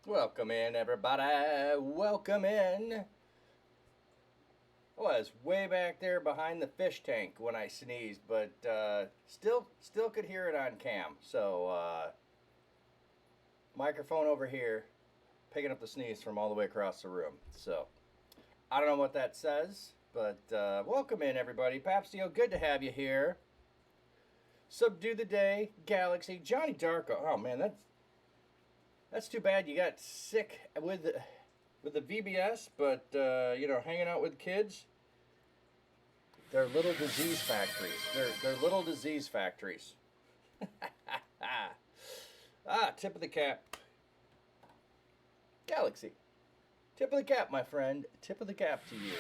Welcome in, everybody. Welcome in. I was way back there behind the fish tank when I sneezed, but still could hear it on cam. So microphone over here, picking up the sneeze from all the way across the room. So I don't know what that says, but welcome in, everybody. Papstio, good to have you here. Subdue the Day, Galaxy, Johnny Darko. Oh man, that's too bad you got sick with the VBS, but hanging out with kids, they're little disease factories. They're little disease factories. Tip of the cap, Galaxy. Tip of the cap, my friend. Tip of the cap to you.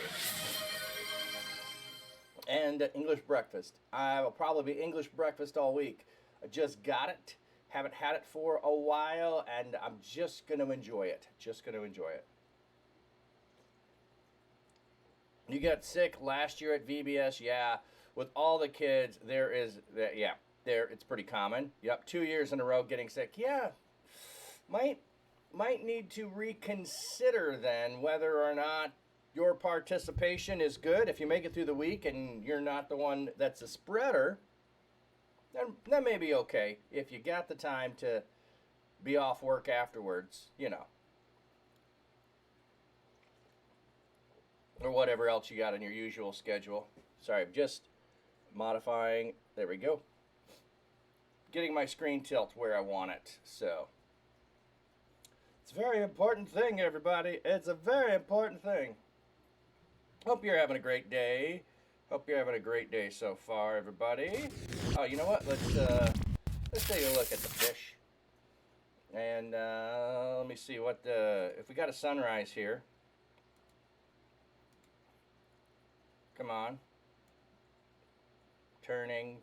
And English breakfast. I will probably be English breakfast all week. I just got it. Haven't had it for a while, and I'm just going to enjoy it. Just going to enjoy it. You got sick last year at VBS, yeah. With all the kids, it's pretty common. Yep, 2 years in a row getting sick. Yeah, might need to reconsider then whether or not your participation is good. If you make it through the week and you're not the one that's a spreader, then that may be okay. If you got the time to be off work afterwards, or whatever else you got on your usual schedule. Sorry, I'm just modifying. There we go. Getting my screen tilt where I want it. So it's a very important thing, everybody. It's a very important thing. Hope you're having a great day. Hope you're having a great day so far, everybody. Oh, you know what? Let's take a look at the fish. And let me see what if we got a sunrise here. Come on. Turning.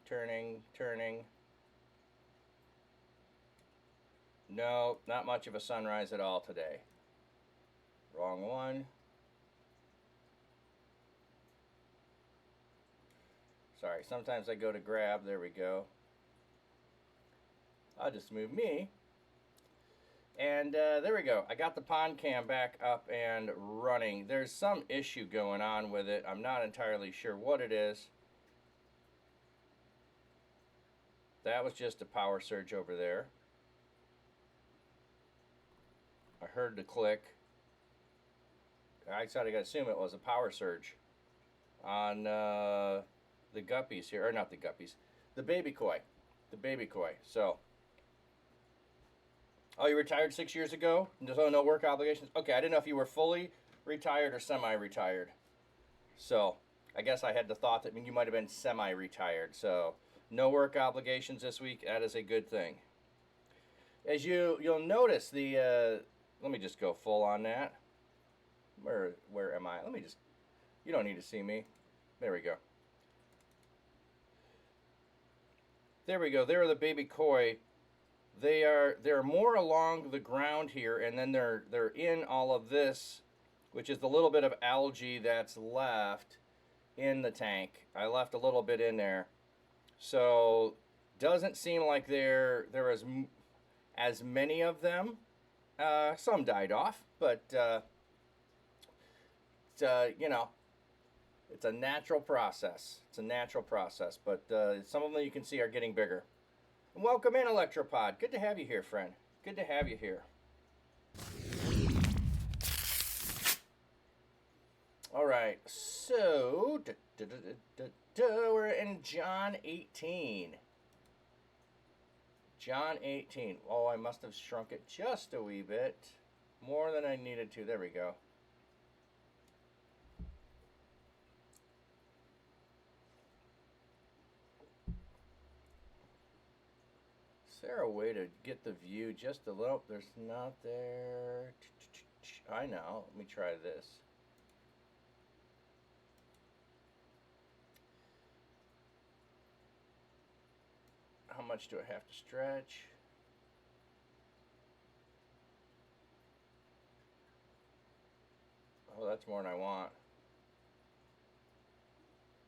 No, not much of a sunrise at all today. Wrong one. Sorry, sometimes I go to grab. There we go. I'll just move me. And there we go. I got the pond cam back up and running. There's some issue going on with it. I'm not entirely sure what it is. That was just a power surge over there. I heard the click. I gotta assume it was a power surge on the guppies here, or not the guppies, the baby koi, So, oh, you retired 6 years ago? So no work obligations? Okay, I didn't know if you were fully retired or semi-retired. So, I guess I had the thought that you might have been semi-retired. So, no work obligations this week. That is a good thing. As you'll notice, let me just go full on that. Where am I? You don't need to see me. There we go. There we go. There are the baby koi. They're more along the ground here, and then they're in all of this, which is the little bit of algae that's left in the tank. I left a little bit in there, so doesn't seem like there is as many of them. Some died off, but it's a natural process. But some of them you can see are getting bigger. And welcome in, Electropod. Good to have you here, friend. Good to have you here. All right, so we're in John 18. John 18. Oh, I must have shrunk it just a wee bit. More than I needed to. There we go. Is there a way to get the view just a little? There's not there. I know. Let me try this. How much do I have to stretch? Oh, that's more than I want.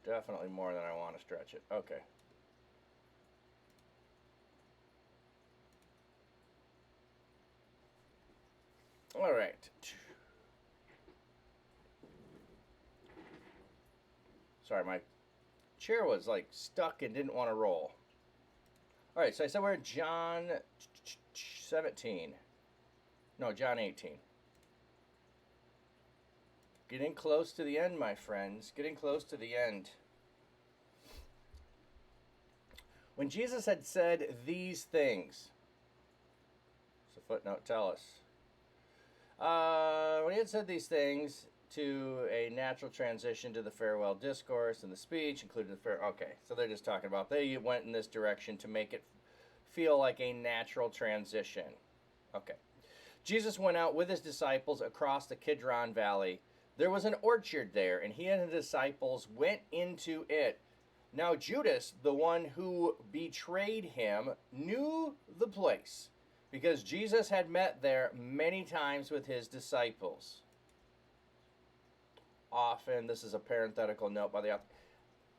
Definitely more than I want to stretch it. Okay. All right. Sorry, my chair was like stuck and didn't want to roll. All right, so I said we're in John 17. No, John 18. Getting close to the end, my friends. Getting close to the end. When Jesus had said these things, so footnote, tell us. When he had said these things, to a natural transition to the farewell discourse and the speech, including the fair. Okay, so they're just talking about they went in this direction to make it feel like a natural transition. Okay. Jesus went out with his disciples across the Kidron Valley. There was an orchard there, and he and his disciples went into it. Now Judas, the one who betrayed him, knew the place, because Jesus had met there many times with his disciples. Often, this is a parenthetical note by the author.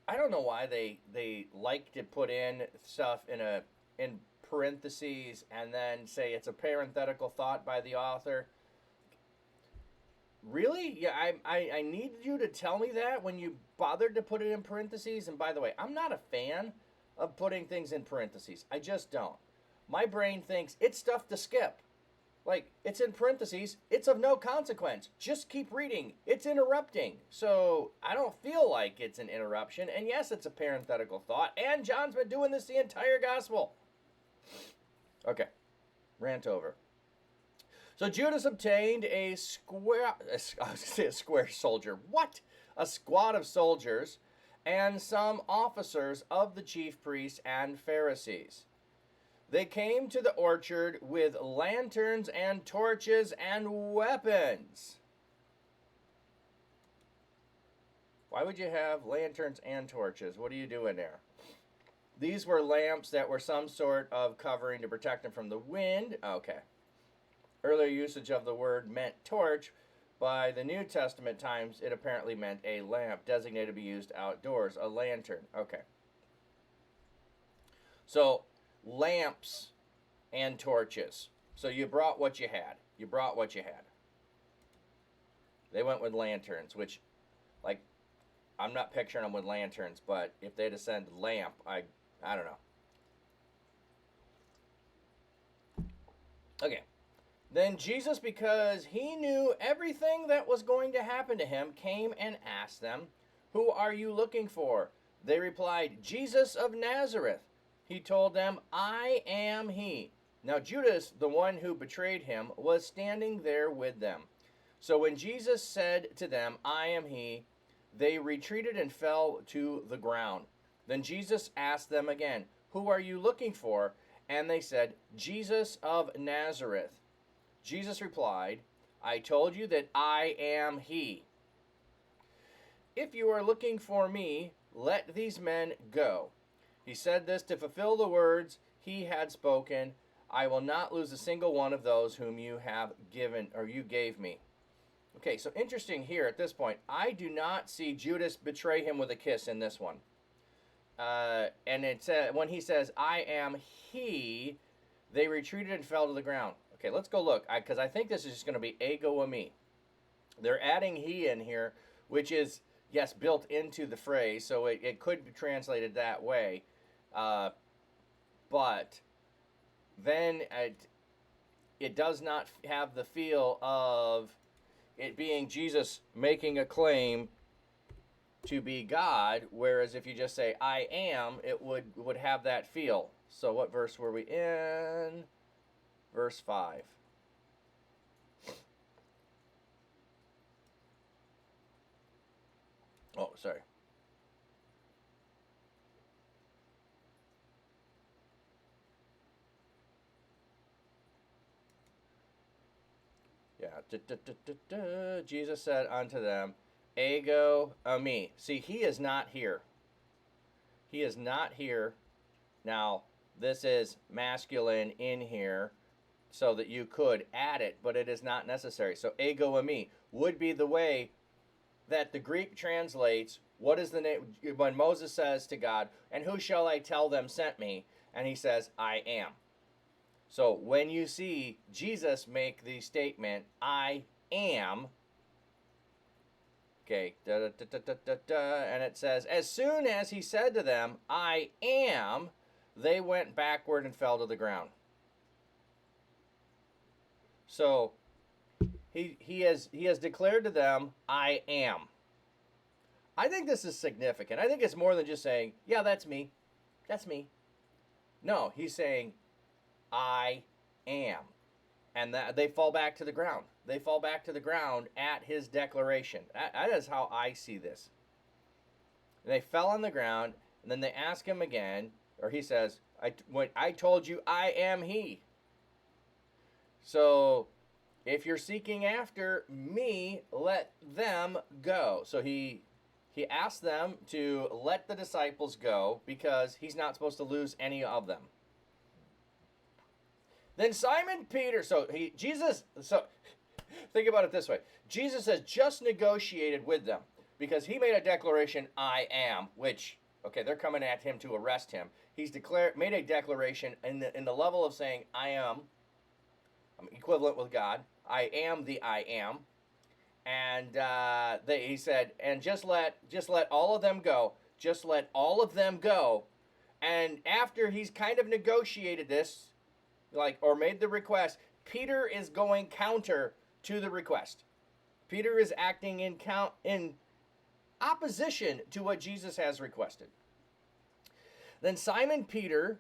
I don't know why they like to put in stuff in parentheses and then say it's a parenthetical thought by the author. Really? Yeah, I need you to tell me that when you bothered to put it in parentheses. And by the way, I'm not a fan of putting things in parentheses. I just don't. My brain thinks it's stuff to skip. Like, it's in parentheses, it's of no consequence. Just keep reading. It's interrupting. So, I don't feel like it's an interruption. And yes, it's a parenthetical thought. And John's been doing this the entire gospel. Okay, rant over. So, Judas obtained a square soldier. What? A squad of soldiers and some officers of the chief priests and Pharisees. They came to the orchard with lanterns and torches and weapons. Why would you have lanterns and torches? What are you doing there? These were lamps that were some sort of covering to protect them from the wind. Okay. Earlier usage of the word meant torch. By the New Testament times, it apparently meant a lamp designated to be used outdoors. A lantern. Okay. So, lamps and torches. So you brought what you had. You brought what you had. They went with lanterns, which, like, I'm not picturing them with lanterns, but if they'd have said lamp, I don't know. Okay. Then Jesus, because he knew everything that was going to happen to him, came and asked them, "Who are you looking for?" They replied, "Jesus of Nazareth." He told them, "I am he." Now Judas, the one who betrayed him, was standing there with them. So when Jesus said to them, "I am he," they retreated and fell to the ground. Then Jesus asked them again, "Who are you looking for?" And they said, "Jesus of Nazareth." Jesus replied, "I told you that I am he. If you are looking for me, let these men go." He said this to fulfill the words he had spoken, "I will not lose a single one of those whom you have given, or you gave me." Okay, so interesting here at this point. I do not see Judas betray him with a kiss in this one. And it said, when he says, "I am he," they retreated and fell to the ground. Okay, let's go look, because I think this is just going to be ego eimi. They're adding he in here, which is, yes, built into the phrase, so it could be translated that way. But then it does not have the feel of it being Jesus making a claim to be God, whereas if you just say "I am," it would have that feel. So what verse were we in? Verse 5. Oh, sorry. Yeah. Jesus said unto them, "Ego eimi." See, he is not here. He is not here. Now, this is masculine in here, so that you could add it, but it is not necessary. So ego eimi would be the way that the Greek translates, what is the name, when Moses says to God, "And who shall I tell them sent me?" And he says, "I am." So when you see Jesus make the statement, I am, okay, and it says, as soon as he said to them, I am, they went backward and fell to the ground. So he has declared to them, I am. I think this is significant. I think it's more than just saying, yeah, that's me. That's me. No, he's saying, I am. And that they fall back to the ground. They fall back to the ground at his declaration. That is how I see this. And they fell on the ground, and then they ask him again, or he says, I told you I am he. So if you're seeking after me, let them go. So he asked them to let the disciples go because he's not supposed to lose any of them. Then Simon Peter, so think about it this way. Jesus has just negotiated with them because he made a declaration, I am, which, okay, they're coming at him to arrest him. He's made a declaration in the level of saying, I am, I'm equivalent with God. I am the I am. And he said, and just let all of them go. Just let all of them go. And after he's kind of negotiated this, or made the request, Peter is going counter to the request. Peter is acting in opposition to what Jesus has requested. Then Simon Peter,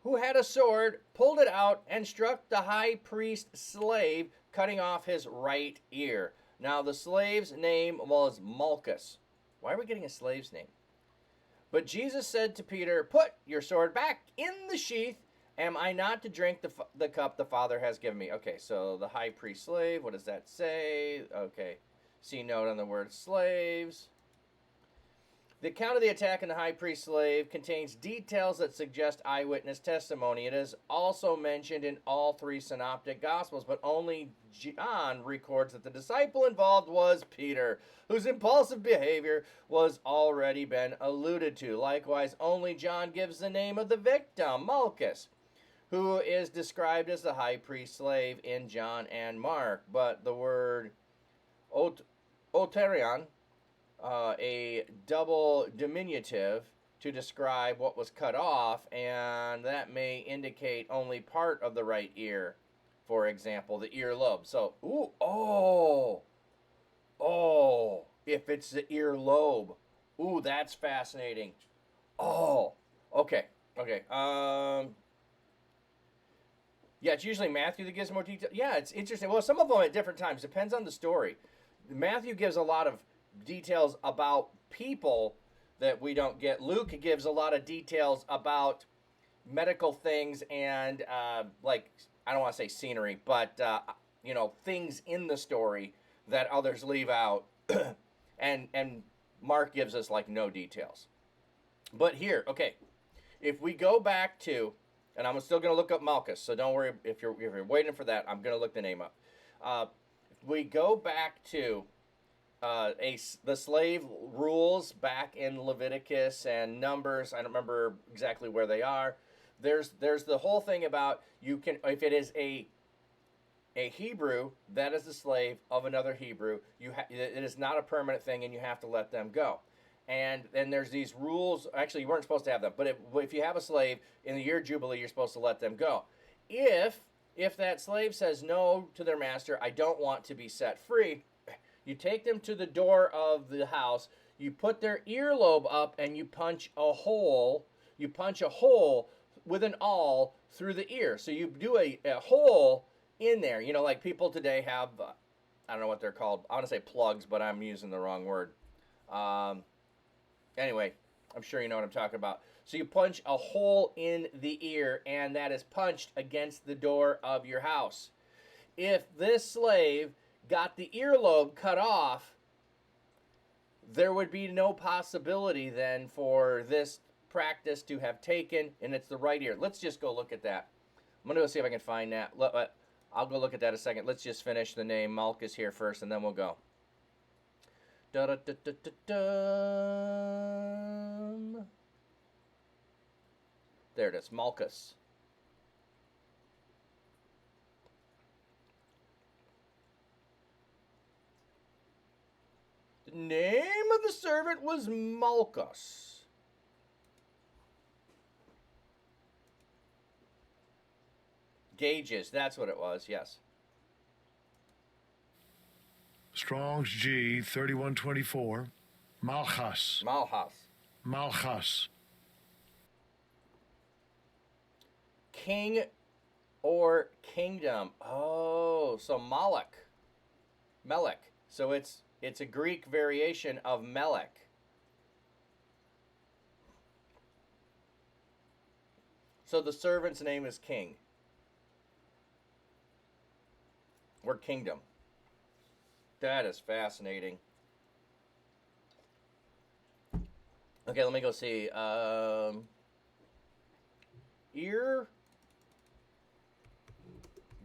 who had a sword, pulled it out and struck the high priest's slave, cutting off his right ear. Now the slave's name was Malchus. Why are we getting a slave's name? But Jesus said to Peter, put your sword back in the sheath. Am I not to drink the cup the Father has given me? Okay, so the high priest slave, what does that say? Okay, see note on the word slaves. The account of the attack on the high priest slave contains details that suggest eyewitness testimony. It is also mentioned in all three synoptic gospels, but only John records that the disciple involved was Peter, whose impulsive behavior was already been alluded to. Likewise, only John gives the name of the victim, Malchus, who is described as the high priest slave in John and Mark. But the word oterion, a double diminutive to describe what was cut off, and that may indicate only part of the right ear. For example, the earlobe. So, if it's the earlobe. Ooh, that's fascinating. Oh, okay. Yeah, it's usually Matthew that gives more detail. Yeah, it's interesting. Well, some of them at different times. Depends on the story. Matthew gives a lot of details about people that we don't get. Luke gives a lot of details about medical things and I don't want to say scenery, but things in the story that others leave out. and Mark gives us no details. But here, okay, if we go back to, and I'm still going to look up Malchus, so don't worry if you're waiting for that. I'm going to look the name up. If we go back to the slave rules back in Leviticus and Numbers. I don't remember exactly where they are. There's the whole thing about if it is a Hebrew that is the slave of another Hebrew, it is not a permanent thing, and you have to let them go. And then there's these rules. Actually, you weren't supposed to have them, but if you have a slave in the year of Jubilee, you're supposed to let them go. If that slave says no to their master, I don't want to be set free, you take them to the door of the house, you put their earlobe up, and you punch a hole. You punch a hole with an awl through the ear. So you do a hole in there. Like people today have, I don't know what they're called. I want to say plugs, but I'm using the wrong word. Anyway, I'm sure you know what I'm talking about. So you punch a hole in the ear, and that is punched against the door of your house. If this slave got the earlobe cut off, there would be no possibility then for this practice to have taken, and it's the right ear. Let's just go look at that. I'm going to go see if I can find that. I'll go look at that a second. Let's just finish the name Malchus here first, and then we'll go. There it is, Malchus. name of the servant was Malchus. Gauges, that's what it was, yes. Strong's G 3124. Malchus. Malchus. Malchus. King or kingdom. Oh, so Malak. Melech. So it's a Greek variation of Melech. So the servant's name is king. Or kingdom. That is fascinating. Okay, let me go see. Ear.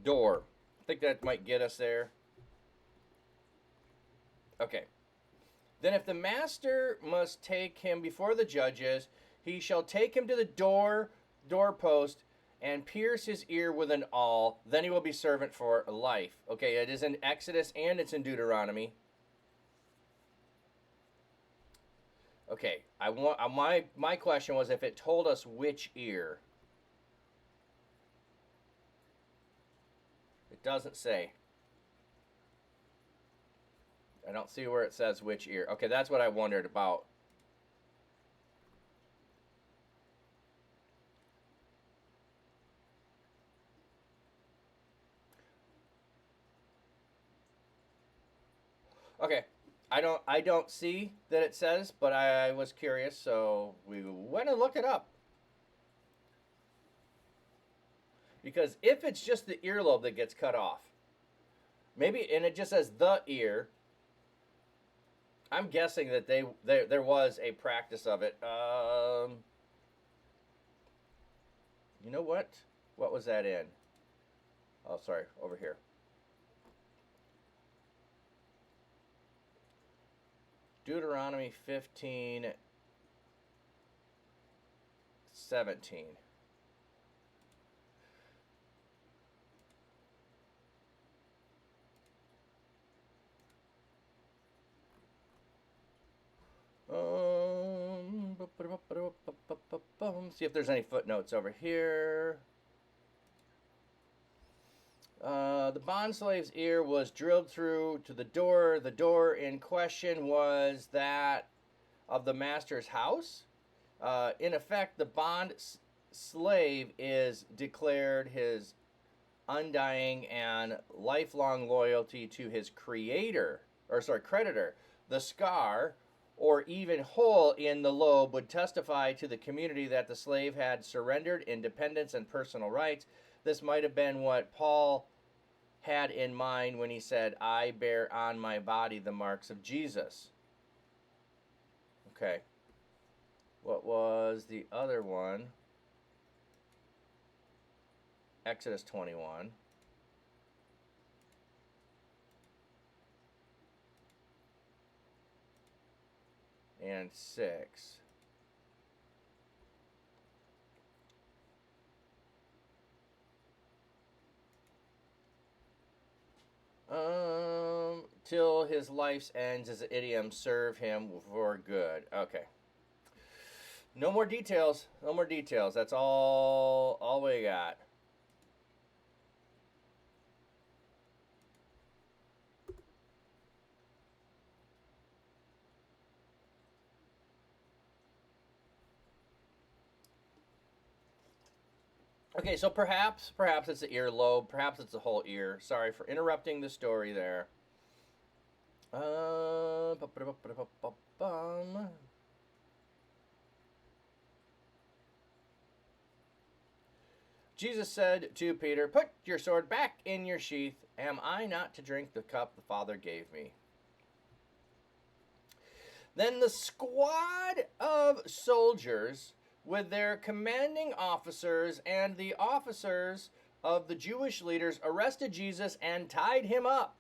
Door. I think that might get us there. Okay. Then if the master must take him before the judges, he shall take him to the doorpost, and pierce his ear with an awl. Then he will be servant for life. Okay, it is in Exodus and it's in Deuteronomy. Okay, my question was if it told us which ear. It doesn't say. I don't see where it says which ear. Okay, that's what I wondered about. Okay, I don't see that it says, but I was curious, so we went and looked it up. Because if it's just the earlobe that gets cut off, maybe, and it just says the ear, I'm guessing that there was a practice of it. You know what? What was that in? Oh, sorry, over here. Deuteronomy 15:17. See if there's any footnotes over here. The bondslave's ear was drilled through to the door. The door in question was that of the master's house. In effect, the bond slave is declared his undying and lifelong loyalty to his creditor. The scar, or even hole in the lobe, would testify to the community that the slave had surrendered independence and personal rights. This might have been what Paul had in mind when he said, I bear on my body the marks of Jesus. Okay. What was the other one? Exodus 21. And 6. Till his life's ends as an idiom, serve him for good. Okay. No more details. No more details. That's all we got. Okay, so perhaps it's the earlobe, perhaps it's the whole ear. Sorry for interrupting the story there. Jesus said to Peter, put your sword back in your sheath. Am I not to drink the cup the Father gave me? Then the squad of soldiers, with their commanding officers and the officers of the Jewish leaders, arrested Jesus and tied him up.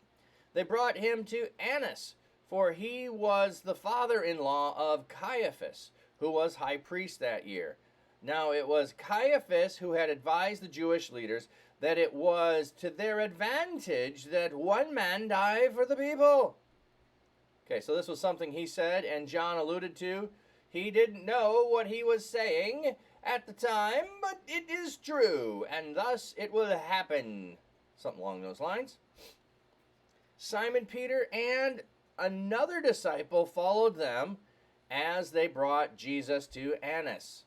They brought him to Annas, for he was the father-in-law of Caiaphas, who was high priest that year. Now it was Caiaphas who had advised the Jewish leaders that it was to their advantage that one man die for the people. Okay, so this was something he said, and John alluded to. He didn't know what he was saying at the time, but it is true, and thus it will happen. Something along those lines. Simon Peter and another disciple followed them as they brought Jesus to Annas.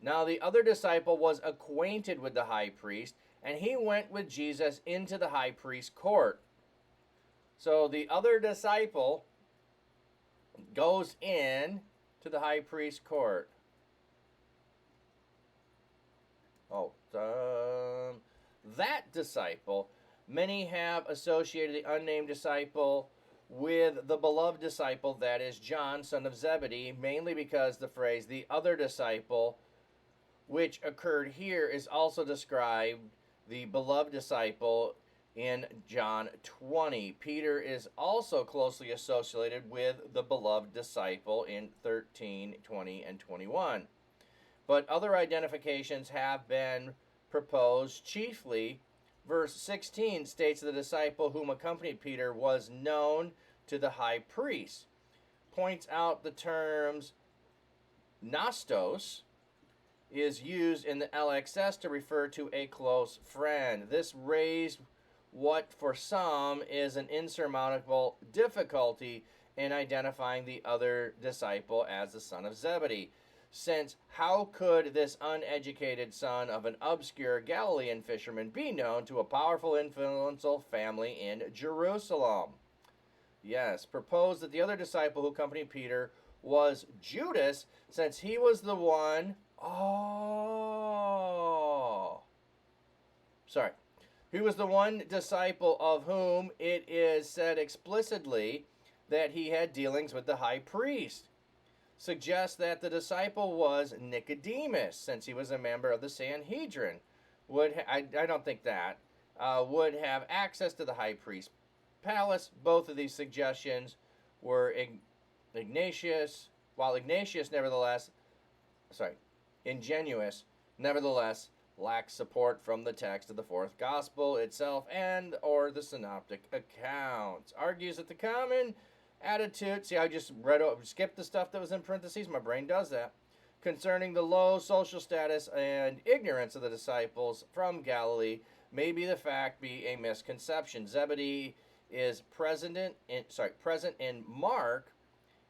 Now the other disciple was acquainted with the high priest, and he went with Jesus into the high priest's court. So the other disciple goes in to the high priest's court. That disciple, many have associated the unnamed disciple with the beloved disciple, that is John, son of Zebedee, mainly because the phrase the other disciple, which occurred here, is also described the beloved disciple in John 20. Peter is also closely associated with the beloved disciple in 13, 20, and 21. But other identifications have been proposed. Chiefly, verse 16 states the disciple whom accompanied Peter was known to the high priest. Points out the terms nostos is used in the LXS to refer to a close friend. This raised what for some is an insurmountable difficulty in identifying the other disciple as the son of Zebedee. Since how could this uneducated son of an obscure Galilean fisherman be known to a powerful, influential family in Jerusalem? Yes, proposed that the other disciple who accompanied Peter was Judas, since he was the one. He was the one disciple of whom it is said explicitly that he had dealings with the high priest. Suggests that the disciple was Nicodemus, since he was a member of the Sanhedrin. I don't think that. Would have access to the high priest's palace. Both of these suggestions were Ignatius, while ingenuous, nevertheless lacks support from the text of the fourth gospel itself and or the synoptic accounts. Argues that the common attitude, see, I just skipped the stuff that was in parentheses, my brain does that, concerning the low social status and ignorance of the disciples from Galilee may be a misconception. Zebedee is present in Mark,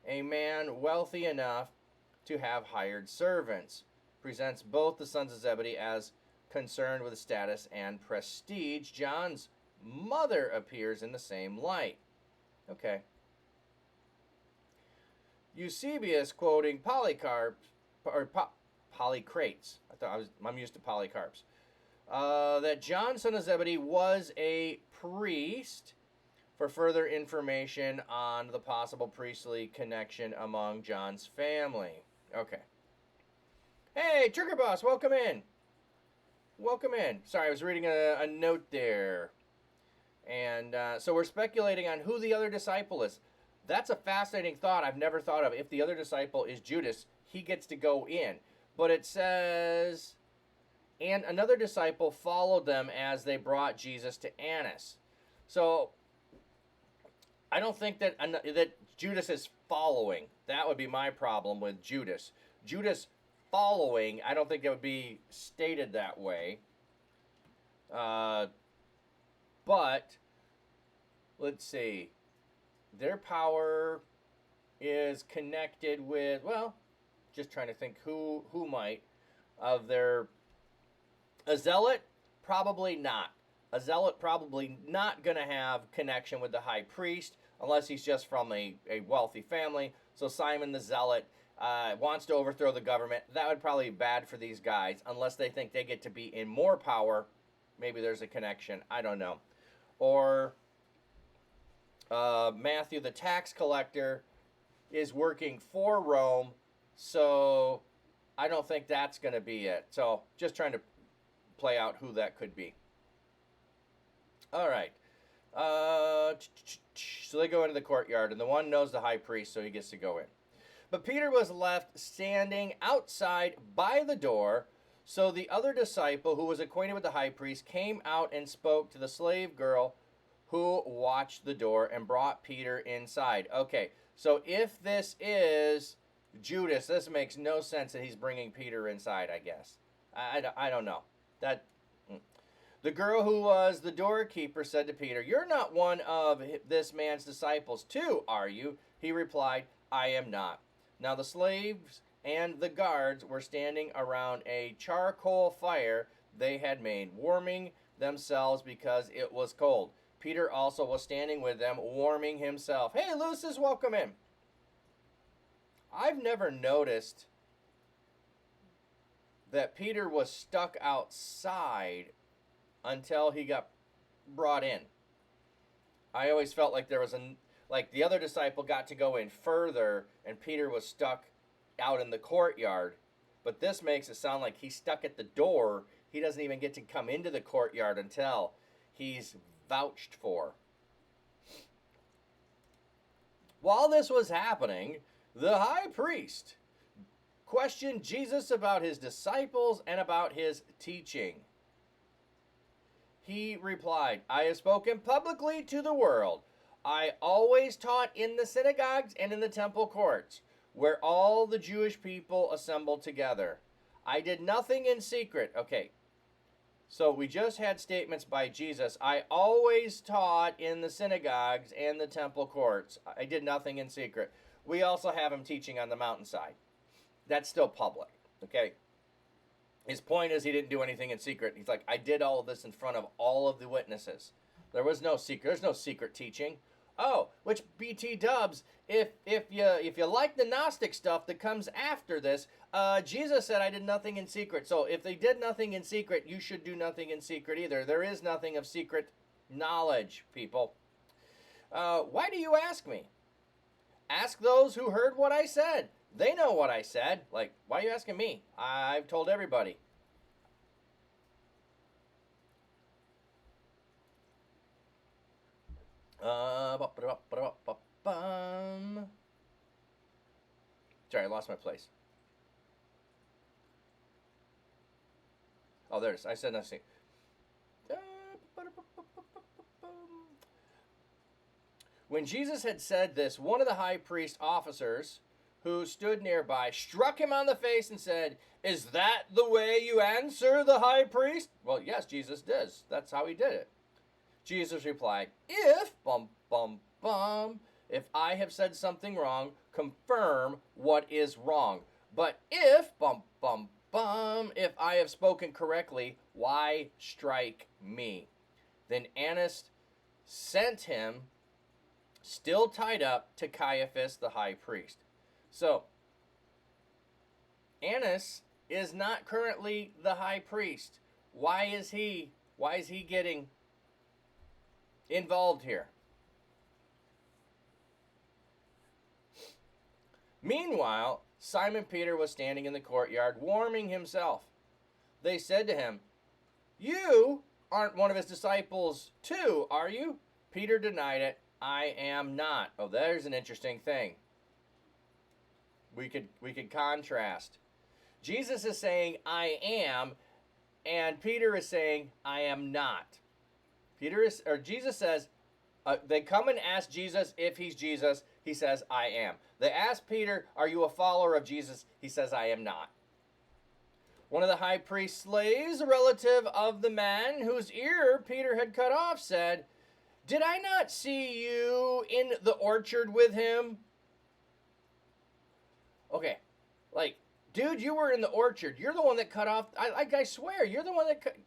a man wealthy enough to have hired servants. Presents both the sons of Zebedee as concerned with status and prestige. John's mother appears in the same light. Okay. Eusebius quoting Polycarp, or Polycrates. I'm used to Polycarps. That John, son of Zebedee, was a priest, for further information on the possible priestly connection among John's family. Okay. Hey, Trigger Boss, welcome in. Welcome in. Sorry, I was reading a note there. And so we're speculating on who the other disciple is. That's a fascinating thought I've never thought of. If the other disciple is Judas, he gets to go in. But it says, and another disciple followed them as they brought Jesus to Annas. So I don't think that Judas is following. That would be my problem with Judas. Judas following, I don't think it would be stated that way. But let's see. Their power is connected with, well, just trying to think who might of their, a zealot, probably not. A zealot probably not going to have connection with the high priest unless he's just from a wealthy family. So Simon the Zealot wants to overthrow the government. That would probably be bad for these guys unless they think they get to be in more power. Maybe there's a connection. I don't know. Or Matthew the tax collector is working for Rome, so I don't think that's going to be it. So just trying to play out who that could be. All right. So they go into the courtyard, and the one knows the high priest, so he gets to go in. But Peter was left standing outside by the door. So the other disciple, who was acquainted with the high priest, came out and spoke to the slave girl who watched the door and brought Peter inside. Okay, so if this is Judas, this makes no sense that he's bringing Peter inside, I guess. I don't know. That The girl who was the doorkeeper said to Peter, "You're not one of this man's disciples too, are you?" He replied, "I am not." Now the slaves and the guards were standing around a charcoal fire they had made, warming themselves because it was cold. Peter also was standing with them, warming himself. Hey, Lucis, welcome in. I've never noticed that Peter was stuck outside until he got brought in. I always felt like there was like the other disciple got to go in further and Peter was stuck out in the courtyard. But this makes it sound like he's stuck at the door. He doesn't even get to come into the courtyard until he's vouched for. While this was happening, the high priest questioned Jesus about his disciples and about his teaching. He replied, "I have spoken publicly to the world. I always taught in the synagogues and in the temple courts, where all the Jewish people assembled together. I did nothing in secret." Okay, so we just had statements by Jesus. I always taught in the synagogues and the temple courts. I did nothing in secret. We also have him teaching on the mountainside. That's still public, okay? His point is he didn't do anything in secret. He's like, I did all of this in front of all of the witnesses. There was no secret. There's no secret teaching. Oh, which BT dubs, if you like the Gnostic stuff that comes after this, Jesus said I did nothing in secret. So if they did nothing in secret, you should do nothing in secret either. There is nothing of secret knowledge, people. Why do you ask me? Ask those who heard what I said. They know what I said. Like, why are you asking me? I've told everybody. Sorry, I lost my place. Oh, there's. I said nothing. When Jesus had said this, one of the high priest officers who stood nearby struck him on the face and said, "Is that the way you answer the high priest?" Well, yes, Jesus does. That's how he did it. Jesus replied, if I have said something wrong, confirm what is wrong. But if I have spoken correctly, why strike me? Then Annas sent him, still tied up, to Caiaphas the high priest. So, Annas is not currently the high priest. Why is he getting involved here? Meanwhile, Simon Peter was standing in the courtyard, warming himself. They said to him, "You aren't one of his disciples too, are you?" Peter denied it. "I am not." Oh, there's an interesting thing. We could contrast. Jesus is saying, "I am," and Peter is saying, "I am not." Jesus says, they come and ask Jesus if he's Jesus. He says, "I am." They ask Peter, "Are you a follower of Jesus?" He says, "I am not." One of the high priest's slaves, a relative of the man whose ear Peter had cut off, said, "Did I not see you in the orchard with him?" Okay, like, dude, you were in the orchard. You're the one that cut off. I swear, you're the one that cut.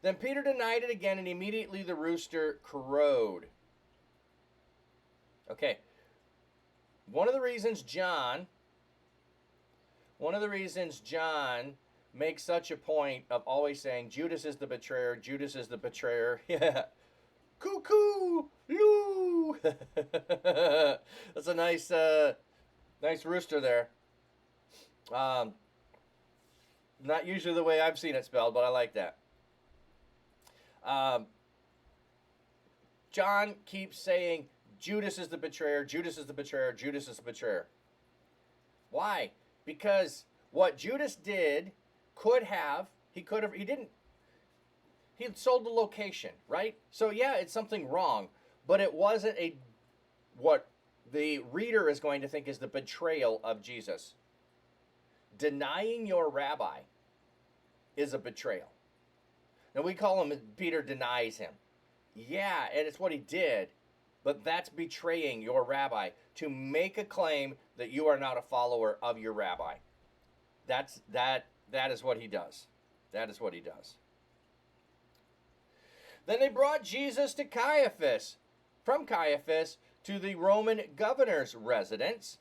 Then Peter denied it again, and immediately the rooster crowed. Okay, one of the reasons John makes such a point of always saying Judas is the betrayer, Judas is the betrayer. Yeah. Cuckoo, loo. That's a nice rooster there. Not usually the way I've seen it spelled, but I like that. John keeps saying Judas is the betrayer, Judas is the betrayer, Judas is the betrayer. Why? Because what Judas did he didn't. He sold the location, right? So yeah, it's something wrong, but it wasn't a what the reader is going to think is the betrayal of Jesus. Denying your rabbi is a betrayal. Now we call him Peter denies him. Yeah, and it's what he did, but that's betraying your rabbi to make a claim that you are not a follower of your rabbi. That is what he does. That is what he does. Then they brought Jesus to Caiaphas, from Caiaphas to the Roman governor's residence.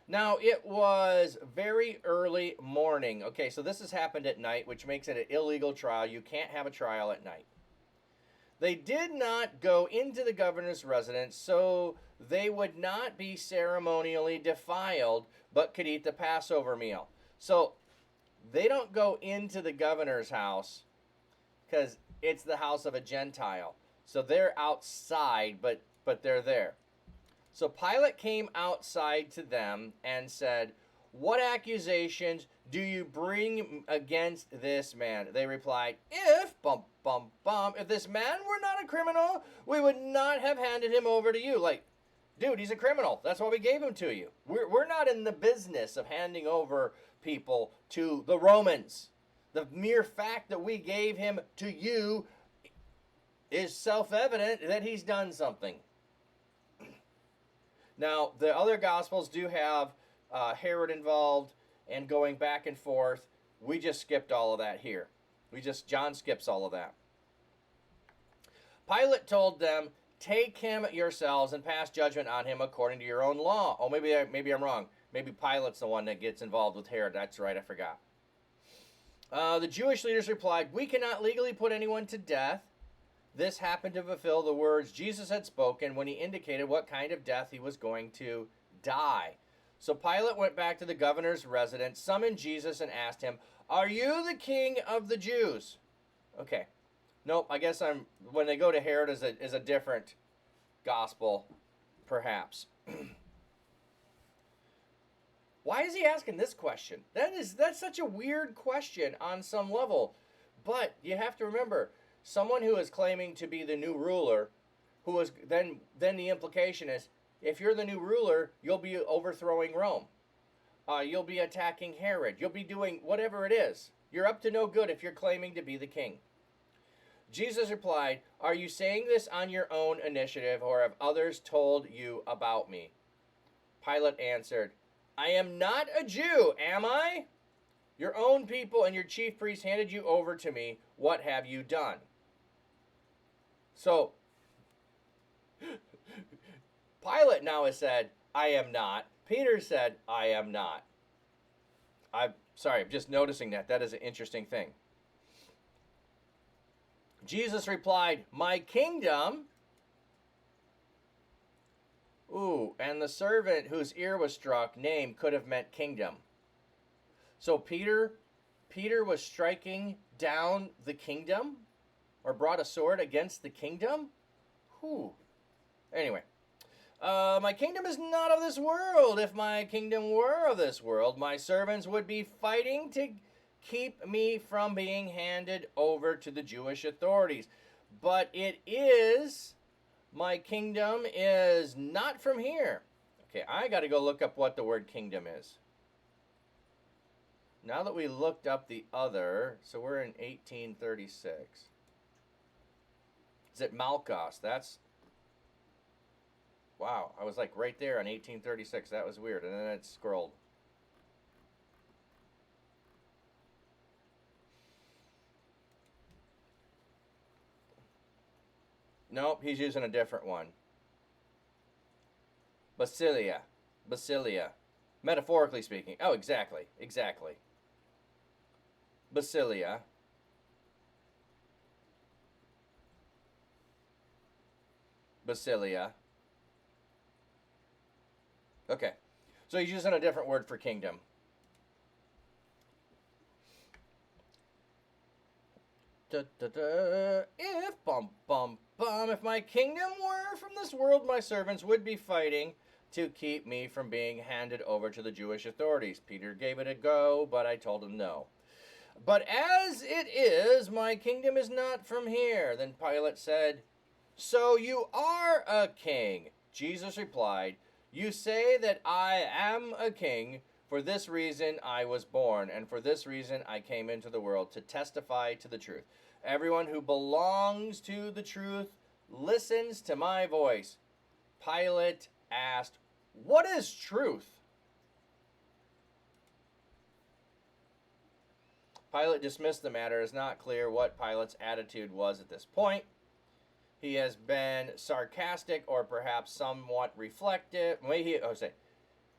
Now, it was very early morning. Okay, so this has happened at night, which makes it an illegal trial. You can't have a trial at night. They did not go into the governor's residence, so they would not be ceremonially defiled, but could eat the Passover meal. So they don't go into the governor's house because it's the house of a Gentile. So they're outside, but they're there. So Pilate came outside to them and said, "What accusations do you bring against this man?" They replied, if this man were not a criminal, we would not have handed him over to you. Like, dude, he's a criminal. That's why we gave him to you. We're not in the business of handing over people to the Romans. The mere fact that we gave him to you is self-evident that he's done something. Now, the other Gospels do have Herod involved and going back and forth. We just skipped all of that here. John skips all of that. Pilate told them, "Take him yourselves and pass judgment on him according to your own law." Oh, maybe I'm wrong. Maybe Pilate's the one that gets involved with Herod. That's right, I forgot. The Jewish leaders replied, "We cannot legally put anyone to death." This happened to fulfill the words Jesus had spoken when he indicated what kind of death he was going to die. So Pilate went back to the governor's residence, summoned Jesus, and asked him, "Are you the king of the Jews?" Okay. Nope, I guess when they go to Herod is a different gospel, perhaps. Why is he asking this question? That's such a weird question on some level. But you have to remember, someone who is claiming to be the new ruler, who is then the implication is, if you're the new ruler, you'll be overthrowing Rome. You'll be attacking Herod. You'll be doing whatever it is. You're up to no good if you're claiming to be the king. Jesus replied, "Are you saying this on your own initiative, or have others told you about me?" Pilate answered, "I am not a Jew, am I? Your own people and your chief priests handed you over to me. What have you done?" So, Pilate now has said, "I am not." Peter said, "I am not." I'm just noticing that. That is an interesting thing. Jesus replied, "My kingdom..." Ooh, and the servant whose ear was struck, name could have meant kingdom. So Peter was striking down the kingdom, or brought a sword against the kingdom? Whew. Anyway. My kingdom is not of this world. If my kingdom were of this world, my servants would be fighting to keep me from being handed over to the Jewish authorities. But my kingdom is not from here. Okay, I got to go look up what the word kingdom is. Now that we looked up the other, so we're in 1836. Is it Malchus? Wow, I was like right there on 1836. That was weird. And then it scrolled. Nope, he's using a different one. Basilia. Metaphorically speaking. Oh, exactly. Basilia. Okay, so he's using a different word for kingdom. If my kingdom were from this world, my servants would be fighting to keep me from being handed over to the Jewish authorities. Peter gave it a go, but I told him no. But as it is, my kingdom is not from here. Then Pilate said, so you are a king. Jesus replied, you say that I am a king. For this reason I was born, and for this reason I came into the world, to testify to the truth. Everyone who belongs to the truth listens to my voice. Pilate asked, what is truth? Pilate dismissed the matter. It is not clear what Pilate's attitude was at this point. He has been sarcastic or perhaps somewhat reflective.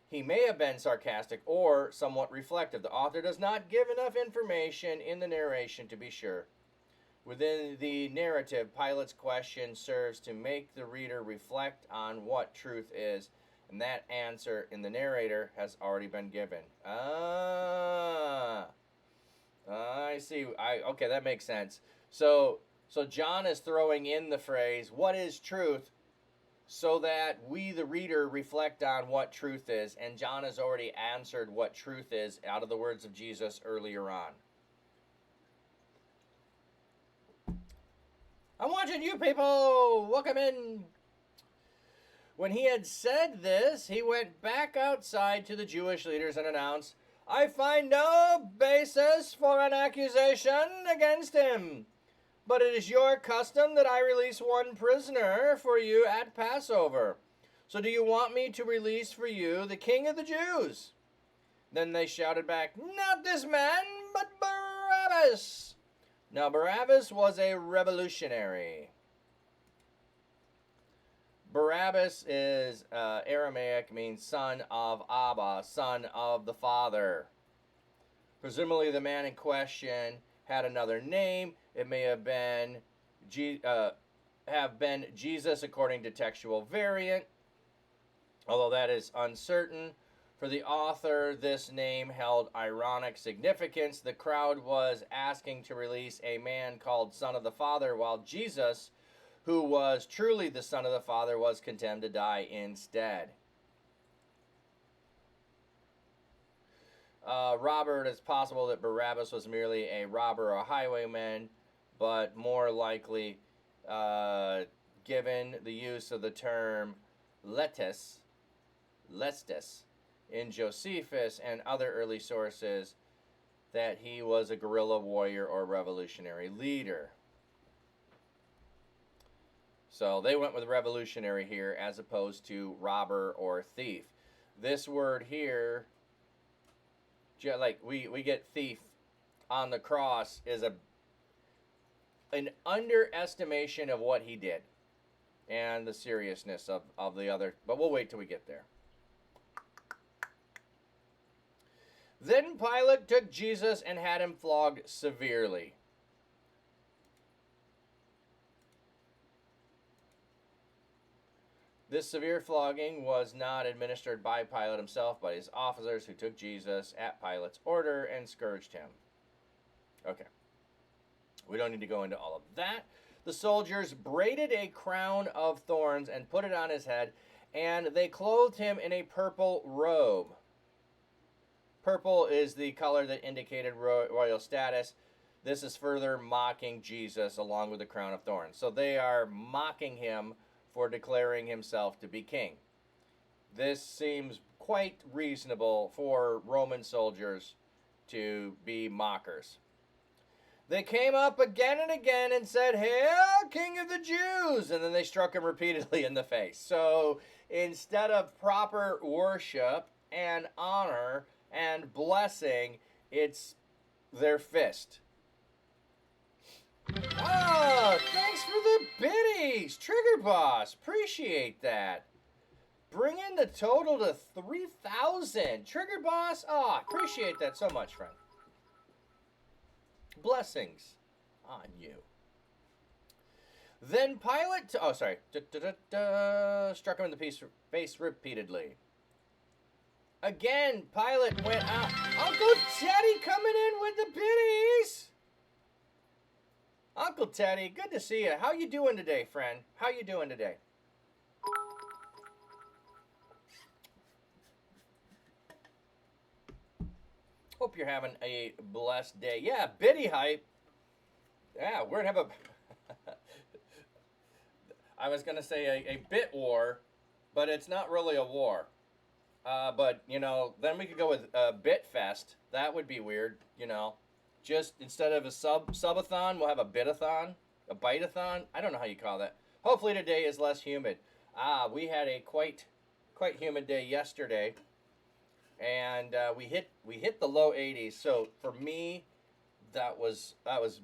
He may have been sarcastic or somewhat reflective. The author does not give enough information in the narration to be sure. Within the narrative, Pilate's question serves to make the reader reflect on what truth is, and that answer in the narrator has already been given. I see. Okay, that makes sense. So John is throwing in the phrase, what is truth? So that we, the reader, reflect on what truth is. And John has already answered what truth is out of the words of Jesus earlier on. I'm watching you people. Welcome in. When he had said this, he went back outside to the Jewish leaders and announced, I find no basis for an accusation against him. But it is your custom that I release one prisoner for you at Passover. So do you want me to release for you the King of the Jews? Then they shouted back, not this man, but Barabbas. Now Barabbas was a revolutionary. Barabbas is Aramaic, means son of Abba, son of the Father. Presumably the man in question had another name. It may have been Jesus according to textual variant, although that is uncertain. For the author, this name held ironic significance. The crowd was asking to release a man called Son of the Father, while Jesus, who was truly the Son of the Father, was condemned to die instead. Robert, it's possible that Barabbas was merely a robber or highwayman, but more likely, given the use of the term lestes in Josephus and other early sources, that he was a guerrilla warrior or revolutionary leader. So they went with revolutionary here as opposed to robber or thief. This word here, like we get thief on the cross, is an underestimation of what he did and the seriousness of the other. But we'll wait till we get there. Then Pilate took Jesus and had him flogged severely. This severe flogging was not administered by Pilate himself, but his officers who took Jesus at Pilate's order and scourged him. Okay. We don't need to go into all of that. The soldiers braided a crown of thorns and put it on his head, and they clothed him in a purple robe. Purple is the color that indicated royal status. This is further mocking Jesus along with the crown of thorns. So they are mocking him for declaring himself to be king. This seems quite reasonable for Roman soldiers to be mockers. They came up again and again and said, "Hail, King of the Jews!" And then they struck him repeatedly in the face. So instead of proper worship and honor and blessing, it's their fist. Oh, thanks for the biddies, Trigger Boss. Appreciate that. Bringing the total to 3,000. Trigger Boss, appreciate that so much, friend. Blessings on you. Then Pilate, struck him in the face repeatedly. Again, Pilate went out. Uncle Teddy coming in with the biddies. Uncle Teddy, good to see you. How you doing today, friend? How you doing today? Hope you're having a blessed day. Yeah, Biddy hype. Yeah, we're going to have a... I was going to say a bit war, but it's not really a war. But, you know, then we could go with Bit Fest. That would be weird, you know. Just instead of a subathon, we'll have a bitathon, a bite-a-thon. I don't know how you call that. Hopefully today is less humid. We had a quite humid day yesterday, and we hit the low 80s. So for me, that was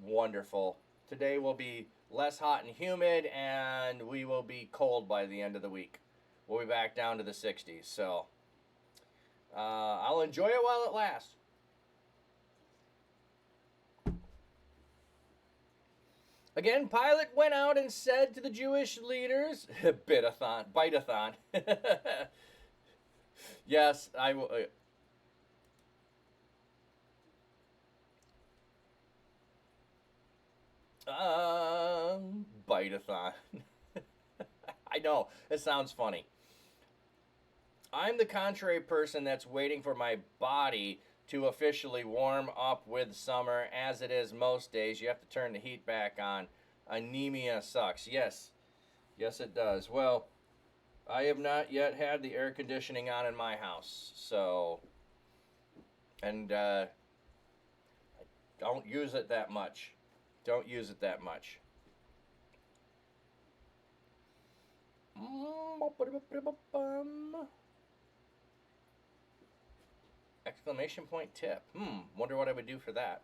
wonderful. Today will be less hot and humid, and we will be cold by the end of the week. We'll be back down to the 60s. So I'll enjoy it while it lasts. Again, Pilate went out and said to the Jewish leaders, bite-a-thon. Yes, I will. Bite-a-thon. I know, it sounds funny. I'm the contrary person that's waiting for my body to officially warm up with summer, as it is most days. You have to turn the heat back on. Anemia sucks. Yes, it does. Well, I have not yet had the air conditioning on in my house, so, and I don't use it that much. Exclamation point tip. Wonder what I would do for that.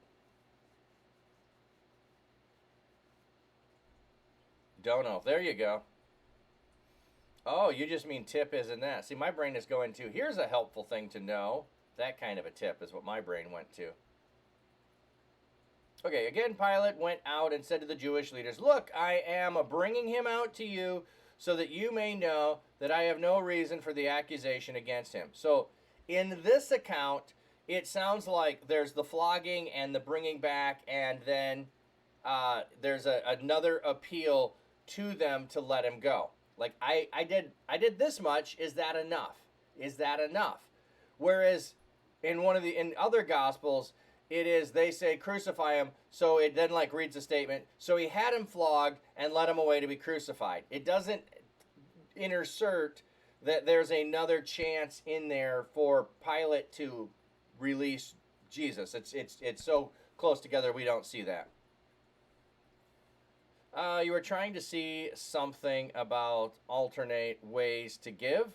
Don't know. There you go. Oh, you just mean tip isn't that. See, my brain is going to, here's a helpful thing to know. That kind of a tip is what my brain went to. Okay, again, Pilate went out and said to the Jewish leaders, look, I am bringing him out to you so that you may know that I have no reason for the accusation against him. So, in this account, it sounds like there's the flogging and the bringing back, and then there's another appeal to them to let him go. Like, I did this much. Is that enough? Whereas in other gospels, it is they say crucify him, so it then like reads a statement. So he had him flogged and led him away to be crucified. It doesn't insert that there's another chance in there for Pilate to release Jesus. It's so close together we don't see that. You were trying to see something about alternate ways to give.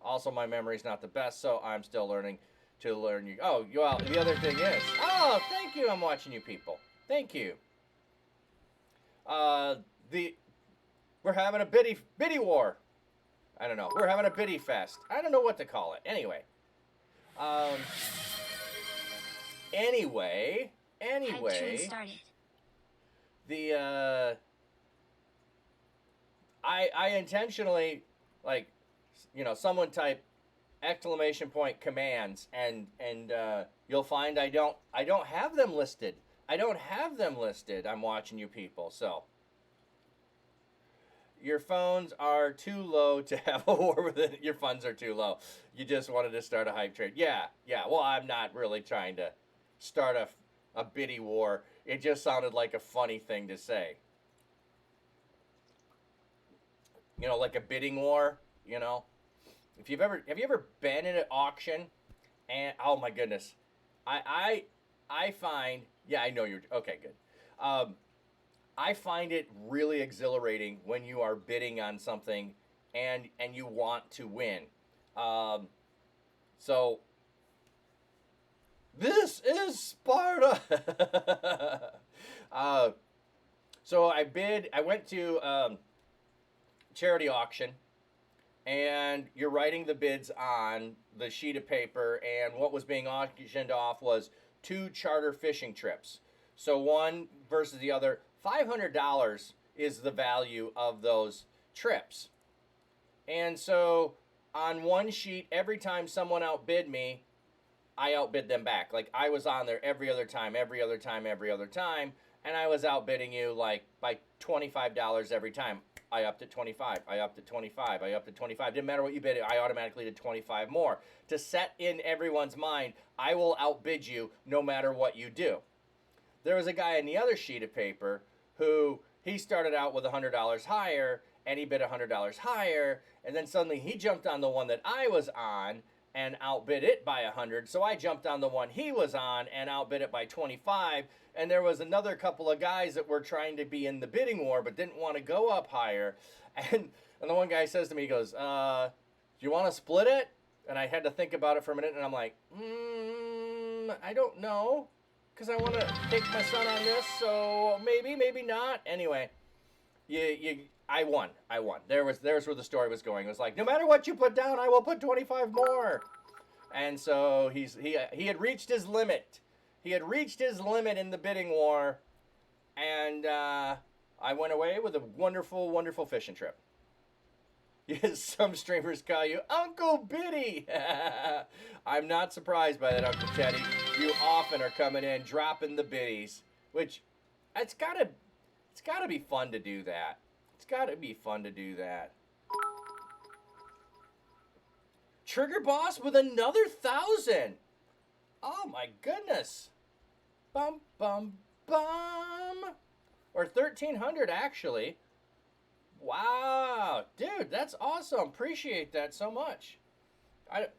Also, my memory's not the best, so I'm still learning to learn you. Oh, well, the other thing is. Oh, thank you. I'm watching you people. Thank you. We're having a biddy war. I don't know. We're having a biddy fest. I don't know what to call it. Anyway. Anyway. The I intentionally, like, you know, someone type exclamation point commands, and you'll find I don't have them listed. I'm watching you people. So your phones are too low to have a war with it. Your funds are too low. You just wanted to start a hype trade. Yeah. Well, I'm not really trying to start a biddy war. It just sounded like a funny thing to say. You know, like a bidding war, you know. Have you ever been in an auction? And oh my goodness. I find, yeah, I know you're okay, good. I find it really exhilarating when you are bidding on something and you want to win. So this is Sparta. So I went to charity auction, and you're writing the bids on the sheet of paper, and what was being auctioned off was 2 charter fishing trips. So one versus the other, $500 is the value of those trips. And so on one sheet, every time someone outbid me, I outbid them back. Like, I was on there every other time, and I was outbidding you like by $25 every time. I upped at 25. I upped at 25. I upped at 25. Didn't matter what you bid, I automatically did 25 more. To set in everyone's mind, I will outbid you no matter what you do. There was a guy in the other sheet of paper who he started out with $100 higher, and he bid $100 higher, and then suddenly he jumped on the one that I was on and outbid it by 100. So I jumped on the one he was on and outbid it by 25. And there was another couple of guys that were trying to be in the bidding war but didn't want to go up higher. And the one guy says to me, he goes, do you want to split it? And I had to think about it for a minute, and I'm like, I don't know, because I want to take my son on this, so maybe not. Anyway, I won. There's where the story was going. It was like, no matter what you put down, I will put 25 more. And so he had reached his limit. He had reached his limit in the bidding war, and I went away with a wonderful, wonderful fishing trip. Yes, some streamers call you Uncle Biddy. I'm not surprised by that, Uncle Teddy. You often are coming in, dropping the biddies, which it's gotta be fun to do that. It's gotta be fun to do that. Trigger Boss with another 1,000. Oh my goodness. Bum, bum, bum. Or 1,300 actually. Wow. Dude, that's awesome. Appreciate that so much. I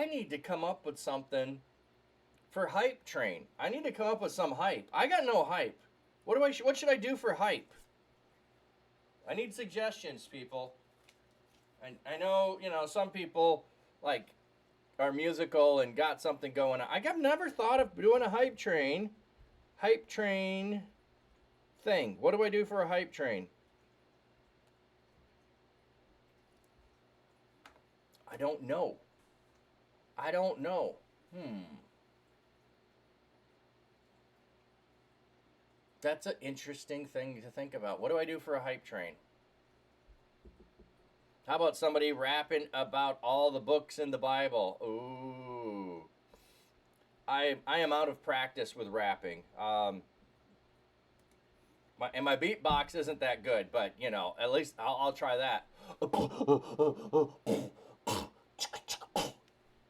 need to come up with something for Hype Train. I need to come up with some hype. I got no hype. What should I do for hype? I need suggestions, people. I know, some people like are musical and got something going on. I've never thought of doing a hype train thing. What do I do for a hype train? I don't know. That's an interesting thing to think about. What do I do for a hype train? How about somebody rapping about all the books in the Bible? Ooh. I am out of practice with rapping. My beatbox isn't that good, but, at least I'll try that.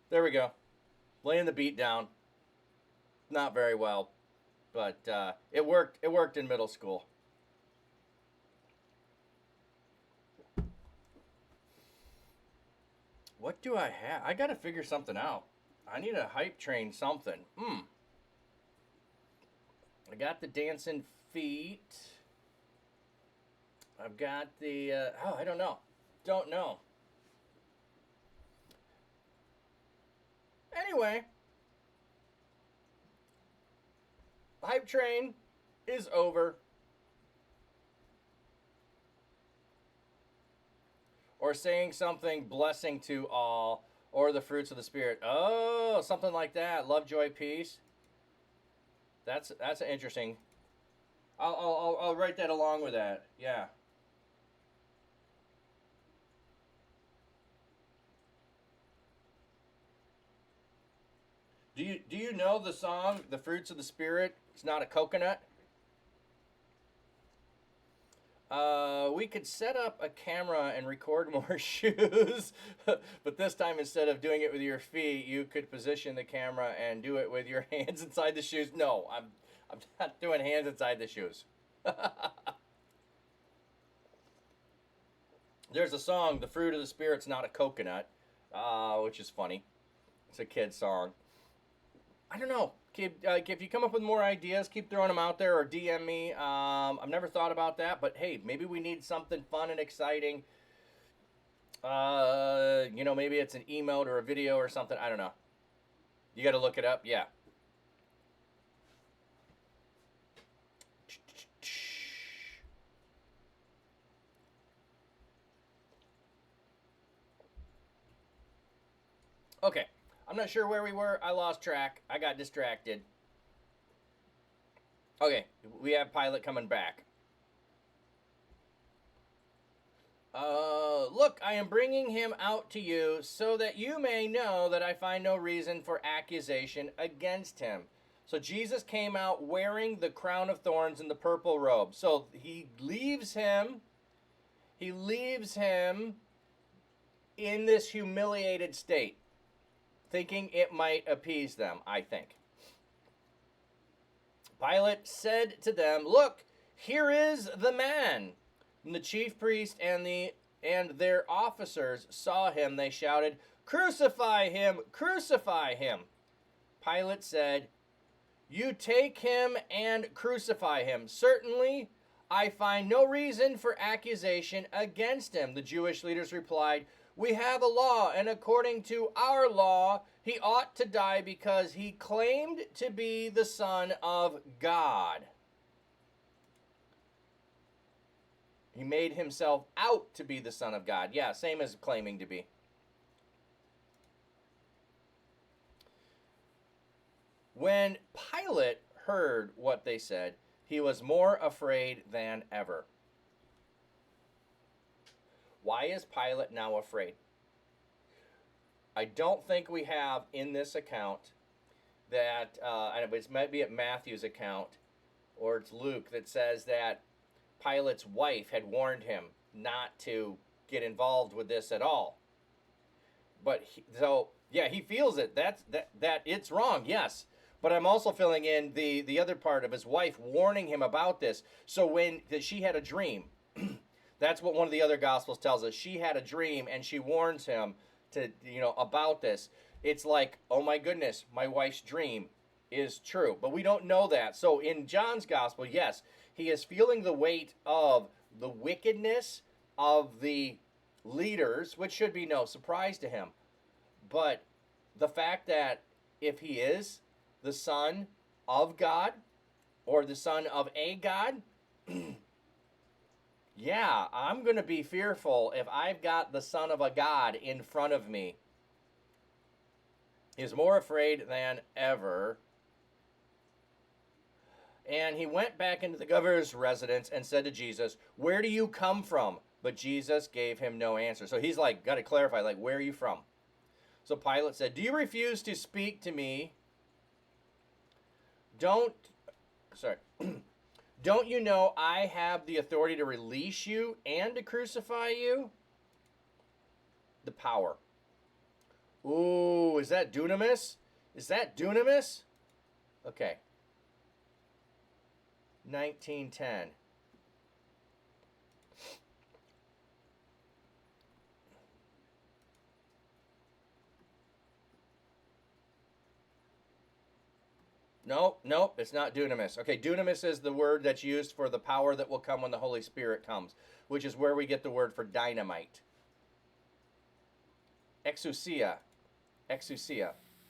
There we go. Laying the beat down. Not very well, but it worked. It worked in middle school. What do I have? I got to figure something out. I need a hype train something. I got the dancing feet. I've got the, I don't know. Don't know. Anyway, hype train is over. Or saying something blessing to all, or the fruits of the Spirit. Oh, something like that. Love, joy, peace. That's interesting. I'll write that along with that. Yeah. Do you know the song "The Fruits of the Spirit"? It's not a coconut. We could set up a camera and record more shoes, but this time instead of doing it with your feet, you could position the camera and do it with your hands inside the shoes. No, I'm not doing hands inside the shoes. There's a song, "The Fruit of the Spirit's Not a Coconut," which is funny. It's a kid's song. I don't know. If you come up with more ideas, keep throwing them out there or DM me. I've never thought about that, but hey, maybe we need something fun and exciting. Maybe it's an emote or a video or something. I don't know. You got to look it up. Yeah. Okay. I'm not sure where we were. I lost track. I got distracted. Okay, we have Pilate coming back. Look, I am bringing him out to you so that you may know that I find no reason for accusation against him. So Jesus came out wearing the crown of thorns and the purple robe. So he leaves him in this humiliated state, thinking it might appease them, I think. Pilate said to them, "Look, here is the man." When the chief priest and their officers saw him, they shouted, "Crucify him! Crucify him!" Pilate said, "You take him and crucify him. Certainly, I find no reason for accusation against him." The Jewish leaders replied, "We have a law, and according to our law, he ought to die because he claimed to be the Son of God." He made himself out to be the Son of God. Yeah, same as claiming to be. When Pilate heard what they said, he was more afraid than ever. Why is Pilate now afraid? I don't think we have in this account that, it might be at Matthew's account, or it's Luke, that says that Pilate's wife had warned him not to get involved with this at all. But he feels it. That it's wrong, yes. But I'm also filling in the other part of his wife warning him about this. So that she had a dream. That's what one of the other gospels tells us. She had a dream and she warns him about this. It's like, oh my goodness, my wife's dream is true. But we don't know that. So in John's gospel, yes, he is feeling the weight of the wickedness of the leaders, which should be no surprise to him. But the fact that if he is the Son of God or the Son of a God, yeah, I'm going to be fearful if I've got the Son of a God in front of me. He is more afraid than ever. And he went back into the governor's residence and said to Jesus, "Where do you come from?" But Jesus gave him no answer. So he's like, got to clarify, like, where are you from? So Pilate said, "Do you refuse to speak to me? Don't you know I have the authority to release you and to crucify you?" The power. Ooh, is that dunamis? Is that dunamis? Okay. 19:10. Nope, it's not dunamis. Okay, dunamis is the word that's used for the power that will come when the Holy Spirit comes, which is where we get the word for dynamite. Exousia.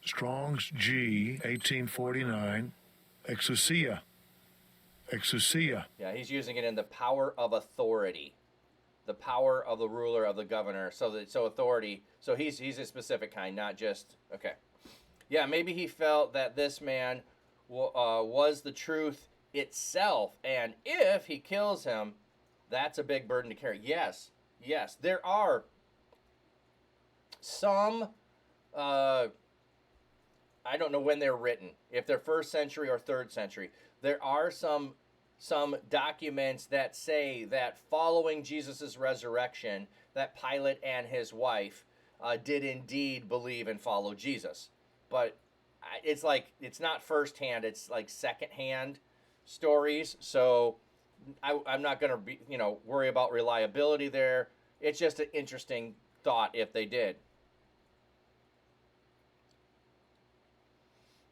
Strong's G, 1849. Exousia. Yeah, he's using it in the power of authority. The power of the ruler, of the governor. So authority. So he's a specific kind, not just, okay. Yeah, maybe he felt that this man was the truth itself, and if he kills him, that's a big burden to carry. Yes, there are some, I don't know when they're written, if they're 1st century or 3rd century, there are some documents that say that following Jesus' resurrection, that Pilate and his wife did indeed believe and follow Jesus. But it's like, it's not firsthand, it's like secondhand stories. So I'm not going to worry about reliability there. It's just an interesting thought if they did.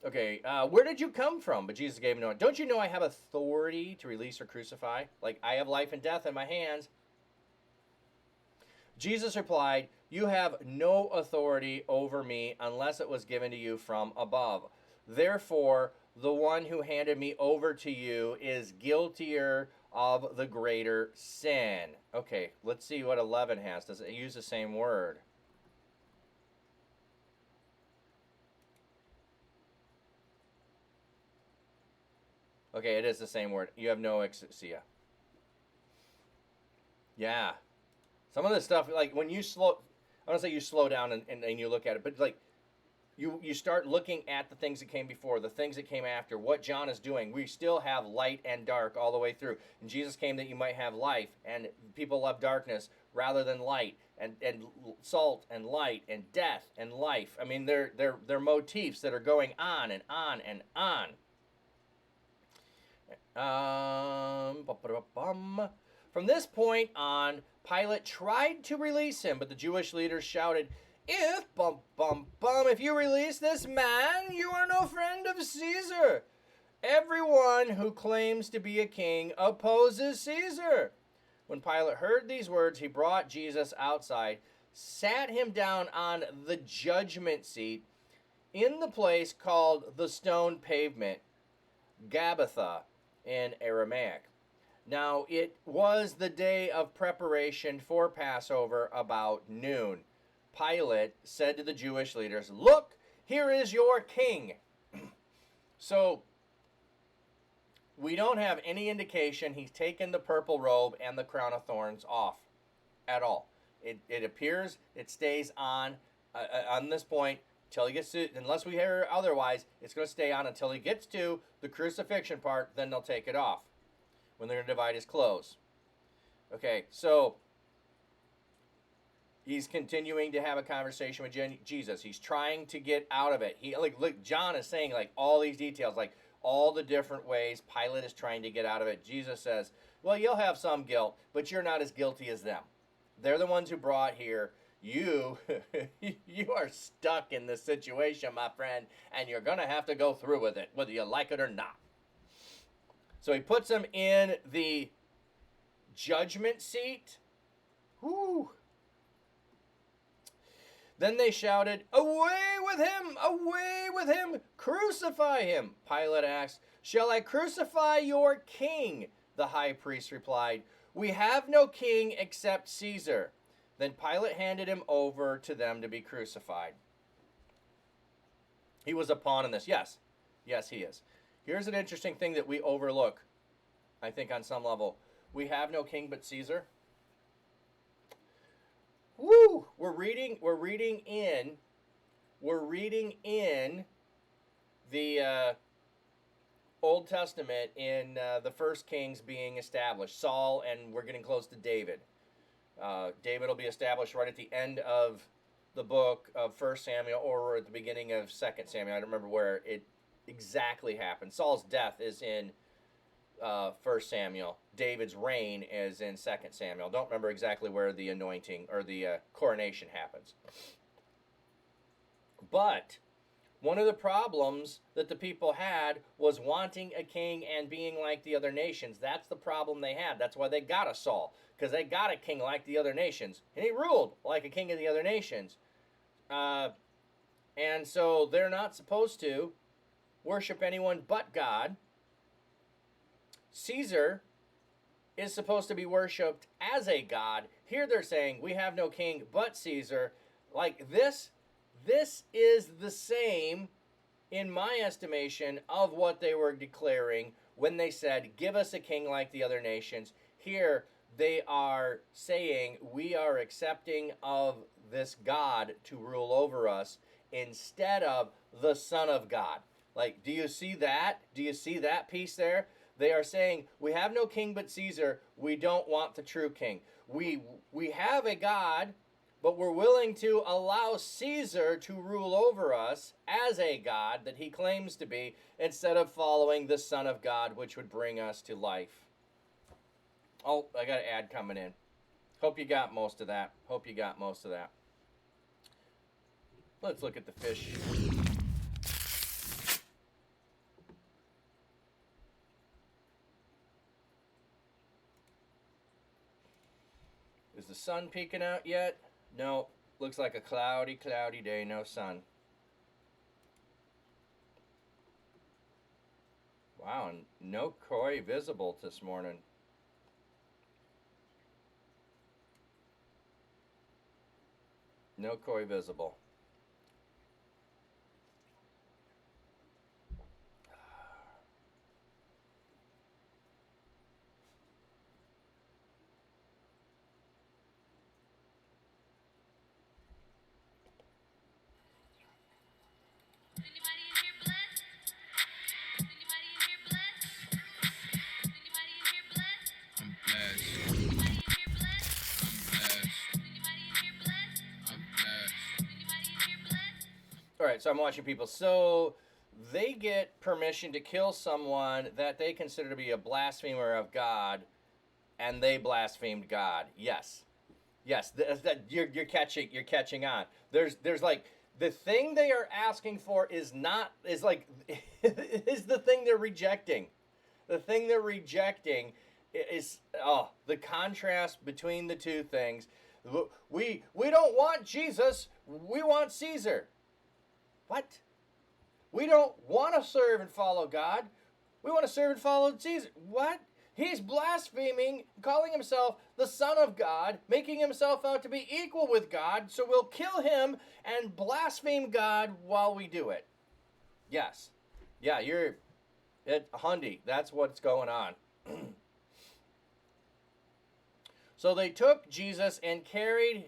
Okay, where did you come from? But Jesus gave him no. Don't you know I have authority to release or crucify? Like, I have life and death in my hands. Jesus replied, "You have no authority over me unless it was given to you from above. Therefore, the one who handed me over to you is guiltier of the greater sin." Okay, let's see what 11 has. Does it use the same word? Okay, it is the same word. You have no exousia. Yeah. Some of this stuff, like when you slow, I don't say you slow down and you look at it, but like you start looking at the things that came before, the things that came after, what John is doing. We still have light and dark all the way through. And Jesus came that you might have life, and people love darkness rather than light, and salt and light and death and life. I mean, they're motifs that are going on and on and on. From this point on, Pilate tried to release him, but the Jewish leaders shouted, if you release this man, you are no friend of Caesar. Everyone who claims to be a king opposes Caesar. When Pilate heard these words, he brought Jesus outside, sat him down on the judgment seat in the place called the stone pavement, Gabbatha in Aramaic. Now, it was the day of preparation for Passover about noon. Pilate said to the Jewish leaders, "Look, here is your king." So, we don't have any indication he's taken the purple robe and the crown of thorns off at all. It appears it stays on this point until he gets to, unless we hear otherwise, it's going to stay on until he gets to the crucifixion part, then they'll take it off when they're going to divide his clothes. Okay, so he's continuing to have a conversation with Jesus. He's trying to get out of it. Look, John is saying like all these details, like all the different ways Pilate is trying to get out of it. Jesus says, well, you'll have some guilt, but you're not as guilty as them. They're the ones who brought here. You are stuck in this situation, my friend, and you're going to have to go through with it, whether you like it or not. So he puts him in the judgment seat. Whoo! Then they shouted, "Away with him! Away with him! Crucify him!" Pilate asked, "Shall I crucify your king?" The high priest replied, "We have no king except Caesar." Then Pilate handed him over to them to be crucified. He was a pawn in this. Yes, he is. Here's an interesting thing that we overlook, I think, on some level. We have no king but Caesar. Woo! We're reading in the Old Testament in the first kings being established. Saul, and we're getting close to David. David will be established right at the end of the book of 1 Samuel or at the beginning of 2 Samuel. I don't remember where it exactly happened. Saul's death is in 1 Samuel. David's reign is in 2 Samuel. Don't remember exactly where the anointing or the coronation happens. But one of the problems that the people had was wanting a king and being like the other nations. That's the problem they had. That's why they got a Saul, because they got a king like the other nations. And he ruled like a king of the other nations. And so they're not supposed to worship anyone but God. Caesar is supposed to be worshipped as a god. Here they're saying, we have no king but Caesar. Like this is the same, in my estimation, of what they were declaring when they said, give us a king like the other nations. Here they are saying, we are accepting of this God to rule over us instead of the Son of God. Like, do you see that? Do you see that piece there? They are saying, we have no king but Caesar. We don't want the true king. We have a God, but we're willing to allow Caesar to rule over us as a God that he claims to be, instead of following the Son of God, which would bring us to life. Oh, I got an ad coming in. Hope you got most of that. Let's look at the fish. Is the sun peeking out yet? No. Looks like a cloudy day, no sun. Wow, and no koi visible this morning. No koi visible. All right, so I'm watching people. So they get permission to kill someone that they consider to be a blasphemer of God, and they blasphemed God. Yes, yes, you're catching on. There's like the thing they are asking for is not is like is the thing they're rejecting. The thing they're rejecting is the contrast between the two things. We don't want Jesus. We want Caesar. What? We don't want to serve and follow God. We want to serve and follow Caesar. What? He's blaspheming, calling himself the Son of God, making himself out to be equal with God, so we'll kill him and blaspheme God while we do it. Yes. Yeah, you're at Hundy. That's what's going on. So they took Jesus and carried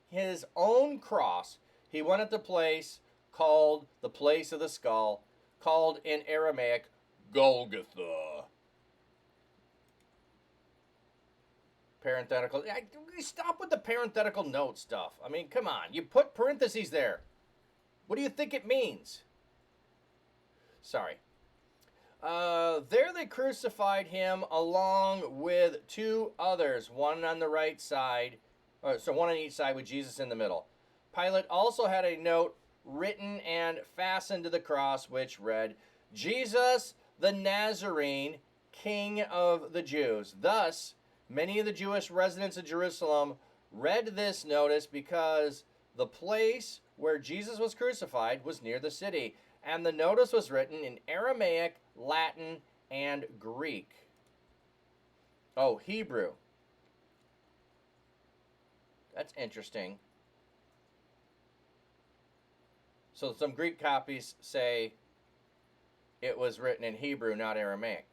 his own cross. He went at the place called the place of the skull, called in Aramaic Golgotha. Parenthetical. Stop with the parenthetical note stuff. I mean, come on. You put parentheses there. What do you think it means? Sorry. There they crucified him along with two others, one on the right side, so one on each side with Jesus in the middle. Pilate also had a note written and fastened to the cross, which read, Jesus the Nazarene, King of the Jews. Thus, many of the Jewish residents of Jerusalem read this notice because the place where Jesus was crucified was near the city, and the notice was written in Aramaic, Latin, and Greek. Oh, Hebrew. That's interesting. So some Greek copies say it was written in Hebrew, not Aramaic.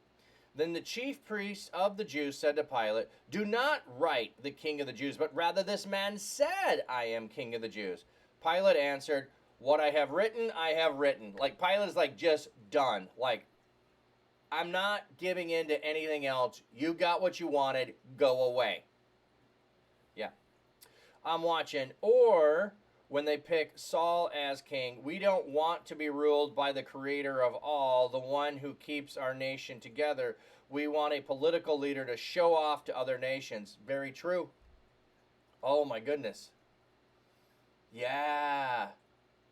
Then the chief priest of the Jews said to Pilate, do not write the King of the Jews, but rather this man said, I am King of the Jews. Pilate answered, what I have written, I have written. Like, Pilate is like, just done. Like, I'm not giving in to anything else. You got what you wanted. Go away. Yeah. I'm watching. Or when they pick Saul as king, we don't want to be ruled by the creator of all, the one who keeps our nation together. We want a political leader to show off to other nations. Very true. Oh my goodness. Yeah.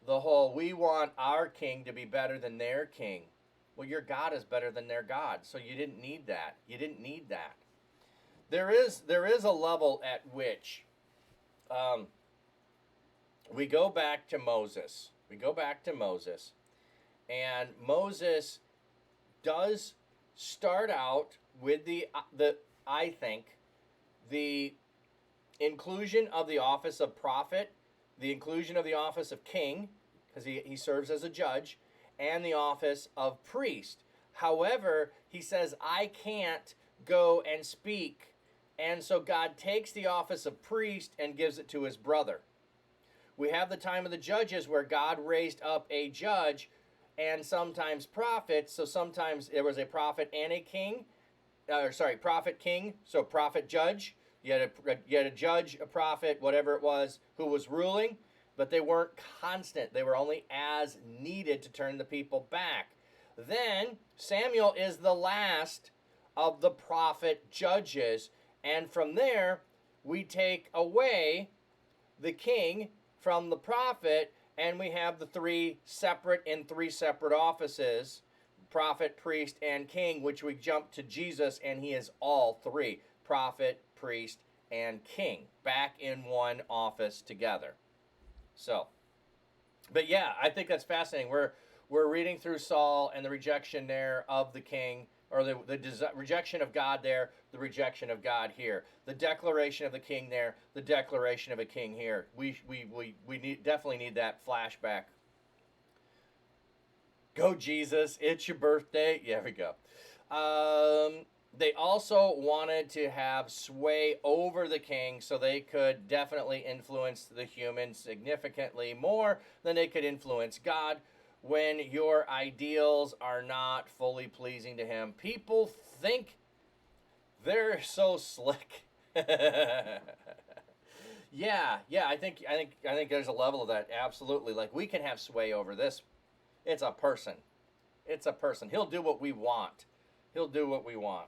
The whole, we want our king to be better than their king. Well, your God is better than their God, so you didn't need that. You didn't need that. There is a level at which we go back to Moses. And Moses does start out with the I think the inclusion of the office of prophet, the inclusion of the office of king, because he serves as a judge, and the office of priest. However, he says, I can't go and speak. And so God takes the office of priest and gives it to his brother. We have the time of the judges where God raised up a judge and sometimes prophets. So sometimes there was a prophet and a king. Prophet king. So prophet judge. You had a judge, a prophet, whatever it was, who was ruling. But they weren't constant. They were only as needed to turn the people back. Then Samuel is the last of the prophet judges. And from there, we take away the king from the prophet, and we have the three separate offices, prophet, priest, and king, which we jump to Jesus, and he is all three, prophet, priest, and king, back in one office together. So, but yeah, I think that's fascinating. We're reading through Saul and the rejection there of the king, or the rejection of God there, the rejection of God here, the declaration of the king there, the declaration of a king here. We definitely need that flashback. Go Jesus! It's your birthday. Yeah, we go. They also wanted to have sway over the king, so they could definitely influence the humans significantly more than they could influence God. When your ideals are not fully pleasing to him, people think they're so slick. Yeah. I think there's a level of that. Absolutely. Like we can have sway over this. It's a person. It's a person. He'll do what we want. He'll do what we want.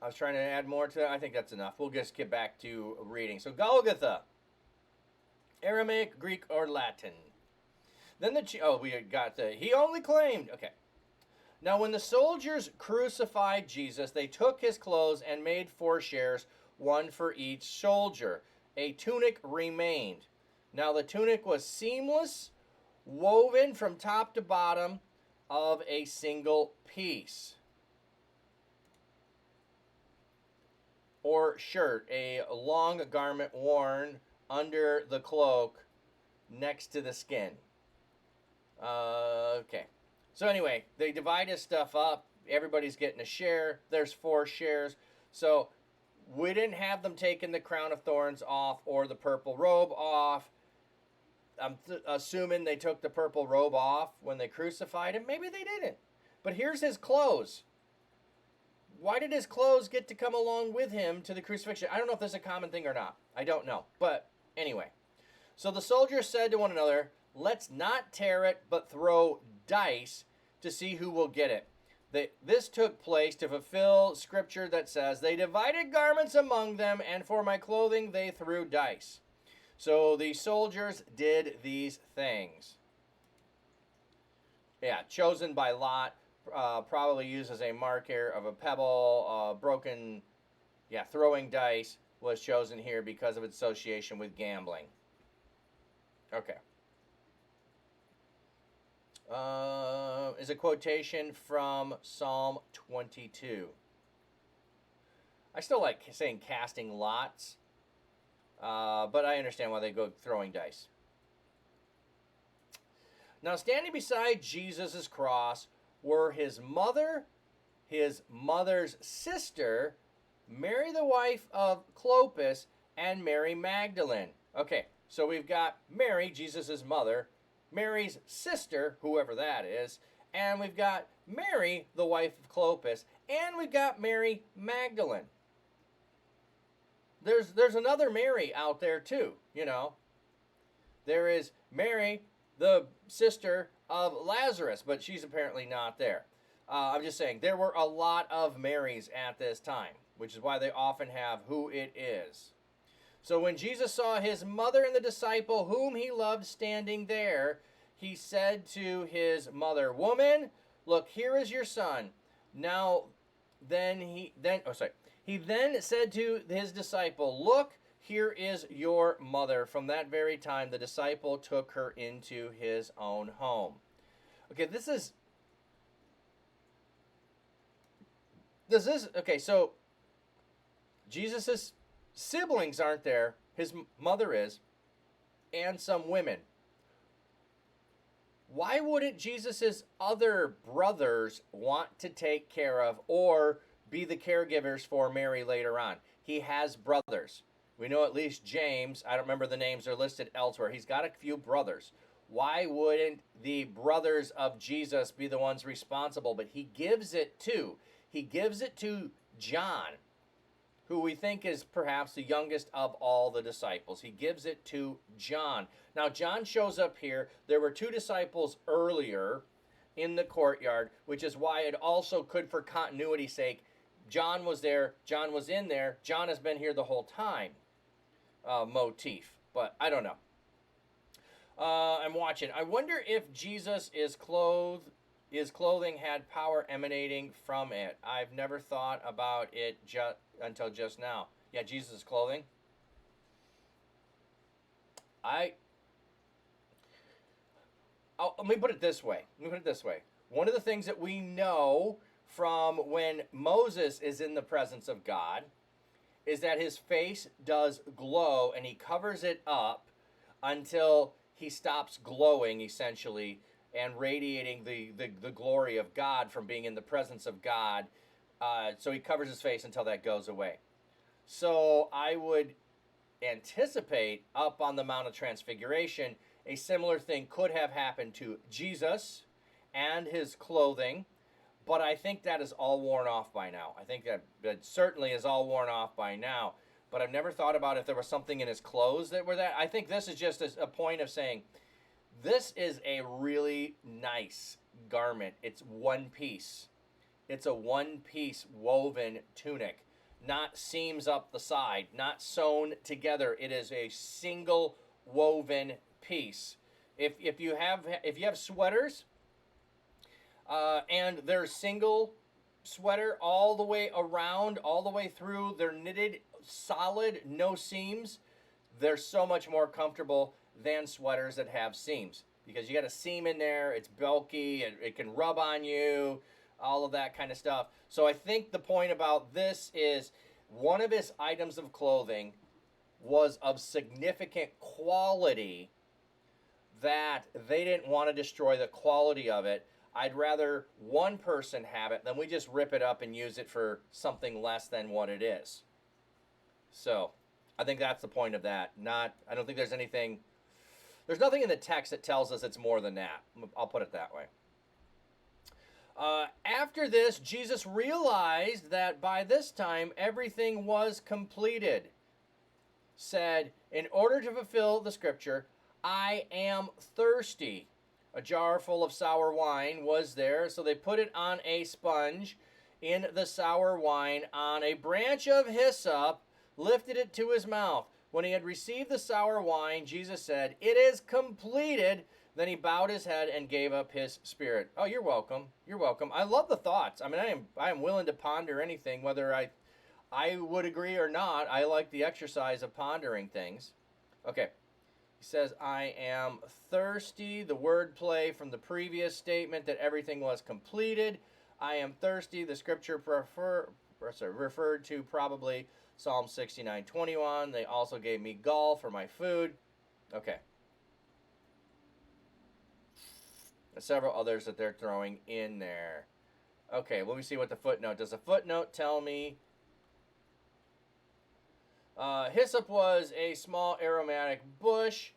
I was trying to add more to that. I think that's enough. We'll just get back to reading. So Golgotha, Aramaic, Greek, or Latin. Then we got the he only claimed. Okay. Now when the soldiers crucified Jesus, they took his clothes and made 4 shares, one for each soldier. A tunic remained. Now the tunic was seamless, woven from top to bottom of a single piece. Or shirt, a long garment worn under the cloak next to the skin. Okay. So anyway, they divide his stuff up. Everybody's getting a share. There's 4 shares. So we didn't have them taking the crown of thorns off or the purple robe off. I'm assuming they took the purple robe off when they crucified him. Maybe they didn't. But here's his clothes. Why did his clothes get to come along with him to the crucifixion? I don't know if this is a common thing or not. I don't know. But anyway. So the soldiers said to one another, let's not tear it, but throw dice to see who will get it. This took place to fulfill scripture that says, they divided garments among them, and for my clothing they threw dice. So the soldiers did these things. Yeah, chosen by lot, probably used as a marker of a pebble, broken, throwing dice was chosen here because of its association with gambling. Okay. Is a quotation from Psalm 22. I still like saying casting lots, but I understand why they go throwing dice. Now, standing beside Jesus' cross were his mother, his mother's sister, Mary the wife of Clopas, and Mary Magdalene. Okay, so we've got Mary, Jesus' mother, Mary's sister, whoever that is, and we've got Mary, the wife of Clopas, and we've got Mary Magdalene. There's another Mary out there too, you know. There is Mary, the sister of Lazarus, but she's apparently not there. I'm just saying, there were a lot of Marys at this time, which is why they often have who it is. So when Jesus saw his mother and the disciple whom he loved standing there, he said to his mother, woman, look, here is your son. He then said to his disciple, look, here is your mother. From that very time, the disciple took her into his own home. Okay, so Jesus' siblings aren't there. His mother is, and some women. Why wouldn't Jesus' other brothers want to take care of or be the caregivers for Mary later on? He has brothers. We know at least James. I don't remember the names. They're listed elsewhere. He's got a few brothers. Why wouldn't the brothers of Jesus be the ones responsible? But he gives it to John, who we think is perhaps the youngest of all the disciples. He gives it to John. Now, John shows up here. There were 2 disciples earlier in the courtyard, which is why it also could, for continuity's sake, John was there, John was in there, John has been here the whole time motif. But I don't know. I'm watching. I wonder if Jesus is clothed. His clothing had power emanating from it. I've never thought about it until just now. Yeah, Jesus' clothing. Let me put it this way. One of the things that we know from when Moses is in the presence of God is that his face does glow, and he covers it up until he stops glowing, essentially, and radiating the glory of God from being in the presence of God. So he covers his face until that goes away. So I would anticipate up on the Mount of Transfiguration, a similar thing could have happened to Jesus and his clothing. But I think that is all worn off by now. I think that certainly is all worn off by now. But I've never thought about if there was something in his clothes that were that. I think this is just a point of saying this is a really nice garment. It's one piece. It's a one piece woven tunic, not seams up the side, not sewn together. It is a single woven piece. If you have sweaters and they're single sweater all the way around, all the way through, they're knitted solid, no seams, they're so much more comfortable than sweaters that have seams, because you got a seam in there, it's bulky, it can rub on you, all of that kind of stuff. So I think the point about this is one of his items of clothing was of significant quality that they didn't want to destroy the quality of it. I'd rather one person have it than we just rip it up and use it for something less than what it is. So I think that's the point of that. I don't think there's nothing in the text that tells us it's more than that. I'll put it that way. After this, Jesus realized that by this time everything was completed. Said, in order to fulfill the scripture, I am thirsty. A jar full of sour wine was there, so they put it on a sponge in the sour wine on a branch of hyssop, lifted it to his mouth. When he had received the sour wine, Jesus said, it is completed. Then he bowed his head and gave up his spirit. Oh, you're welcome. You're welcome. I love the thoughts. I mean, I am willing to ponder anything, whether I would agree or not. I like the exercise of pondering things. Okay. He says, I am thirsty. The wordplay from the previous statement that everything was completed. I am thirsty. The scripture referred to probably Psalm 69:21. They also gave me gall for my food. Okay. There's several others that they're throwing in there. Okay, let me see what the footnote does. The footnote tell me hyssop was a small aromatic bush.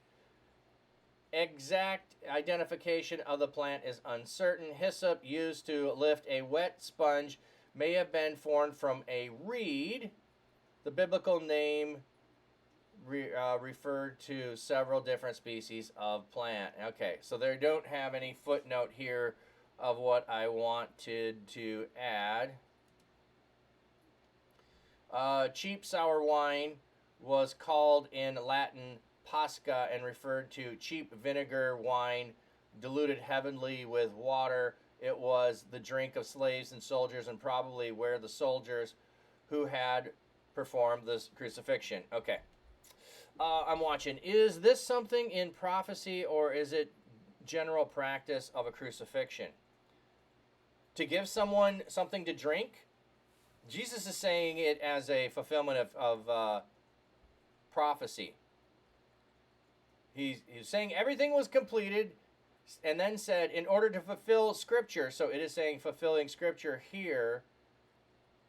Exact identification of the plant is uncertain. Hyssop, used to lift a wet sponge, may have been formed from a reed. The biblical name referred to several different species of plant. Okay, so they don't have any footnote here of what I wanted to add. Cheap sour wine was called in Latin pasca and referred to cheap vinegar wine diluted heavily with water. It was the drink of slaves and soldiers, and probably where the soldiers who had performed this crucifixion. Okay. I'm watching. Is this something in prophecy, or is it general practice of a crucifixion? To give someone something to drink? Jesus is saying it as a fulfillment of prophecy. He's saying everything was completed, and then said, in order to fulfill Scripture, so it is saying fulfilling Scripture here,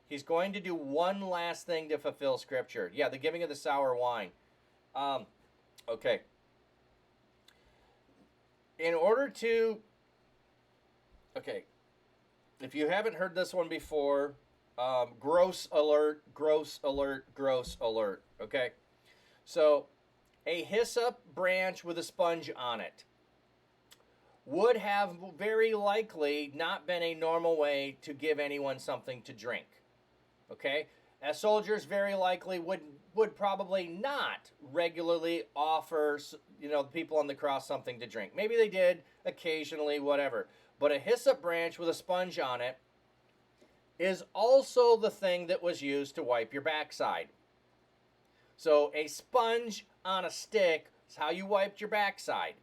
he's going to do one last thing to fulfill Scripture. Yeah, the giving of the sour wine. Okay. In order to... Okay. If you haven't heard this one before, gross alert, gross alert, gross alert. Okay? So, a hyssop branch with a sponge on it would have very likely not been a normal way to give anyone something to drink. Okay? As soldiers very likely would probably not regularly offer, people on the cross something to drink. Maybe they did occasionally, whatever. But a hyssop branch with a sponge on it is also the thing that was used to wipe your backside. So a sponge on a stick is how you wiped your backside.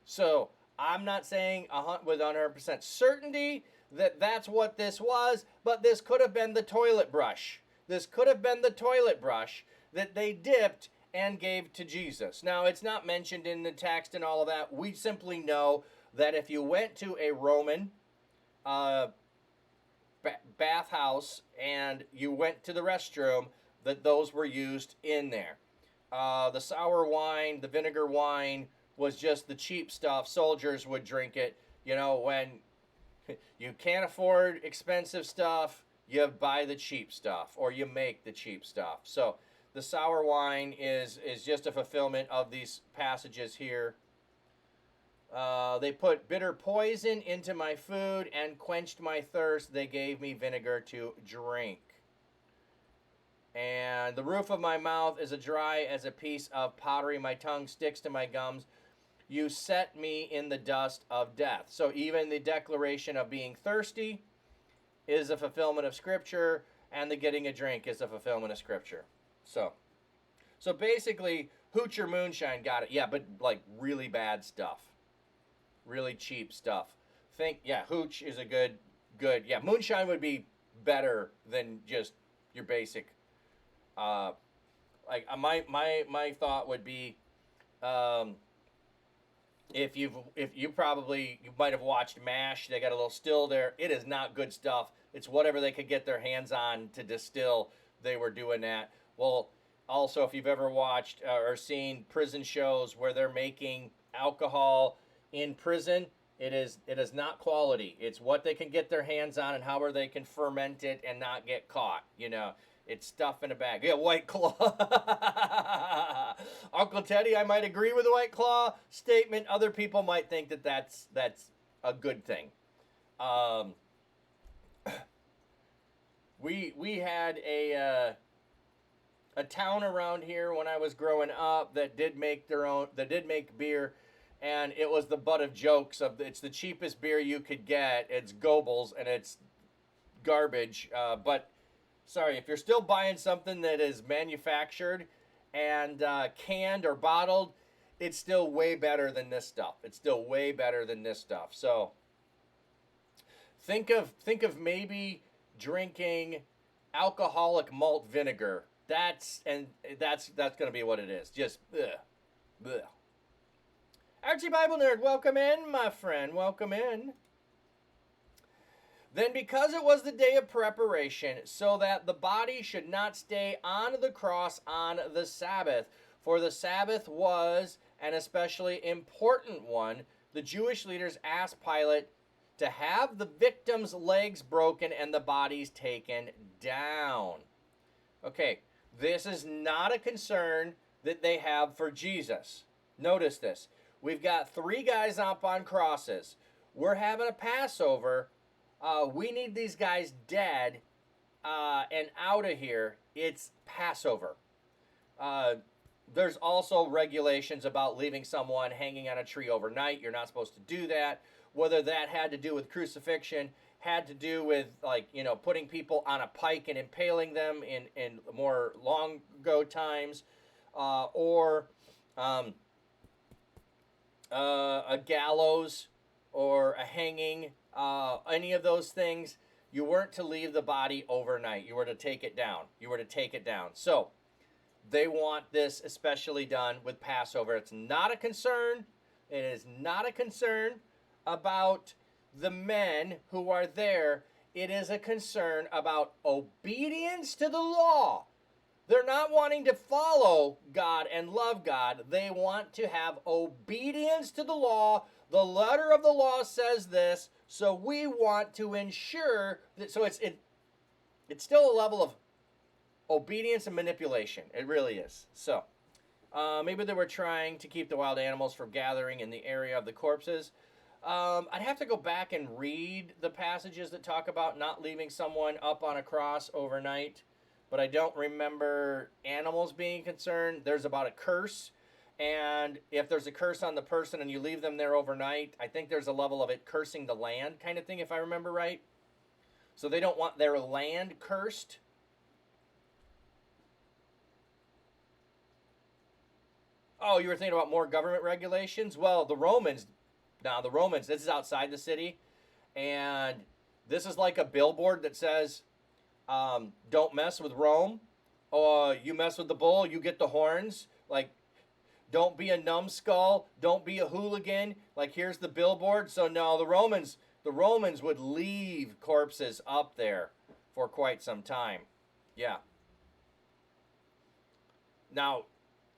So I'm not saying with 100% certainty that that's what this was, but this could have been the toilet brush. This could have been the toilet brush that they dipped and gave to Jesus. Now, it's not mentioned in the text and all of that. We simply know that if you went to a Roman bathhouse and you went to the restroom, that those were used in there. The sour wine, the vinegar wine was just the cheap stuff. Soldiers would drink it, when You can't afford expensive stuff, you buy the cheap stuff, or you make the cheap stuff. So the sour wine is just a fulfillment of these passages here. They put bitter poison into my food and quenched my thirst. They gave me vinegar to drink. And the roof of my mouth is as dry as a piece of pottery. My tongue sticks to my gums. You set me in the dust of death. So even the declaration of being thirsty is a fulfillment of Scripture, and the getting a drink is a fulfillment of Scripture. So basically, Hoocher Moonshine got it. Yeah, but like really bad stuff. Really cheap stuff. Hooch is a good. Yeah, Moonshine would be better than just your basic. My thought would be, if you might have watched MASH, they got a little still there. It is not good stuff. It's whatever they could get their hands on to distill. They were doing that. Well, also if you've ever watched or seen prison shows where they're making alcohol in prison, it is not quality. It's what they can get their hands on and however they can ferment it and not get caught. It's stuff in a bag. Yeah, White Claw. Uncle Teddy, I might agree with the White Claw statement. Other people might think that that's a good thing. We had a town around here when I was growing up that did make beer, and it was the butt of jokes. It's the cheapest beer you could get. It's Goebbels, and it's garbage. But sorry, if you're still buying something that is manufactured and canned or bottled, it's still way better than this stuff. So think of maybe drinking alcoholic malt vinegar. That's going to be what it is. Just bleh. Archie Bible Nerd, welcome in, my friend. Welcome in. Then because it was the day of preparation, so that the body should not stay on the cross on the Sabbath, for the Sabbath was an especially important one, the Jewish leaders asked Pilate to have the victim's legs broken and the bodies taken down. Okay, this is not a concern that they have for Jesus. Notice this. We've got 3 guys up on crosses. We're having a Passover. We need these guys dead and out of here. It's Passover. There's also regulations about leaving someone hanging on a tree overnight. You're not supposed to do that. Whether that had to do with crucifixion, had to do with putting people on a pike and impaling them in more long ago times, or a gallows or a hanging. Any of those things, you weren't to leave the body overnight. You were to take it down. So they want this especially done with Passover. It's not a concern. It is not a concern about the men who are there. It is a concern about obedience to the law. They're not wanting to follow God and love God. They want to have obedience to the law. The letter of the law says this, so we want to ensure that. So it's still a level of obedience and manipulation. It really is. So maybe they were trying to keep the wild animals from gathering in the area of the corpses. I'd have to go back and read the passages that talk about not leaving someone up on a cross overnight, but I don't remember animals being concerned. There's about a curse. And if there's a curse on the person and you leave them there overnight, I think there's a level of it cursing the land kind of thing, if I remember right. So they don't want their land cursed. Oh, you were thinking about more government regulations? Well, the Romans, this is outside the city. And this is like a billboard that says, don't mess with Rome. You mess with the bull, you get the horns. Like, don't be a numbskull. Don't be a hooligan. Like, here's the billboard. So no, the Romans would leave corpses up there for quite some time. Yeah. Now,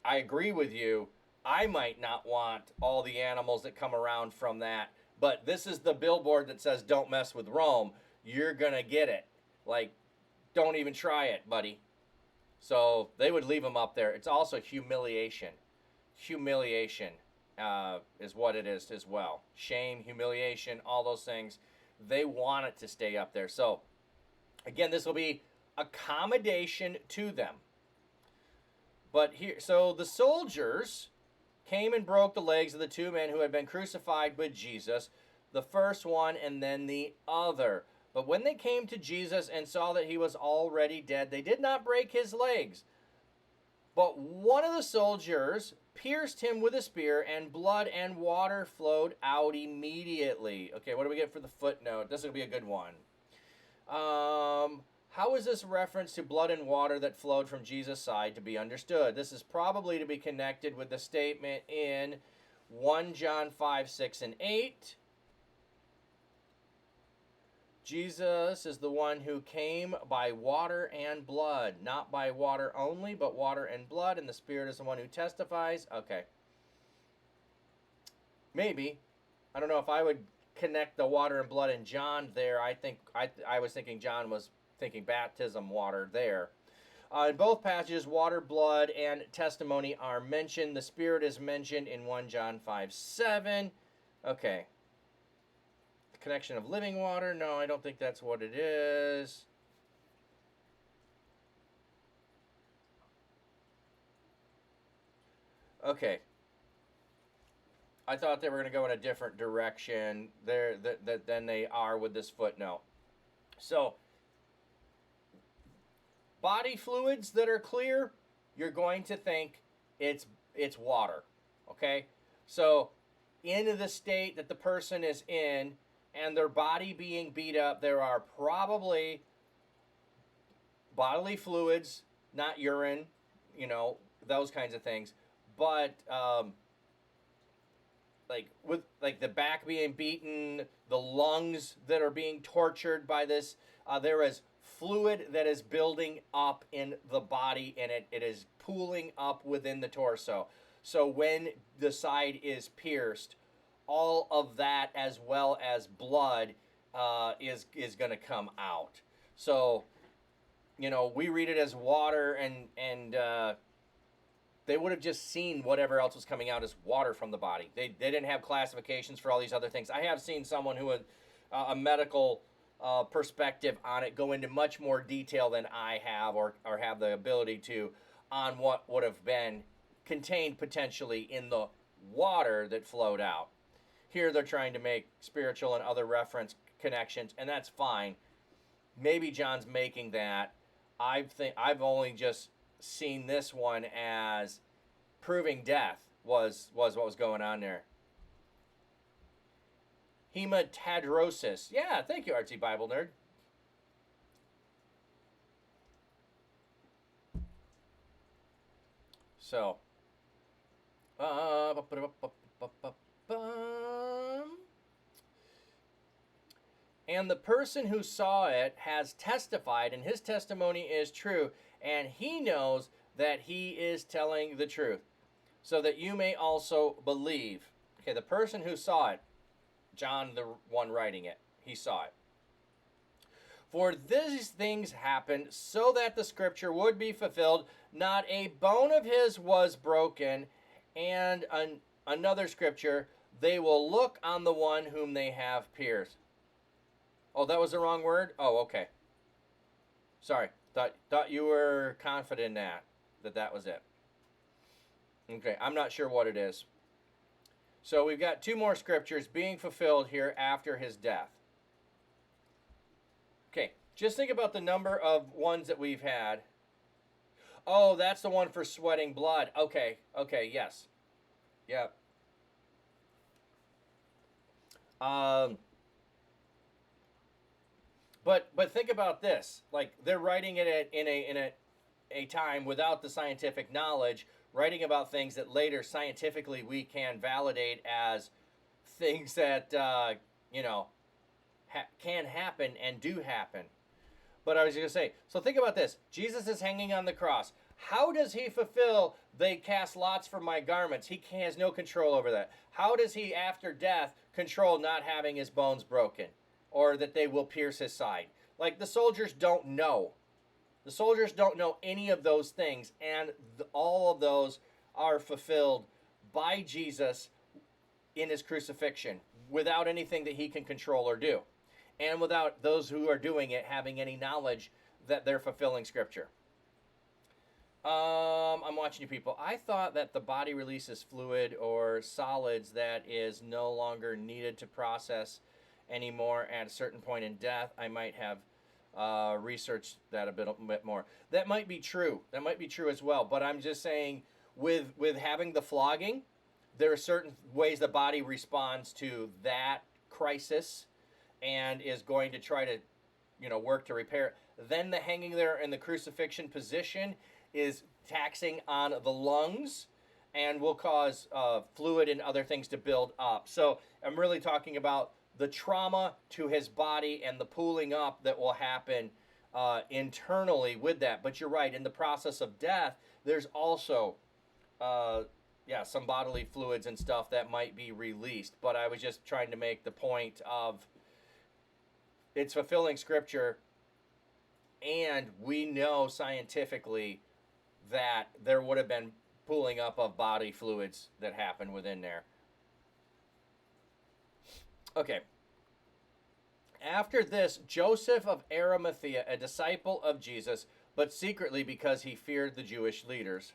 I agree with you. I might not want all the animals that come around from that But this is the billboard that says don't mess with Rome. You're going to get it. Like, don't even try it, buddy. So they would leave him up there. It's also humiliation. Humiliation is what it is as well. Shame, humiliation, all those things. They want it to stay up there. So, again, this will be accommodation to them. But here, so the soldiers came and broke the legs of the two men who had been crucified with Jesus, the first one and then the other. But when they came to Jesus and saw that he was already dead, they did not break his legs. But one of the soldiers pierced him with a spear, and blood and water flowed out immediately. Okay, what do we get for the footnote? This will be a good one. How is this reference to blood and water that flowed from Jesus' side to be understood? This is probably to be connected with the statement in 1 John 5, 6, and 8. Jesus is the one who came by water and blood, not by water only, but water and blood, and the Spirit is the one who testifies. Okay. Maybe. I don't know if I would connect the water and blood in John there. I was thinking John was thinking baptism water there. In both passages, water, blood, and testimony are mentioned. The Spirit is mentioned in 1 John 5, 7. Okay. Connection of living water. No, I don't think that's what it is. Okay. I thought they were going to go in a different direction there than they are with this footnote. So, body fluids that are clear, you're going to think it's water. Okay? So, in the state that the person is in, and their body being beat up, there are probably bodily fluids, not urine, those kinds of things. But like the back being beaten, the lungs that are being tortured by this, there is fluid that is building up in the body, and it is pooling up within the torso. So when the side is pierced, all of that, as well as blood, is going to come out. So, we read it as water, and they would have just seen whatever else was coming out as water from the body. They didn't have classifications for all these other things. I have seen someone who had a medical perspective on it go into much more detail than I have, or have the ability to, on what would have been contained potentially in the water that flowed out. Here they're trying to make spiritual and other reference connections, and that's fine. Maybe John's making that. I've only just seen this one as proving death was what was going on there. Hematidrosis. Yeah, thank you, Artsy Bible Nerd. So, and the person who saw it has testified, and his testimony is true, and he knows that he is telling the truth, so that you may also believe. Okay, the person who saw it, John, the one writing it, he saw it. For these things happened so that the scripture would be fulfilled. Not a bone of his was broken. And another scripture, they will look on the one whom they have pierced. Oh, that was the wrong word? Oh, okay. Sorry. Thought you were confident in that was it. Okay, I'm not sure what it is. So we've got two more scriptures being fulfilled here after his death. Okay, just think about the number of ones that we've had. Oh, that's the one for sweating blood. Okay, yes. Yep. But think about this. Like, they're writing it in a time without the scientific knowledge, writing about things that later scientifically we can validate as things that can happen and do happen. But I was going to say, so think about this. Jesus is hanging on the cross. How does he fulfill, they cast lots for my garments? He has no control over that. How does he, after death, control not having his bones broken or that they will pierce his side? Like, the soldiers don't know. The soldiers don't know any of those things, and all of those are fulfilled by Jesus in his crucifixion without anything that he can control or do, and without those who are doing it having any knowledge that they're fulfilling Scripture. I'm watching you people. I thought that the body releases fluid or solids that is no longer needed to process anymore at a certain point in death. I might have researched that a bit more. That might be true. That might be true as well. But I'm just saying, with having the flogging, there are certain ways the body responds to that crisis and is going to try to, work to repair it. Then the hanging there in the crucifixion position is taxing on the lungs and will cause fluid and other things to build up. So I'm really talking about the trauma to his body and the pooling up that will happen internally with that. But you're right, in the process of death, there's also some bodily fluids and stuff that might be released. But I was just trying to make the point of it's fulfilling Scripture, and we know scientifically that there would have been pooling up of body fluids that happened within there. Okay. After this, Joseph of Arimathea, a disciple of Jesus, but secretly because he feared the Jewish leaders.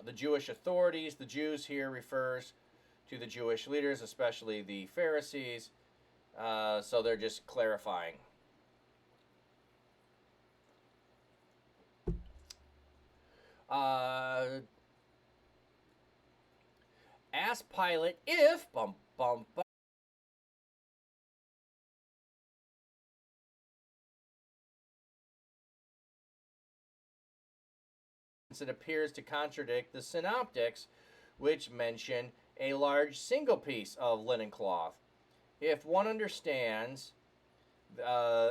The Jewish authorities, the Jews here refers to the Jewish leaders, especially the Pharisees. So they're just clarifying. Ask Pilate if it appears to contradict the synoptics, which mention a large single piece of linen cloth. If one understands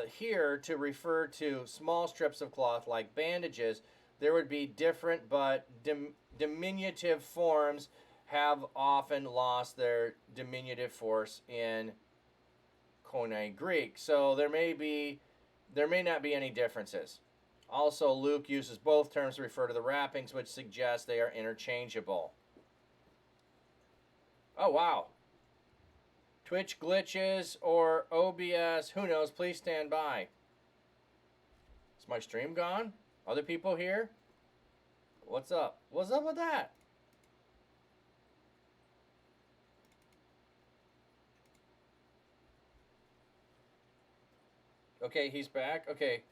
here to refer to small strips of cloth like bandages, there would be different but diminutive forms have often lost their diminutive force in Koine Greek. So there may not be any differences. Also, Luke uses both terms to refer to the wrappings, which suggests they are interchangeable. Oh, wow. Twitch glitches or OBS, who knows, please stand by. Is my stream gone? Other people here? What's up? What's up with that? Okay, he's back. Okay.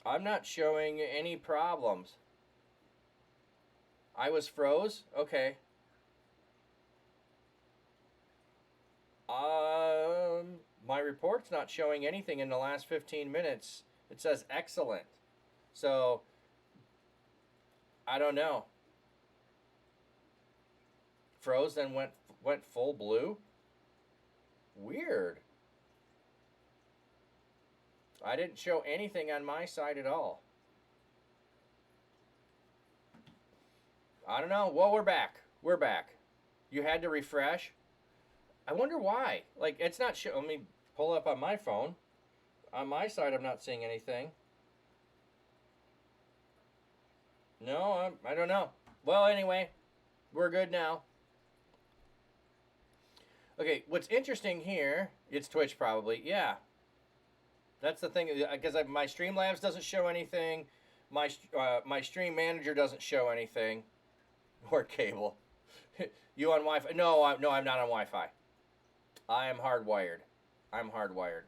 I'm not showing any problems. I was froze? Okay. My report's not showing anything in the last 15 minutes. It says excellent. So, I don't know. Froze, then went full blue? Weird. I didn't show anything on my side at all. I don't know. Well, we're back. We're back. You had to refresh? I wonder why. Like, it's not Let me pull up on my phone. On my side, I'm not seeing anything. No, I don't know. Well, anyway, we're good now. Okay, what's interesting here, it's Twitch probably. Yeah. That's the thing, because my Streamlabs doesn't show anything. My Stream Manager doesn't show anything. Or cable. You on Wi-Fi? No, I'm not on Wi-Fi. I am hardwired. I'm hardwired.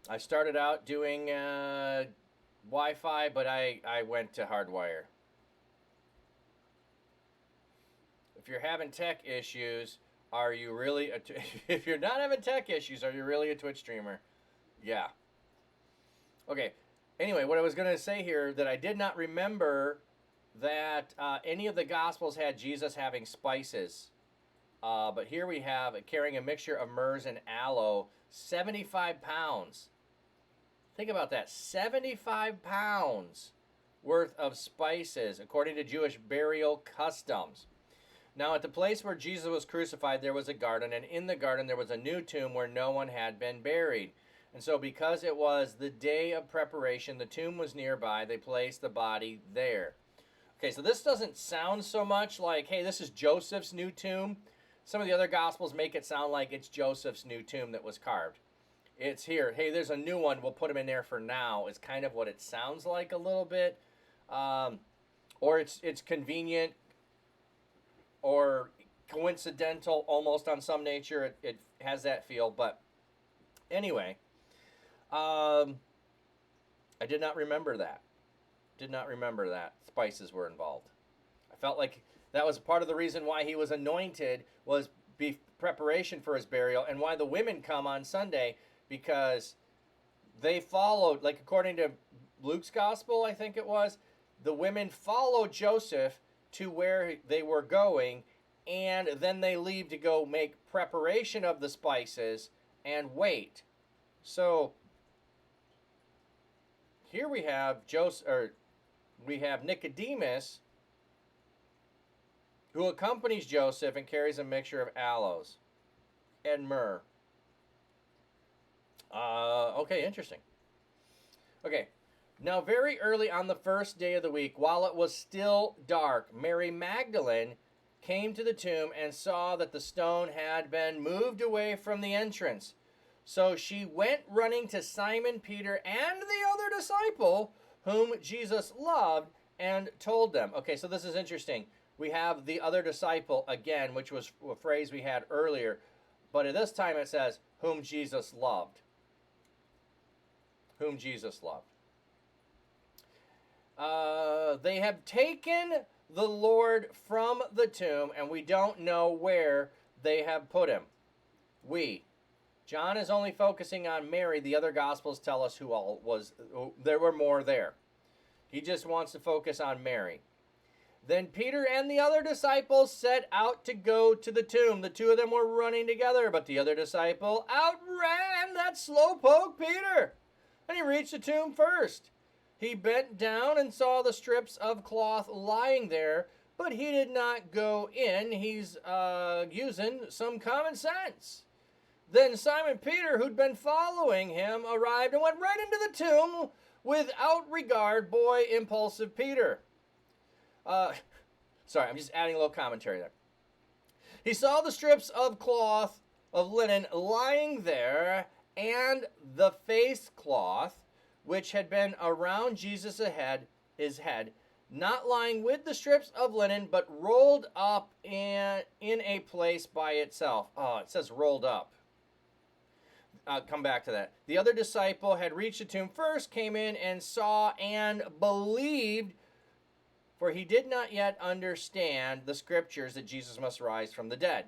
I started out doing Wi-Fi, but I went to hardwire. If you're having tech issues, are you really if you're not having tech issues, are you really a Twitch streamer? Yeah. Okay. Anyway, what I was going to say here, that I did not remember that any of the Gospels had Jesus having spices. But here we have carrying a mixture of myrrhs and aloe, 75 pounds. Think about that, 75 pounds worth of spices, according to Jewish burial customs. Now, at the place where Jesus was crucified, there was a garden, and in the garden there was a new tomb where no one had been buried. And so because it was the day of preparation, the tomb was nearby, they placed the body there. Okay, so this doesn't sound so much like, hey, this is Joseph's new tomb. Some of the other Gospels make it sound like it's Joseph's new tomb that was carved. It's here. Hey, there's a new one. We'll put him in there for now. It's kind of what it sounds like a little bit. Or it's convenient or coincidental almost on some nature. It has that feel. But anyway, I did not remember that. Did not remember that spices were involved. I felt like that was part of the reason why he was anointed, was preparation for his burial, and why the women come on Sunday, because they followed, like according to Luke's gospel, I think it was, the women followed Joseph to where they were going, and then they leave to go make preparation of the spices and wait. So here we have Nicodemus, who accompanies Joseph and carries a mixture of aloes and myrrh. Okay, interesting. Okay, now very early on the first day of the week, while it was still dark, Mary Magdalene came to the tomb and saw that the stone had been moved away from the entrance. So she went running to Simon Peter and the other disciple whom Jesus loved and told them. Okay, so this is interesting. We have the other disciple again, which was a phrase we had earlier, but at this time it says, whom Jesus loved. Whom Jesus loved. They have taken the Lord from the tomb, and we don't know where they have put him. John is only focusing on Mary. The other Gospels tell us who all was. There were more there. He just wants to focus on Mary. Then Peter and the other disciples set out to go to the tomb. The two of them were running together, but the other disciple outran that slowpoke Peter. And he reached the tomb first. He bent down and saw the strips of cloth lying there, but he did not go in. He's using some common sense. Then Simon Peter, who'd been following him, arrived and went right into the tomb without regard. Boy, impulsive Peter. Sorry, I'm just adding a little commentary there. He saw the strips of cloth of linen lying there, and the face cloth, which had been around Jesus' his head, not lying with the strips of linen, but rolled up in a place by itself. Oh, it says rolled up. I'll come back to that. The other disciple had reached the tomb first, came in and saw and believed, for he did not yet understand the scriptures that Jesus must rise from the dead.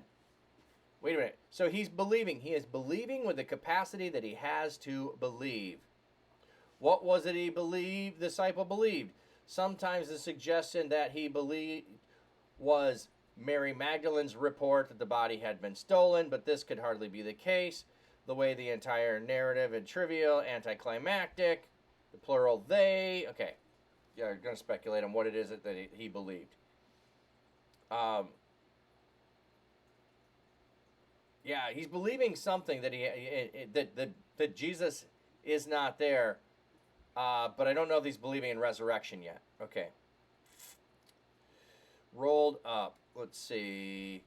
Wait a minute. So he's believing. He is believing with the capacity that he has to believe. What was it the disciple believed? Sometimes the suggestion that he believed was Mary Magdalene's report that the body had been stolen, but this could hardly be the case. The way the entire narrative is trivial, anticlimactic, the plural they. Okay, yeah, I'm going to speculate on what it is that he believed. Yeah, he's believing something that that Jesus is not there, but I don't know if he's believing in resurrection yet. Okay. Rolled up. Let's see.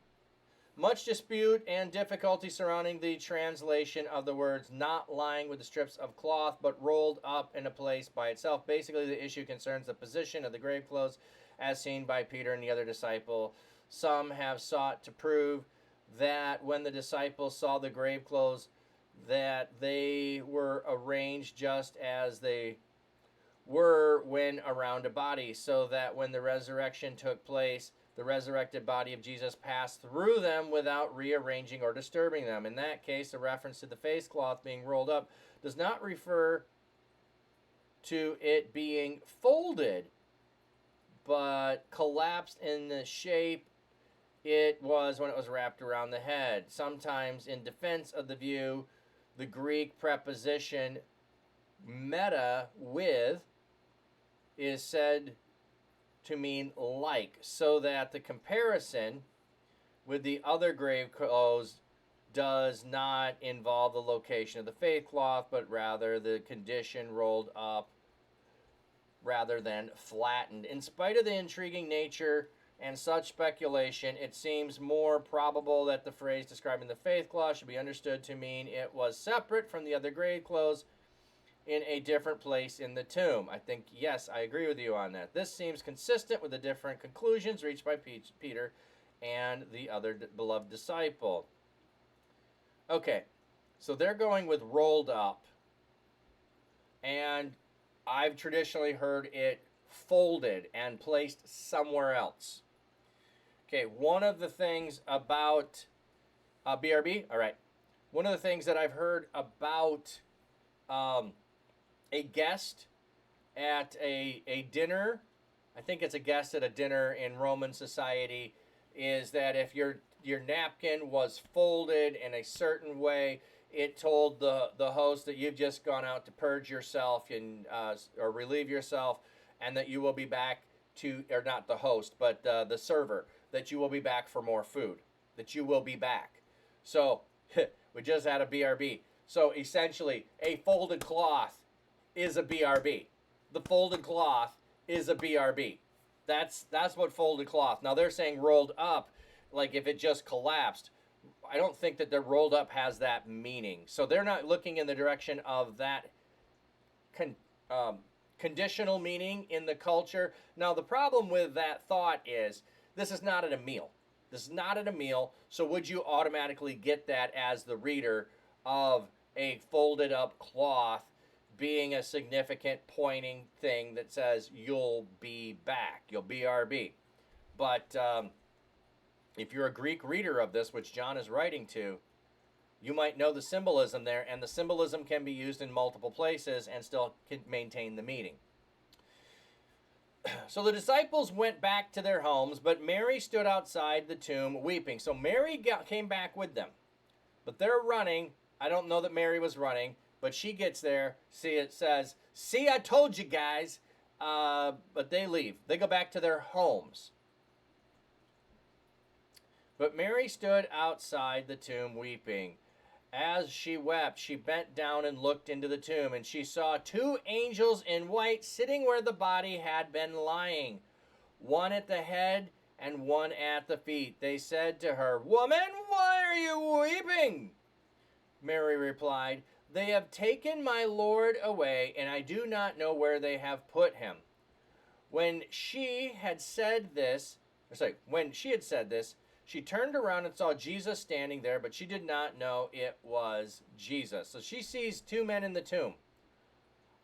Much dispute and difficulty surrounding the translation of the words not lying with the strips of cloth, but rolled up in a place by itself. Basically, the issue concerns the position of the grave clothes as seen by Peter and the other disciple. Some have sought to prove that when the disciples saw the grave clothes, that they were arranged just as they were when around a body, so that when the resurrection took place, the resurrected body of Jesus passed through them without rearranging or disturbing them. In that case, the reference to the face cloth being rolled up does not refer to it being folded, but collapsed in the shape it was when it was wrapped around the head. Sometimes, in defense of the view, the Greek preposition meta, with, is said to mean like, so that the comparison with the other grave clothes does not involve the location of the faith cloth, but rather the condition rolled up rather than flattened. In spite of the intriguing nature and such speculation, it seems more probable that the phrase describing the faith cloth should be understood to mean it was separate from the other grave clothes in a different place in the tomb. I think, yes, I agree with you on that. This seems consistent with the different conclusions reached by Peter and the other beloved disciple. Okay, so they're going with rolled up, and I've traditionally heard it folded and placed somewhere else. Okay, one of the things about BRB, all right, one of the things that I've heard about a guest at a dinner, I think it's a guest at a dinner in Roman society, is that if your napkin was folded in a certain way, it told the host that you've just gone out to purge yourself and or relieve yourself, and that you will be back to, or not the host, but the server, that you will be back for more food, that you will be back. So we just had a BRB. So essentially, a folded cloth is a BRB. The folded cloth is a BRB. That's what folded cloth. Now they're saying rolled up, like if it just collapsed. I don't think that the rolled up has that meaning. So they're not looking in the direction of that conditional meaning in the culture. Now the problem with that thought is this is not at a meal. This is not at a meal. So would you automatically get that as the reader of a folded up cloth being a significant pointing thing that says you'll be back, you'll BRB? But if you're a Greek reader of this, which John is writing to, you might know the symbolism there, and the symbolism can be used in multiple places and still can maintain the meaning. So the disciples went back to their homes, but Mary stood outside the tomb weeping. So Mary came back with them, but they're running. I don't know that Mary was running, but she gets there. See, it says, "See, I told you guys." But they leave. They go back to their homes. But Mary stood outside the tomb weeping. As she wept, she bent down and looked into the tomb, and she saw two angels in white sitting where the body had been lying, one at the head and one at the feet. They said to her, "Woman, why are you weeping?" Mary replied, "They have taken my Lord away, and I do not know where they have put him." When she had said this, she turned around and saw Jesus standing there, but she did not know it was Jesus. So she sees two men in the tomb.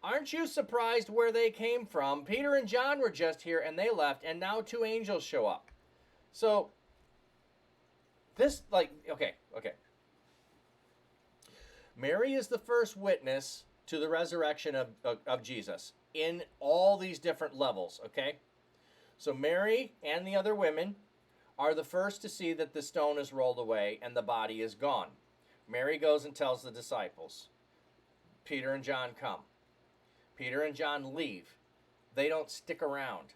"Aren't you surprised where they came from? Peter and John were just here and they left, and now two angels show up." So this, okay. Mary is the first witness to the resurrection of Jesus in all these different levels, okay? So Mary and the other women are the first to see that the stone is rolled away and the body is gone. Mary goes and tells the disciples. Peter and John come. Peter and John leave. They don't stick around.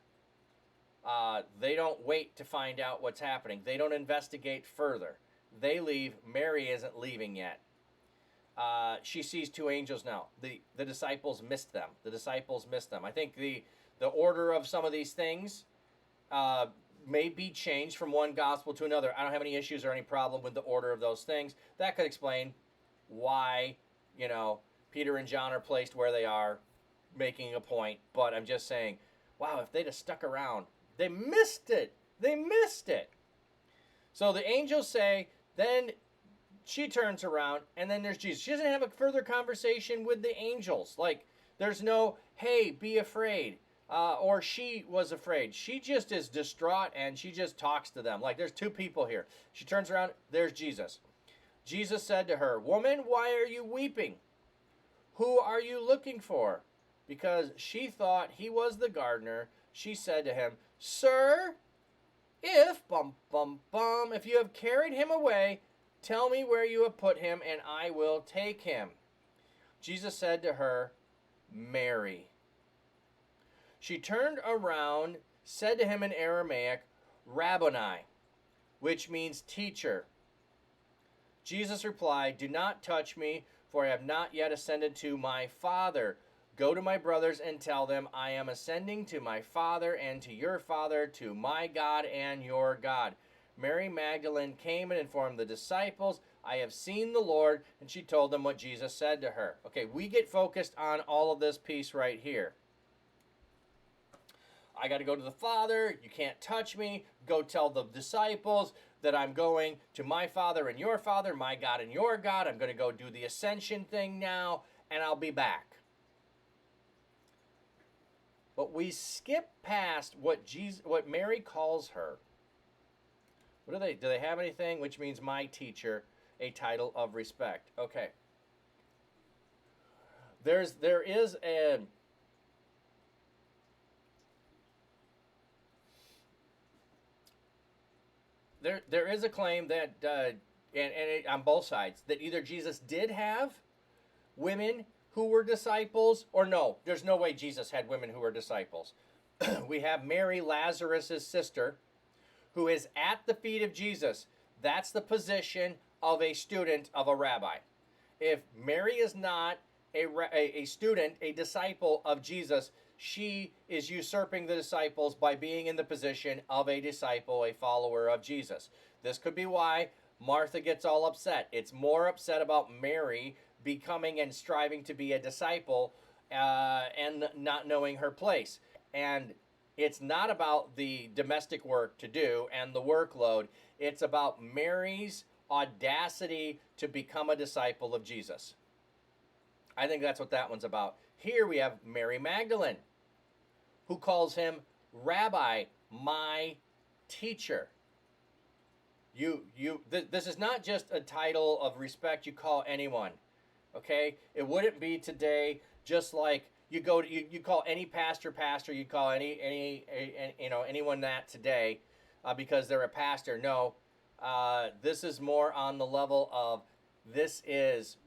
They don't wait to find out what's happening. They don't investigate further. They leave. Mary isn't leaving yet. She sees two angels now. The disciples missed them. I think the order of some of these things may be changed from one gospel to another. I don't have any issues or any problem with the order of those things. That could explain why, Peter and John are placed where they are, making a point. But I'm just saying, wow, if they'd have stuck around, they missed it. So the angels say, then she turns around, and then there's Jesus. She doesn't have a further conversation with the angels. There's no, "Hey, be afraid," or she was afraid. She just is distraught, and she just talks to them. There's two people here. She turns around, there's Jesus. Jesus said to her, "Woman, why are you weeping? Who are you looking for?" because she thought he was the gardener, she said to him, "Sir, if you have carried him away, tell me where you have put him, and I will take him." Jesus said to her, "Mary." She turned around, said to him in Aramaic, "Rabboni," which means teacher. Jesus replied, "Do not touch me, for I have not yet ascended to my Father. Go to my brothers and tell them, I am ascending to my Father and to your Father, to my God and your God." Mary Magdalene came and informed the disciples, "I have seen the Lord," and she told them what Jesus said to her. Okay, we get focused on all of this piece right here. I got to go to the Father. You can't touch me. Go tell the disciples that I'm going to my Father and your Father, my God and your God. I'm going to go do the ascension thing now, and I'll be back. But we skip past what Mary calls her. What do they? Do they have anything? Which means my teacher, a title of respect. Okay. There is a there is a claim that on both sides that either Jesus did have women who were disciples, or no, there's no way Jesus had women who were disciples. We have Mary, Lazarus' sister, who is at the feet of Jesus. That's the position of a student of a rabbi. If Mary is not a student, a disciple of Jesus, she is usurping the disciples by being in the position of a disciple, a follower of Jesus. This could be why Martha gets all upset. It's more upset about Mary becoming and striving to be a disciple and not knowing her place. And it's not about the domestic work to do and the workload. It's about Mary's audacity to become a disciple of Jesus. I think that's what that one's about. Here we have Mary Magdalene, who calls him Rabbi, my teacher. This is not just a title of respect you call anyone. Okay? It wouldn't be today just like you call any pastor, you call anyone that today because they're a pastor. No, this is more on the level of this is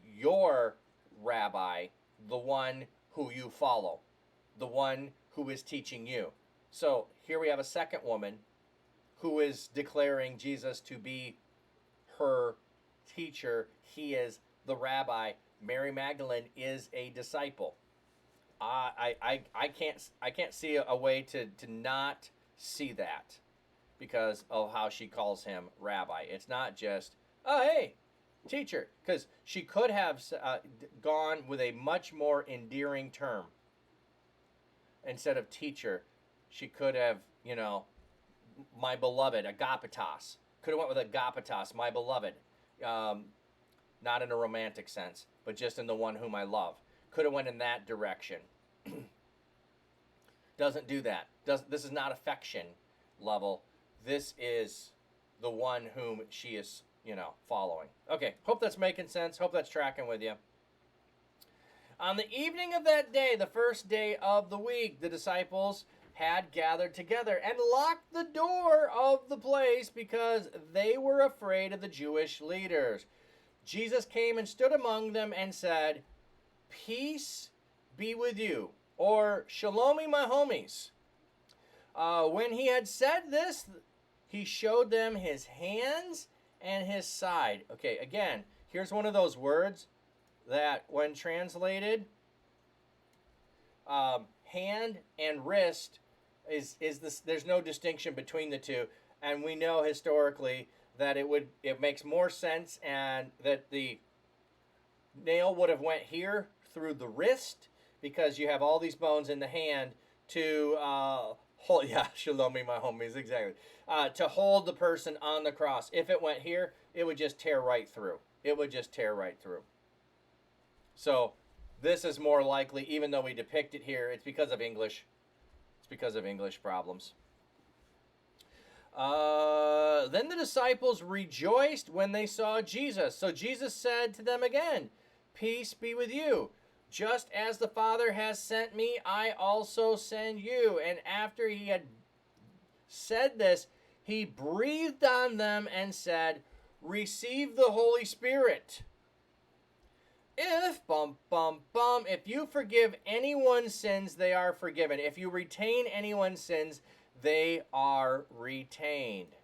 your rabbi, the one who you follow, the one who is teaching you. So here we have a second woman who is declaring Jesus to be her teacher. He is the rabbi. Mary Magdalene is a disciple. I can't see a way to not see that because of how she calls him rabbi. It's not just, oh, hey, teacher, because she could have gone with a much more endearing term. Instead of teacher, she could have, my beloved, agapetos. Could have went with agapetos, my beloved. Not in a romantic sense, but just in the one whom I love. Could have went in that direction. Doesn't do that. This is not affection level. This is the one whom she is, following. Okay, hope that's making sense. Hope that's tracking with you. On the evening of that day, the first day of the week, the disciples had gathered together and locked the door of the place because they were afraid of the Jewish leaders. Jesus came and stood among them and said, "Peace be with you," or "Shalomi, my homies." When he had said this, he showed them his hands and his side. Okay, again, here's one of those words that when translated, hand and wrist is this. There's no distinction between the two, and we know historically that it makes more sense and that the nail would have went here through the wrist because you have all these bones in the hand to hold. Yeah, Shalomi, my homies, exactly. To hold the person on the cross. If it went here, it would just tear right through. It would just tear right through. So this is more likely, even though we depict it here, it's because of English. It's because of English problems. Then the disciples rejoiced when they saw Jesus. So Jesus said to them again, "Peace be with you." Just as the Father has sent me, I also send you. And after he had said this, he breathed on them and said, receive the Holy Spirit. If, if you forgive anyone's sins, they are forgiven. If you retain anyone's sins, they are retained.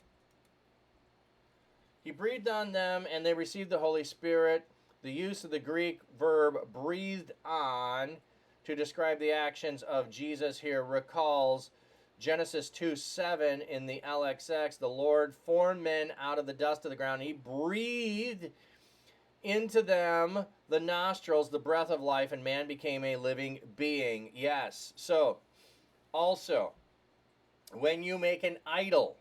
He breathed on them and they received the Holy Spirit. The use of the Greek verb breathed on to describe the actions of Jesus here recalls Genesis 2:7 in the LXX. The Lord formed men out of the dust of the ground. He breathed into them the nostrils, the breath of life, and man became a living being. Yes. So, also, when you make an idol,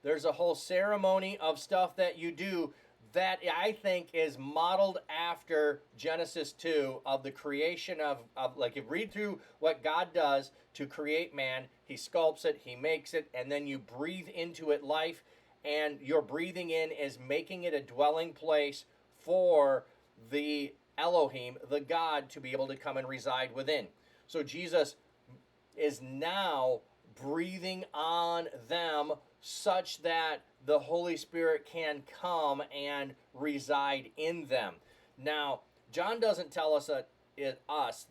there's a whole ceremony of stuff that you do that I think is modeled after Genesis 2 of the creation of like, you read through what God does to create man. He sculpts it, he makes it, and then you breathe into it life. And your breathing in is making it a dwelling place for the Elohim, the God, to be able to come and reside within. So Jesus is now breathing on them such that the Holy Spirit can come and reside in them. Now, John doesn't tell us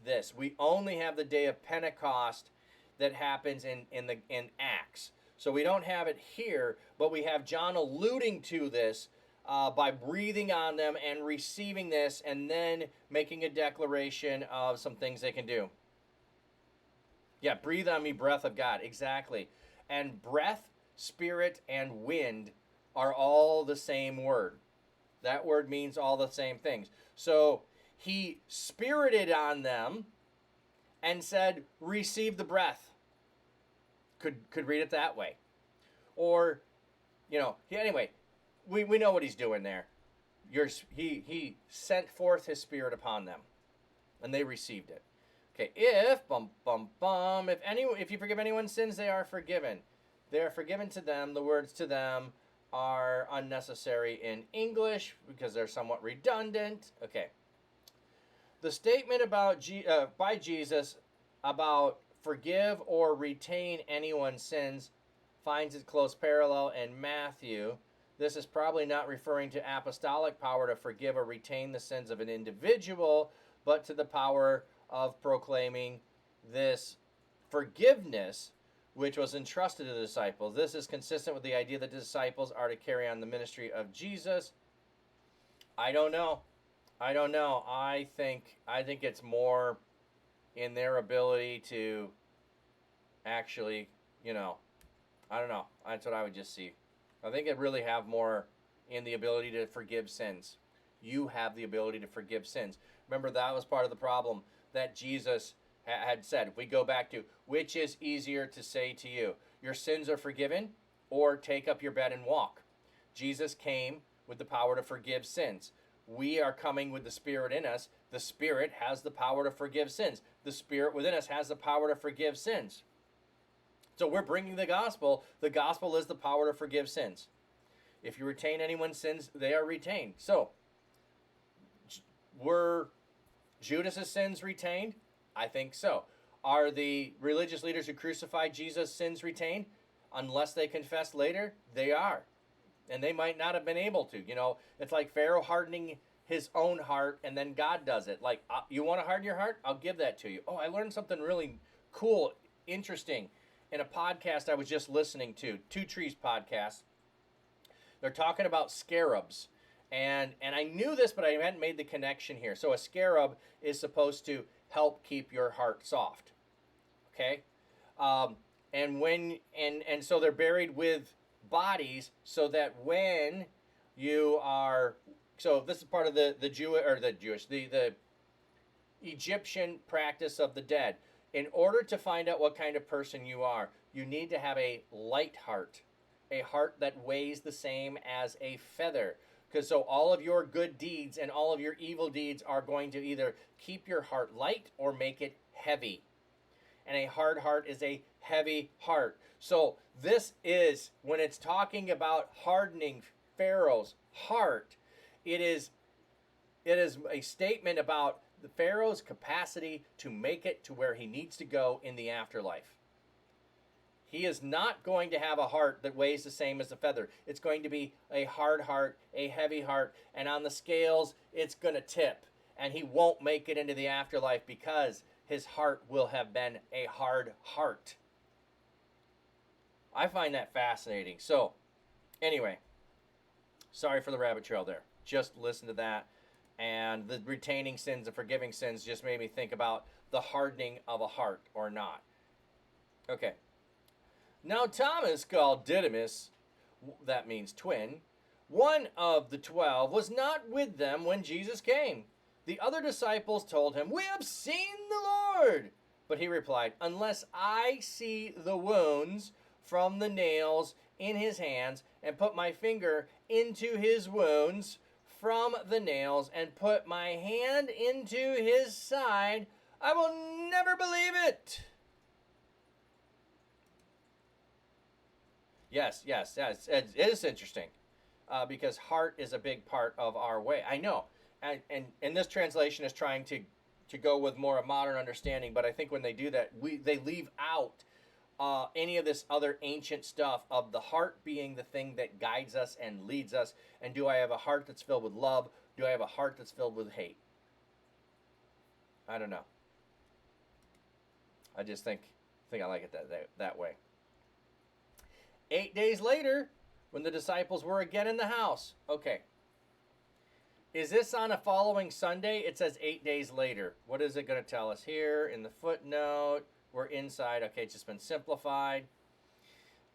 this. We only have the day of Pentecost that happens in Acts. So we don't have it here, but we have John alluding to this by breathing on them and receiving this and then making a declaration of some things they can do. Yeah, breathe on me, breath of God. Exactly. And breath, spirit, and wind are all the same word. That word means all the same things. So he spirited on them and said, receive the breath. Could read it that way. Or, anyway, we know what he's doing there. He sent forth his spirit upon them, and they received it. Okay, if you forgive anyone's sins, they are forgiven. They are forgiven to them. The words to them are unnecessary in English because they're somewhat redundant. Okay. The statement about by Jesus about forgive or retain anyone's sins finds its close parallel in Matthew. This is probably not referring to apostolic power to forgive or retain the sins of an individual, but to the power of proclaiming this forgiveness which was entrusted to the disciples. This is consistent with the idea that the disciples are to carry on the ministry of Jesus. I don't know. I think it's more in their ability to actually, I don't know. That's what I would just see. I think it really have more in the ability to forgive sins. You have the ability to forgive sins. Remember, that was part of the problem that Jesus had said. If we go back to, which is easier to say to you, your sins are forgiven, or take up your bed and walk? Jesus came with the power to forgive sins. We are coming with the Spirit in us. The Spirit has the power to forgive sins. The Spirit within us has the power to forgive sins. So we're bringing the gospel. The gospel is the power to forgive sins. If you retain anyone's sins, they are retained. So, were Judas' sins retained? I think so. Are the religious leaders who crucified Jesus' sins retained? Unless they confess later, they are. And they might not have been able to. It's like Pharaoh hardening his own heart, and then God does it. Like, you want to harden your heart? I'll give that to you. Oh, I learned something really cool, interesting, in a podcast I was just listening to, Two Trees podcast. They're talking about scarabs. And I knew this, but I hadn't made the connection here. So a scarab is supposed to help keep your heart soft. Okay? And so they're buried with bodies so that when you are, so this is part of the Egyptian practice of the dead. In order to find out what kind of person you are, you need to have a light heart, a heart that weighs the same as a feather. Because so all of your good deeds and all of your evil deeds are going to either keep your heart light or make it heavy. And a hard heart is a heavy heart. So this is, when it's talking about hardening Pharaoh's heart, it is It is a statement about the Pharaoh's capacity to make it to where he needs to go in the afterlife. He is not going to have a heart that weighs the same as a feather. It's going to be a hard heart, a heavy heart, and on the scales, it's going to tip. And he won't make it into the afterlife because his heart will have been a hard heart. I find that fascinating. So, anyway, sorry for the rabbit trail there. Just listen to that. And the retaining sins and forgiving sins just made me think about the hardening of a heart or not. Okay. Now Thomas, called Didymus, that means twin, one of the 12, was not with them when Jesus came. The other disciples told him, "We have seen the Lord." But he replied, "Unless I see the wounds from the nails in his hands, and put my finger into his wounds from the nails, and put my hand into his side, I will never believe it." Yes, it is interesting because heart is a big part of our way. I know, and this translation is trying to go with more of modern understanding, but I think when they do that, they leave out any of this other ancient stuff of the heart being the thing that guides us and leads us. And do I have a heart that's filled with love? Do I have a heart that's filled with hate? I don't know. I just think I like it that way. 8 days later, when the disciples were again in the house. Okay. Is this on a following Sunday? It says 8 days later. What is it going to tell us here in the footnote? We're inside. Okay, it's just been simplified.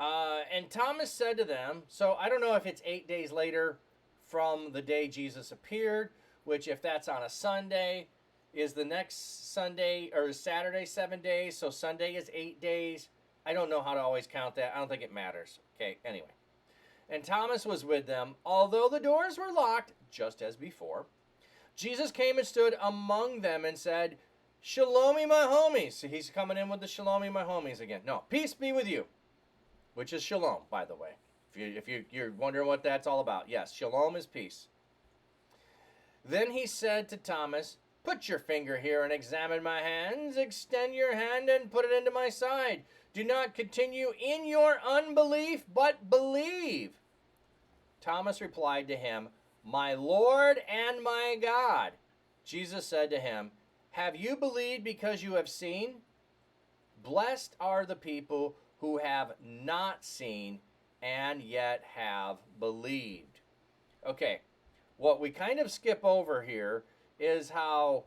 And Thomas said to them, so I don't know if it's 8 days later from the day Jesus appeared, which if that's on a Sunday, is the next Sunday or Saturday 7 days, so Sunday is 8 days. I don't know how to always count that. I don't think it matters. Okay, anyway. And Thomas was with them, although the doors were locked, just as before. Jesus came and stood among them and said, "Shalomi, my homies." So he's coming in with the Shalomi, my homies again. No, peace be with you, which is shalom, by the way. If you're wondering what that's all about. Yes, shalom is peace. Then he said to Thomas, "Put your finger here and examine my hands. Extend your hand and put it into my side. Do not continue in your unbelief, but believe." Thomas replied to him, "My Lord and my God." Jesus said to him, "Have you believed because you have seen? Blessed are the people who have not seen and yet have believed." Okay, what we kind of skip over here is how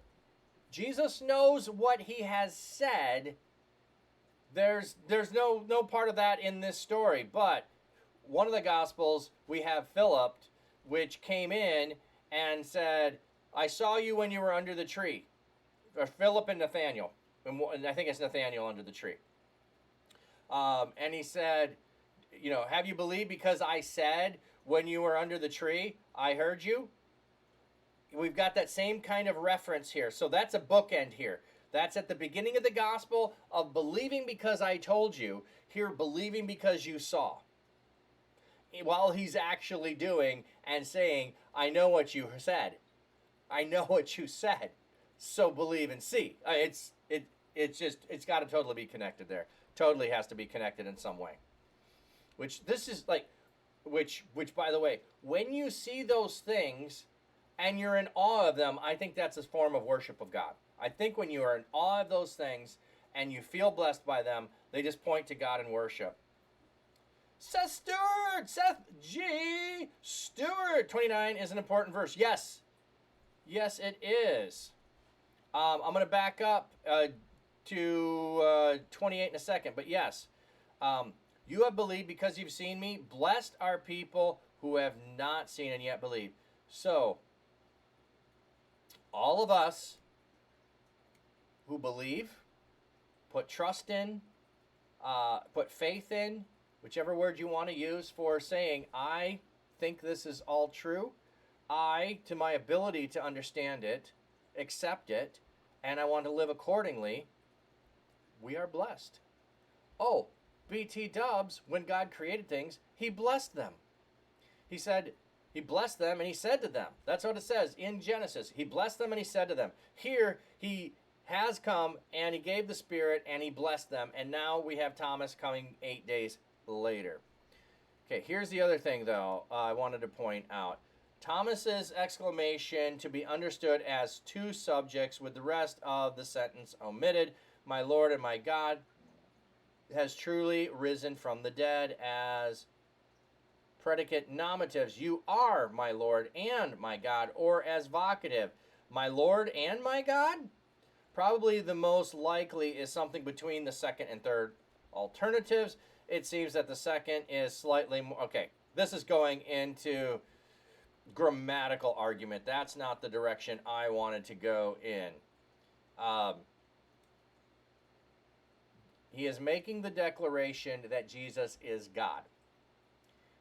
Jesus knows what he has said. There's no part of that in this story, but one of the Gospels, we have Philip, which came in and said, "I saw you when you were under the tree." Or Philip and Nathaniel, and I think it's Nathaniel under the tree. And he said, "Have you believed because I said when you were under the tree, I heard you?" We've got that same kind of reference here. So that's a bookend here. That's at the beginning of the gospel of believing because I told you. Here, believing because you saw. While he's actually doing and saying, "I know what you said. I know what you said. So believe and see." It's got to totally be connected there. Totally has to be connected in some way. Which by the way, when you see those things and you're in awe of them, I think that's a form of worship of God. I think when you are in awe of those things and you feel blessed by them, they just point to God in worship. Seth G. Stewart, 29 is an important verse. Yes, it is. I'm going to back up to 28 in a second, but yes. You have believed because you've seen me. Blessed are people who have not seen and yet believe. So, all of us who believe, put trust in, put faith in, whichever word you want to use for saying, I think this is all true. I, to my ability to understand it, accept it, and I want to live accordingly, we are blessed. Oh, BT Dubs, when God created things, he blessed them. He said, He blessed them and he said to them. That's what it says in Genesis. He blessed them and he said to them. Here, he has come and he gave the Spirit and he blessed them. And now we have Thomas coming 8 days later. Okay, here's the other thing, though, I wanted to point out. Thomas's exclamation to be understood as two subjects with the rest of the sentence omitted. My Lord and my God has truly risen from the dead as predicate nominatives. You are my Lord and my God, or as vocative. My Lord and my God? Probably the most likely is something between the second and third alternatives. It seems that the second is slightly more. Okay, this is going into grammatical argument. That's not the direction I wanted to go in. He is making the declaration that Jesus is God.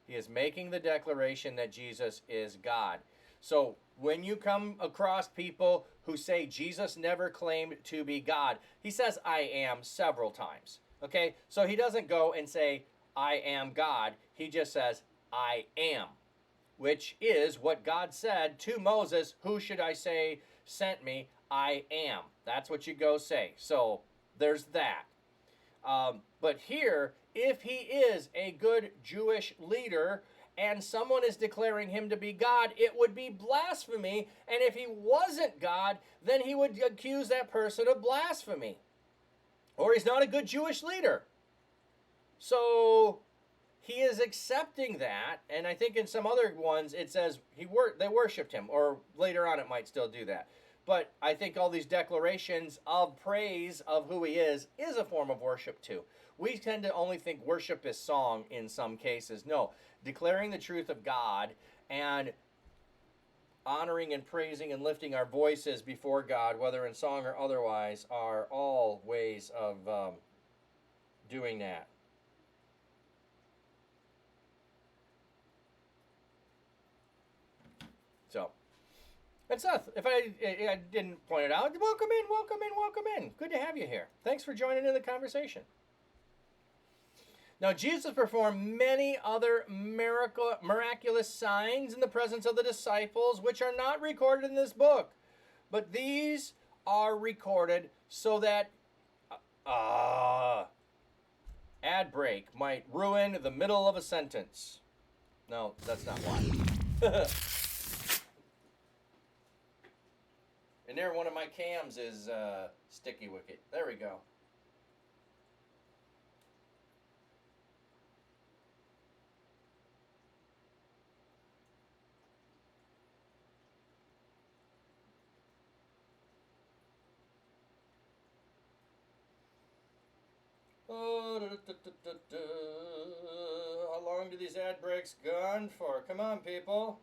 He is making the declaration that Jesus is God. So when you come across people who say Jesus never claimed to be God, he says I am several times. Okay, so he doesn't go and say I am God. He just says I am, which is what God said to Moses. Who should I say sent me? I am. That's what you go say. So there's that. But here, if he is a good Jewish leader and someone is declaring him to be God, it would be blasphemy. And if he wasn't God, then he would accuse that person of blasphemy. Or he's not a good Jewish leader. So he is accepting that, and I think in some other ones it says they worshipped him, or later on it might still do that. But I think all these declarations of praise of who he is a form of worship too. We tend to only think worship is song in some cases. No, declaring the truth of God and honoring and praising and lifting our voices before God, whether in song or otherwise, are all ways of doing that. So, that's Seth. If I didn't point it out, welcome in, welcome in, welcome in. Good to have you here. Thanks for joining in the conversation. Now, Jesus performed many other miraculous signs in the presence of the disciples, which are not recorded in this book. But these are recorded so that ad break might ruin the middle of a sentence. No, that's not why. And there, one of my cams is Sticky Wicket. There we go. Oh, how long do these ad breaks go on for? Come on, people.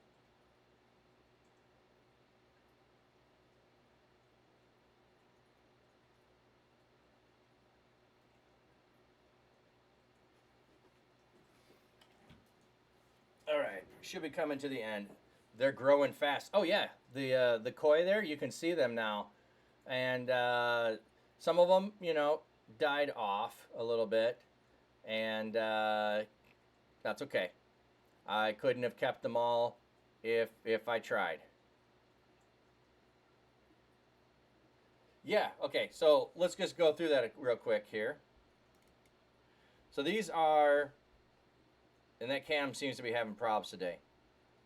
All right, should be coming to the end. They're growing fast. Oh yeah, the koi there, you can see them now, and some of them, died off a little bit, and that's okay. I couldn't have kept them all if I tried. Yeah, okay, so let's just go through that real quick here. So these are, and that cam seems to be having problems today,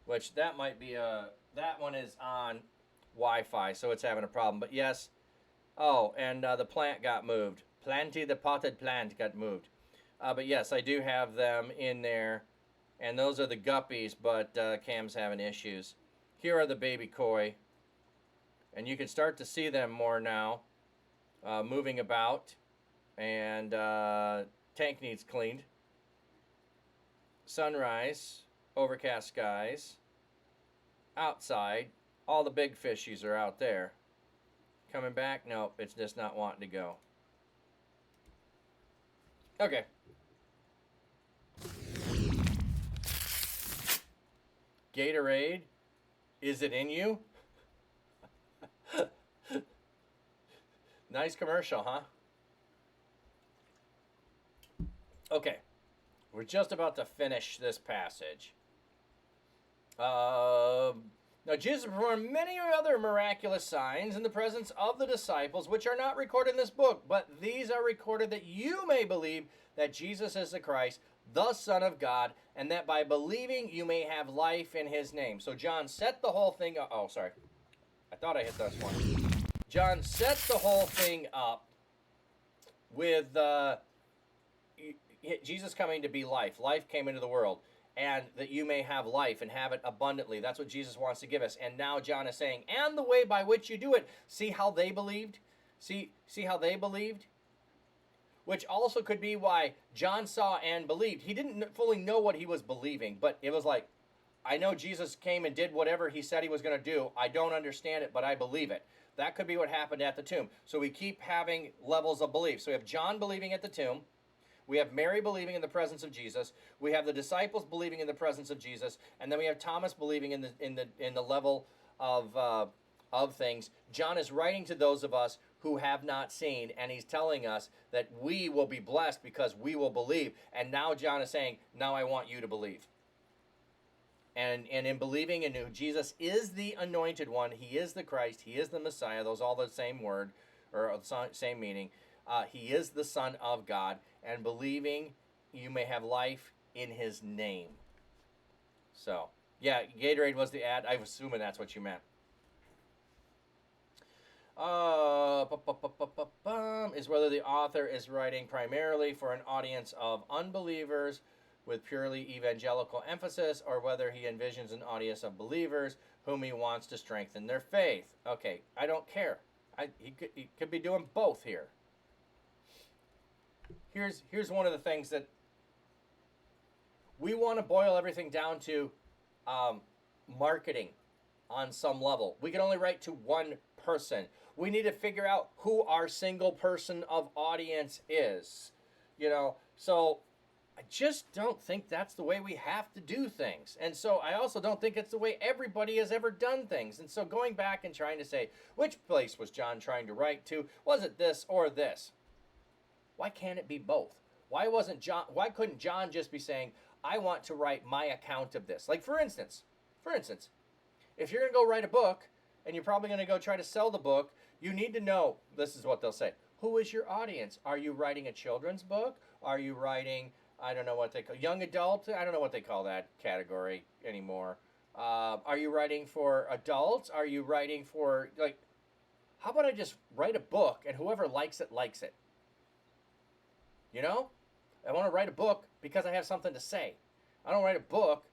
which that might be that one is on Wi-Fi, so it's having a problem. But yes, oh, and the plant got moved. Planty, the potted plant, got moved. But yes, I do have them in there, and those are the guppies, but cam's having issues. Here are the baby koi, and you can start to see them more now, moving about, and tank needs cleaned. Sunrise, overcast skies, outside, all the big fishies are out there. Coming back? Nope, it's just not wanting to go. Okay. Gatorade, is it in you? Nice commercial, huh? Okay. We're just about to finish this passage. Now Jesus performed many other miraculous signs in the presence of the disciples, which are not recorded in this book, but these are recorded that you may believe that Jesus is the Christ, the Son of God, and that by believing you may have life in his name. So John set the whole thing up. Oh, sorry. I thought I hit this one. John set the whole thing up with Jesus coming to be life. Life came into the world, and that you may have life and have it abundantly. That's what Jesus wants to give us. And now John is saying, and the way by which you do it. See how they believed? See how they believed? Which also could be why John saw and believed. He didn't fully know what he was believing, but it was like, I know Jesus came and did whatever he said he was going to do. I don't understand it, but I believe it. That could be what happened at the tomb. So we keep having levels of belief. So we have John believing at the tomb. We have Mary believing in the presence of Jesus. We have the disciples believing in the presence of Jesus, and then we have Thomas believing in the level of things. John is writing to those of us who have not seen, and he's telling us that we will be blessed because we will believe. And now John is saying, now I want you to believe. And in believing in who Jesus is the anointed one, he is the Christ, he is the Messiah, those all the same word, or same meaning. He is the Son of God, and believing you may have life in his name. So, yeah, Gatorade was the ad. I'm assuming that's what you meant. Is whether the author is writing primarily for an audience of unbelievers with purely evangelical emphasis, or whether he envisions an audience of believers whom he wants to strengthen their faith. Okay, I don't care. He could be doing both here. Here's one of the things that we want to boil everything down to, marketing on some level. We can only write to one person. We need to figure out who our single person of audience is. So I just don't think that's the way we have to do things. And so I also don't think it's the way everybody has ever done things. And so going back and trying to say, which place was John trying to write to? Was it this or this? Why can't it be both? Why couldn't John just be saying, I want to write my account of this? Like, for instance, if you're going to go write a book, and you're probably going to go try to sell the book, you need to know, this is what they'll say, who is your audience? Are you writing a children's book? Are you writing, I don't know what they call, young adult? I don't know what they call that category anymore. Are you writing for adults? Are you writing for, how about I just write a book, and whoever likes it, likes it? I want to write a book because I have something to say. I don't write a book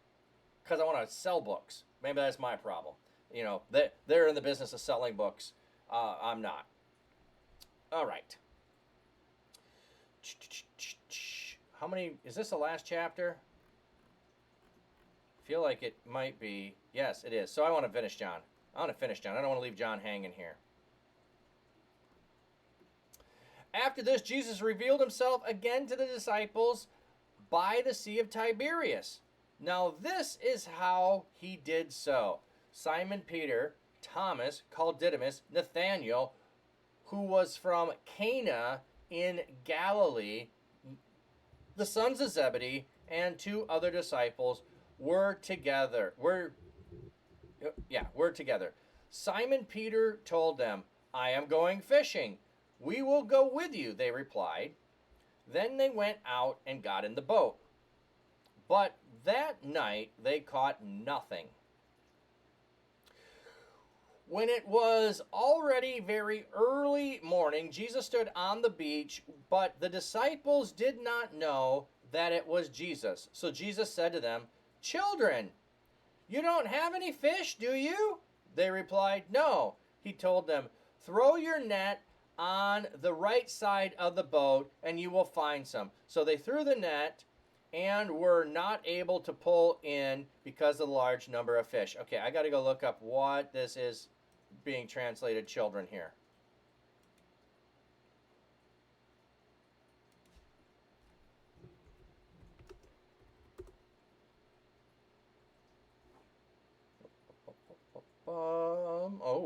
because I want to sell books. Maybe that's my problem. They're in the business of selling books. I'm not. All right. How many? Is this the last chapter? I feel like it might be. Yes, it is. So I want to finish John. I don't want to leave John hanging here. After this, Jesus revealed himself again to the disciples by the Sea of Tiberias. Now this is how he did so. Simon Peter, Thomas, called Didymus, Nathanael, who was from Cana in Galilee, the sons of Zebedee, and 2 other disciples were together. We're together. Simon Peter told them, I am going fishing. We will go with you, they replied. Then they went out and got in the boat. But that night they caught nothing. When it was already very early morning, Jesus stood on the beach, but the disciples did not know that it was Jesus. So Jesus said to them, Children, you don't have any fish, do you? They replied, No. He told them, Throw your net on the right side of the boat, and you will find some. So they threw the net and were not able to pull in because of the large number of fish. Okay, I got to go look up what this is being translated children here.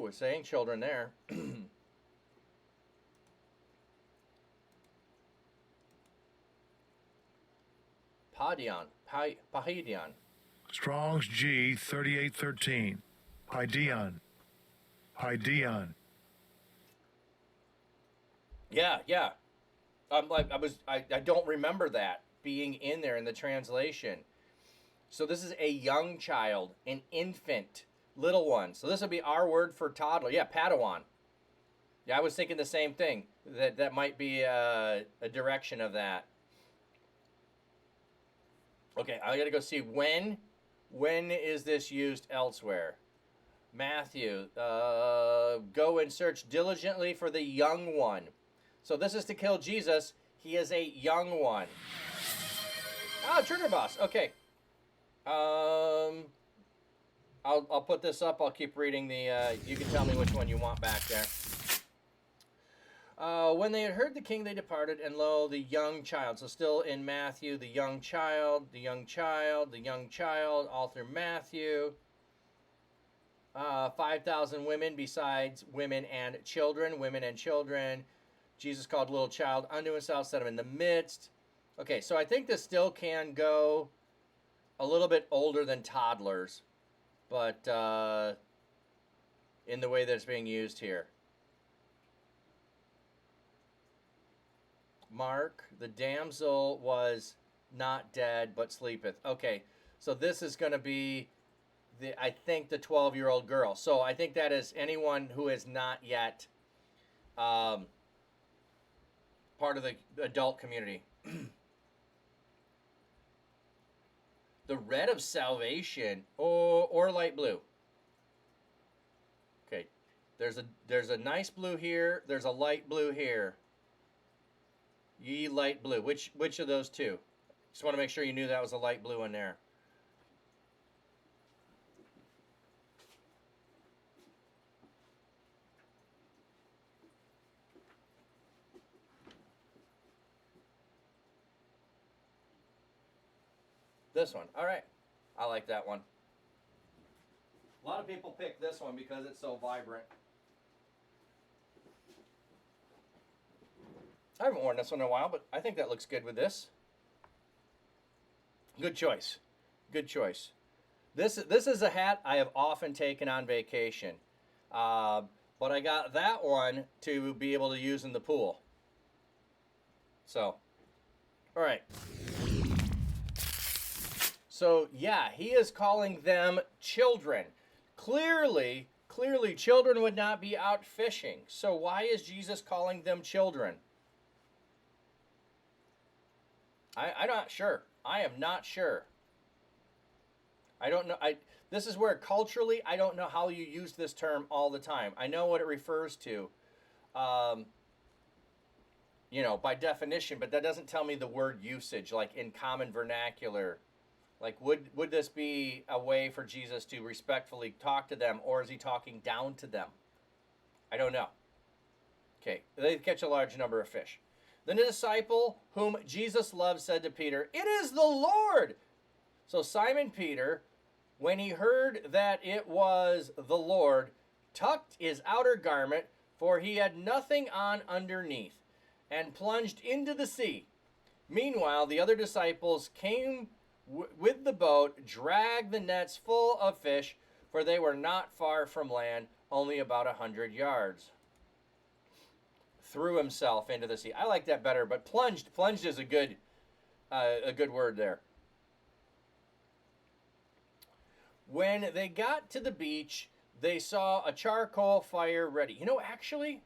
It's saying children there. Paidion. Strong's G 3813. Paideon. Paideon. Yeah. I don't remember that being in there in the translation. So this is a young child, an infant, little one. So this would be our word for toddler. Yeah, Padawan. Yeah, I was thinking the same thing. That might be a direction of that. Okay, I gotta go see when is this used elsewhere. Matthew, go and search diligently for the young one. So this is to kill Jesus. He is a young one. Oh, Trigger Boss. Okay. I'll put this up. I'll keep reading the. You can tell me which one you want back there. When they had heard the king, they departed, and lo, the young child. So still in Matthew, the young child, all through Matthew. 5,000 women besides women and children. Jesus called little child unto himself, set him in the midst. Okay, so I think this still can go a little bit older than toddlers, but in the way that it's being used here. Mark, the damsel was not dead, but sleepeth. Okay, so this is going to be, I think, the 12-year-old girl. So I think that is anyone who is not yet part of the adult community. The red of salvation, or light blue. Okay, there's a nice blue here. There's a light blue here. Ye light blue. Which of those two? Just want to make sure you knew that was a light blue in there. This one. All right. I like that one. A lot of people pick this one because it's so vibrant. I haven't worn this one in a while, but I think that looks good with this. Good choice. Good choice. This is a hat I have often taken on vacation. But I got that one to be able to use in the pool. So, all right. So, yeah, he is calling them children. Clearly, children would not be out fishing. So why is Jesus calling them children? I'm not sure. I am not sure. I don't know. This is where culturally, I don't know how you use this term all the time. I know what it refers to, by definition, but that doesn't tell me the word usage, like in common vernacular. Like, would this be a way for Jesus to respectfully talk to them, or is he talking down to them? I don't know. Okay, they catch a large number of fish. Then the disciple whom Jesus loved said to Peter, "It is the Lord." So Simon Peter, when he heard that it was the Lord, tucked his outer garment, for he had nothing on underneath, and plunged into the sea. Meanwhile, the other disciples came with the boat, dragged the nets full of fish, for they were not far from land, only about 100 yards. Threw himself into the sea. I like that better, but plunged is a good word there. When they got to the beach, they saw a charcoal fire ready. Actually,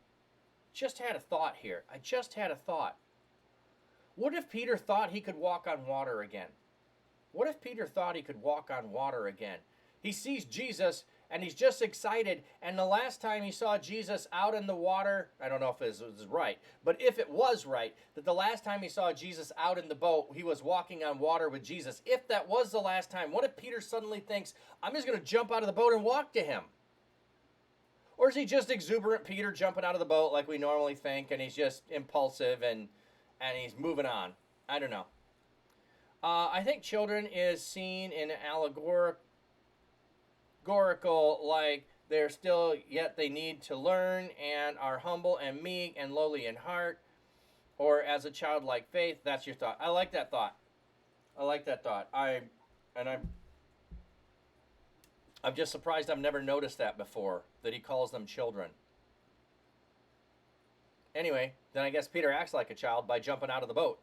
just had a thought here. I just had a thought. What if Peter thought he could walk on water again? What if Peter thought he could walk on water again? He sees Jesus, and he's just excited. And the last time he saw Jesus out in the water, I don't know if this was right, but if it was right, that the last time he saw Jesus out in the boat, he was walking on water with Jesus. If that was the last time, what if Peter suddenly thinks, I'm just going to jump out of the boat and walk to him? Or is he just exuberant Peter jumping out of the boat like we normally think, and he's just impulsive and he's moving on? I don't know. I think children is seen in allegorical, like they're still, yet they need to learn and are humble and meek and lowly in heart, or as a childlike faith. That's your thought. I like that thought. I'm just surprised I've never noticed that before, that he calls them children. Anyway, then I guess Peter acts like a child by jumping out of the boat.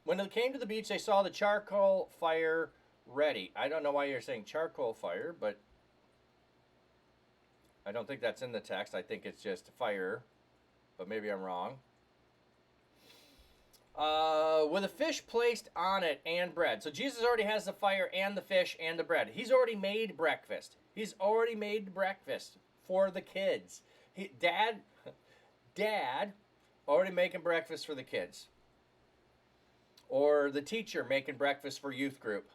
When they came to the beach, they saw the charcoal fire ready. I don't know why you're saying charcoal fire, but I don't think that's in the text. I think it's just fire, but maybe I'm wrong. With a fish placed on it and bread. So Jesus already has the fire and the fish and the bread. He's already made breakfast. He's already made breakfast for the kids. Dad already making breakfast for the kids. Or the teacher making breakfast for youth group.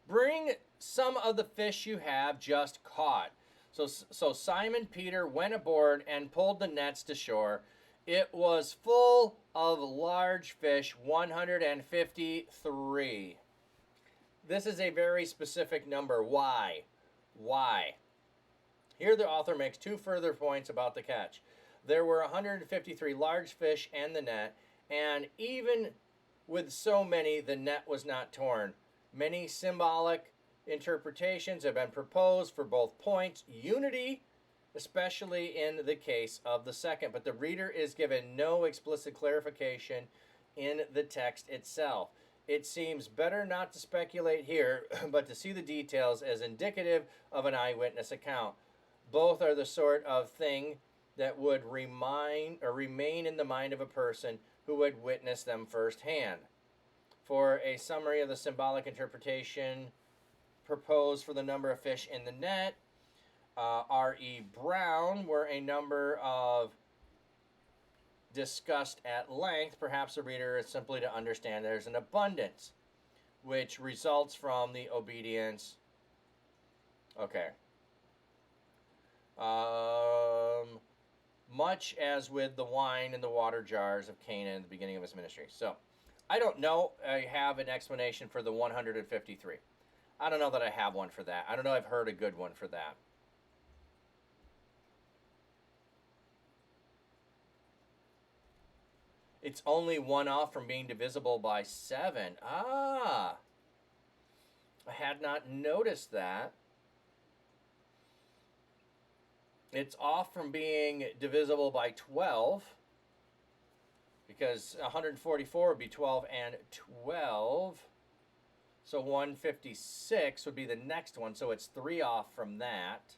Bring some of the fish you have just caught. So Simon Peter went aboard and pulled the nets to shore. It was full of large fish, 153. This is a very specific number. Why? Why? Here the author makes two further points about the catch. There were 153 large fish in the net, and even with so many, the net was not torn. Many symbolic interpretations have been proposed for both points. Unity, especially in the case of the second, but the reader is given no explicit clarification in the text itself. It seems better not to speculate here, but to see the details as indicative of an eyewitness account. Both are the sort of thing that would remain in the mind of a person who would witness them firsthand. For a summary of the symbolic interpretation proposed for the number of fish in the net, R.E. Brown, were a number of discussed at length. Perhaps the reader is simply to understand there's an abundance, which results from the obedience. Okay. Much as with the wine and the water jars of Canaan at the beginning of his ministry. So, I don't know. I have an explanation for the 153. I don't know that I have one for that. I don't know I've heard a good one for that. It's only one off from being divisible by 7. Ah! I had not noticed that. It's off from being divisible by 12. Because 144 would be 12 and 12. So 156 would be the next one. So it's 3 off from that.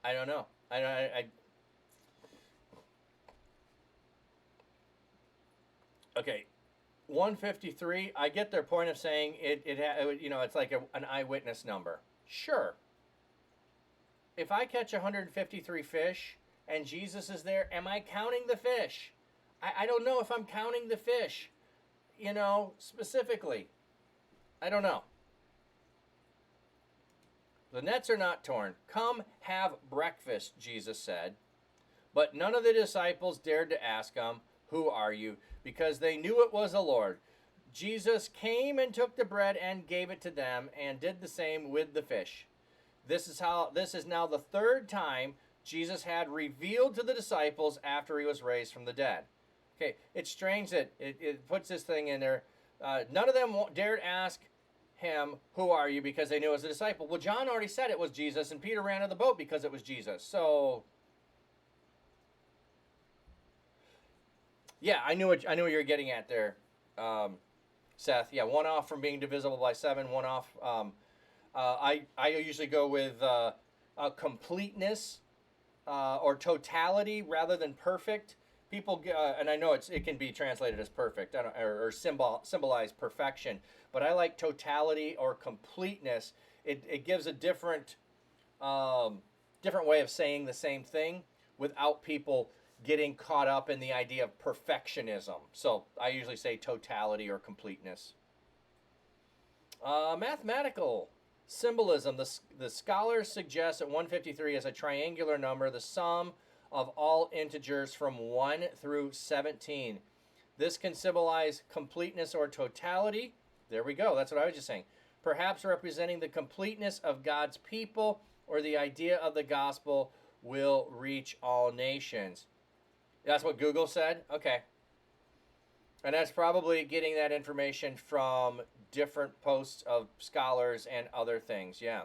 I don't know. Okay, 153. I get their point of saying it's like an eyewitness number. Sure. If I catch 153 fish and Jesus is there, am I counting the fish? I don't know if I'm counting the fish. Specifically. I don't know. The nets are not torn. Come have breakfast, Jesus said. But none of the disciples dared to ask him, "Who are you?" because they knew it was the Lord. Jesus came and took the bread and gave it to them and did the same with the fish. This is now the third time Jesus had revealed to the disciples after he was raised from the dead. Okay, it's strange that it puts this thing in there. None of them dared ask him, "Who are you?" because they knew it was a disciple. Well, John already said it was Jesus, and Peter ran to the boat because it was Jesus. So, yeah, I knew what you were getting at there, Seth. Yeah, one off from being divisible by 7. One off. I usually go with completeness or totality rather than perfect. People, and I know it can be translated as perfect or symbolize perfection, but I like totality or completeness. It gives a different way of saying the same thing without people getting caught up in the idea of perfectionism. So I usually say totality or completeness. Mathematical symbolism. The scholars suggest that 153 is a triangular number, the sum of all integers from 1 through 17. This can symbolize completeness or totality. There we go. That's what I was just saying. Perhaps representing the completeness of God's people or the idea of the gospel will reach all nations. That's what Google said? Okay. And that's probably getting that information from different posts of scholars and other things. Yeah.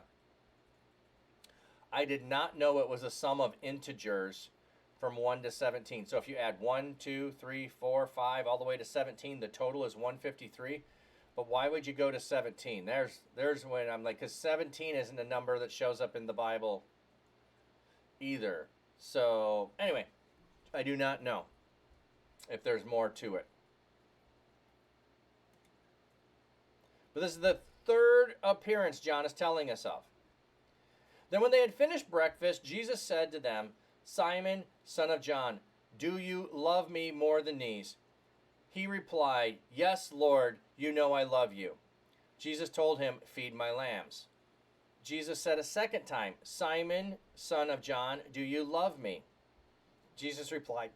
I did not know it was a sum of integers from 1 to 17. So if you add 1, 2, 3, 4, 5, all the way to 17, the total is 153. But why would you go to 17? There's when I'm like, because 17 isn't a number that shows up in the Bible either. So anyway, I do not know if there's more to it. But this is the third appearance John is telling us of. Then when they had finished breakfast, Jesus said to them, Simon, son of John, do you love me more than these? He replied, Yes, Lord, you know I love you. Jesus told him, Feed my lambs. Jesus said a second time, Simon, son of John, do you love me? Jesus replied,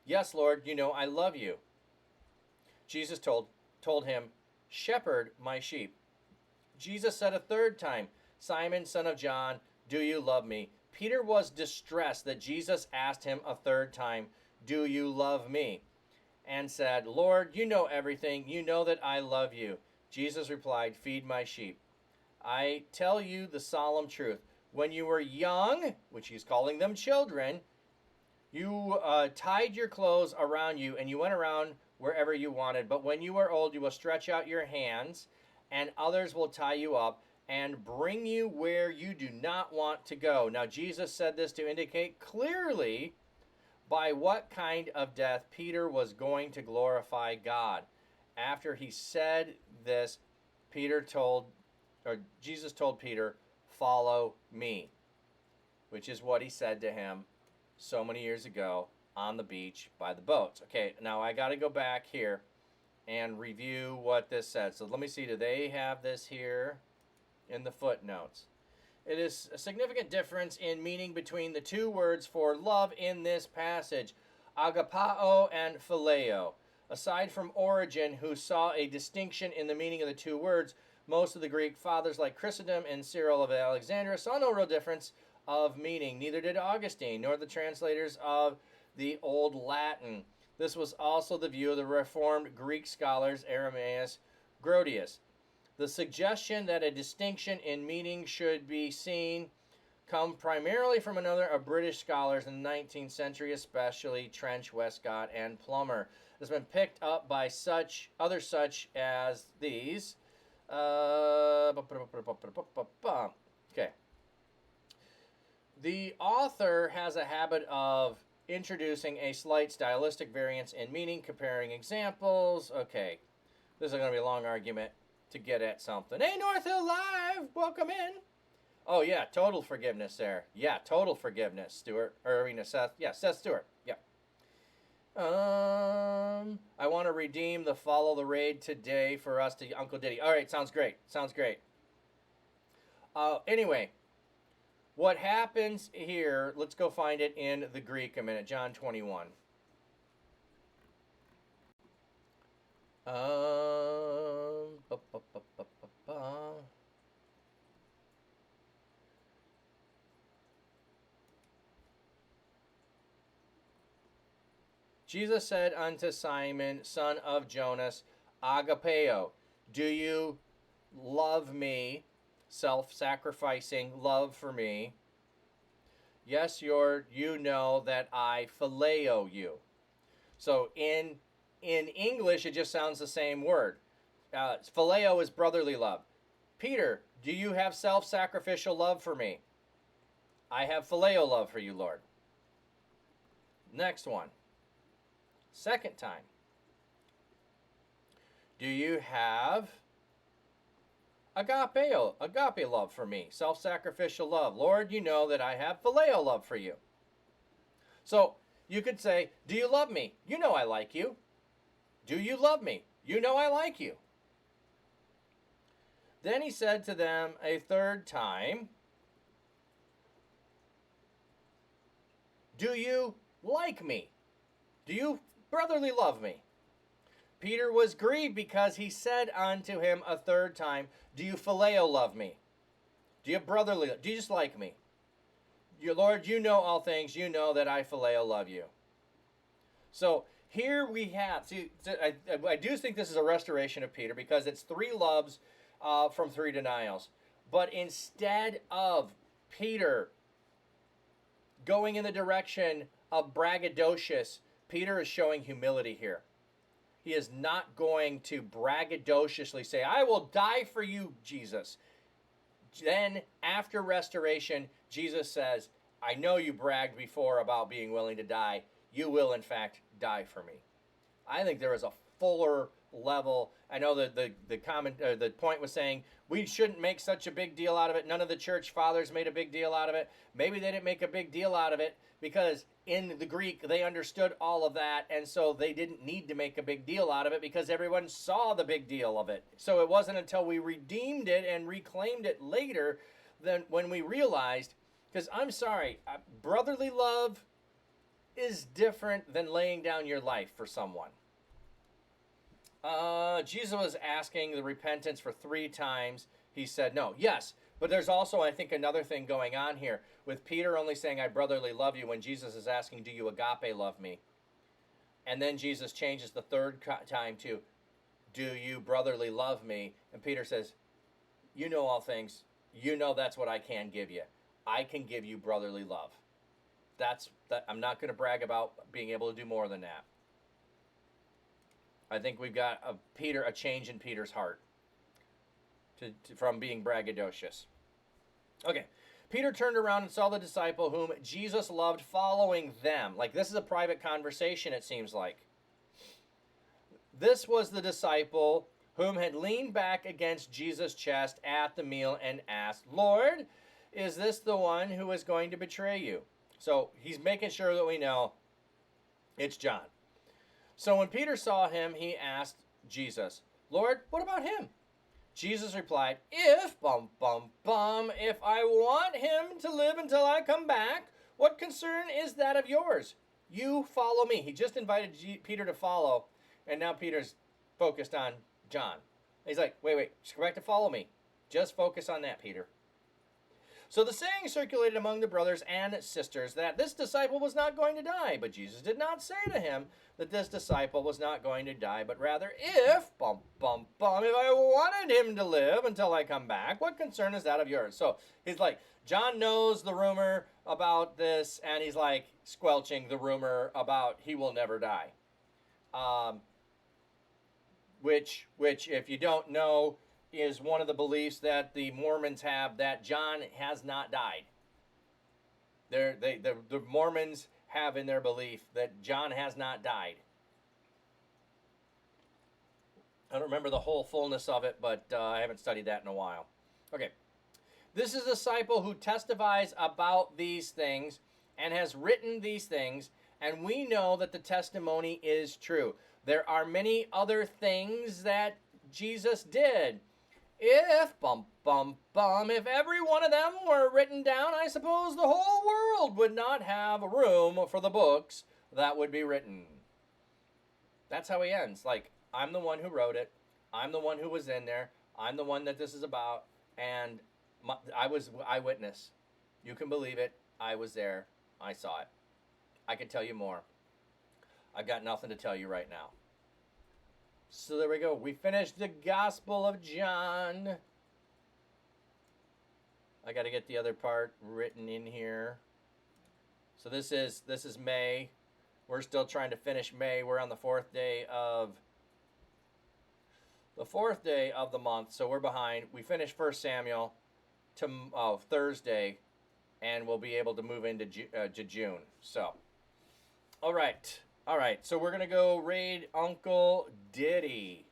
Yes, Lord, you know I love you. Jesus told him, Shepherd my sheep. Jesus said a third time, Simon, son of John, do you love me? Peter was distressed that Jesus asked him a third time, Do you love me? And said, Lord, you know everything. You know that I love you. Jesus replied, Feed my sheep. I tell you the solemn truth. When you were young, which he's calling them children, you tied your clothes around you and you went around wherever you wanted. But when you are old, you will stretch out your hands and others will tie you up and bring you where you do not want to go. Now, Jesus said this to indicate clearly by what kind of death Peter was going to glorify God. After he said this, Jesus told Peter, follow me, which is what he said to him so many years ago on the beach by the boats. Okay, now I got to go back here and review what this said. So let me see, do they have this here in the footnotes? It is a significant difference in meaning between the two words for love in this passage, agapao and phileo. Aside from Origen, who saw a distinction in the meaning of the two words, most of the Greek fathers like Chrysostom and Cyril of Alexandria saw no real difference of meaning. Neither did Augustine, nor the translators of the Old Latin. This was also the view of the Reformed Greek scholars Arrhenius, Grotius. The suggestion that a distinction in meaning should be seen come primarily from another of British scholars in the 19th century, especially Trench, Westcott, and Plummer. It's been picked up by others such as these. Okay. The author has a habit of introducing a slight stylistic variance in meaning, comparing examples. Okay. This is going to be a long argument to get at something. Hey, North Hill Live, welcome in. Oh yeah, total forgiveness there. Yeah, total forgiveness, Stuart. Seth. Yeah, Seth Stewart. Yeah. I want to redeem the follow the raid today for us to Uncle Diddy. All right, sounds great. Sounds great. Anyway, what happens here? Let's go find it in the Greek a minute. John 21. Jesus said unto Simon, son of Jonas, agapeo, do you love me, self-sacrificing love for me? Yes, you know that I phileo you. So in English, it just sounds the same word. Phileo is brotherly love. Peter, do you have self-sacrificial love for me? I have phileo love for you, Lord. Next one. Second time. Do you have agape love for me? Self-sacrificial love. Lord, you know that I have phileo love for you. So you could say, do you love me? You know I like you. Do you love me? You know I like you. Then he said to them a third time, do you like me? Do you brotherly love me? Peter was grieved because he said unto him a third time, do you phileo love me? Do you brotherly, do you just like me? Lord, you know all things. You know that I phileo love you. So here we have, see, I do think this is a restoration of Peter because it's three loves from three denials. But instead of Peter going in the direction of braggadocious, Peter is showing humility here. He is not going to braggadociously say, I will die for you, Jesus. Then, after restoration, Jesus says, I know you bragged before about being willing to die. You will, in fact, die for me. I think there is a fuller level. I know that the point was saying we shouldn't make such a big deal out of it. None of the church fathers made a big deal out of it. Maybe they didn't make a big deal out of it because in the Greek they understood all of that, and so they didn't need to make a big deal out of it because everyone saw the big deal of it. So it wasn't until we redeemed it and reclaimed it later than when we realized, because I'm sorry, brotherly love is different than laying down your life for someone. Jesus was asking the repentance for 3 times. He said no. Yes, but there's also, I think, another thing going on here with Peter only saying, I brotherly love you, when Jesus is asking, do you agape love me? And then Jesus changes the 3rd time to, do you brotherly love me? And Peter says, you know all things. You know that's what I can give you. I can give you brotherly love. I'm not going to brag about being able to do more than that. I think we've got a change in Peter's heart from being braggadocious. Okay, Peter turned around and saw the disciple whom Jesus loved following them. Like, this is a private conversation, it seems like. This was the disciple whom had leaned back against Jesus' chest at the meal and asked, Lord, is this the one who is going to betray you? So he's making sure that we know it's John. So when Peter saw him, he asked Jesus, Lord, what about him? Jesus replied, if I want him to live until I come back, what concern is that of yours? You follow me. He just invited Peter to follow, and now Peter's focused on John. He's like, wait, just go back to follow me. Just focus on that, Peter. So the saying circulated among the brothers and sisters that this disciple was not going to die, but Jesus did not say to him that this disciple was not going to die, but rather, if I wanted him to live until I come back, what concern is that of yours? So he's like, John knows the rumor about this, and he's like squelching the rumor about he will never die. Which, if you don't know, is one of the beliefs that the Mormons have, that John has not died. The Mormons have in their belief that John has not died. I don't remember the whole fullness of it, but I haven't studied that in a while. Okay. This is a disciple who testifies about these things and has written these things, and we know that the testimony is true. There are many other things that Jesus did. If every one of them were written down, I suppose the whole world would not have room for the books that would be written. That's how he ends. Like, I'm the one who wrote it. I'm the one who was in there. I'm the one that this is about. And I was eyewitness. You can believe it. I was there. I saw it. I could tell you more. I've got nothing to tell you right now. So there we go. We finished the Gospel of John. I got to get the other part written in here. So this is May. We're still trying to finish May. We're on the 4th day of the month, so we're behind. We finished 1 Samuel Thursday, and we'll be able to move into June. So, all right. So we're going to go raid Uncle Diddy.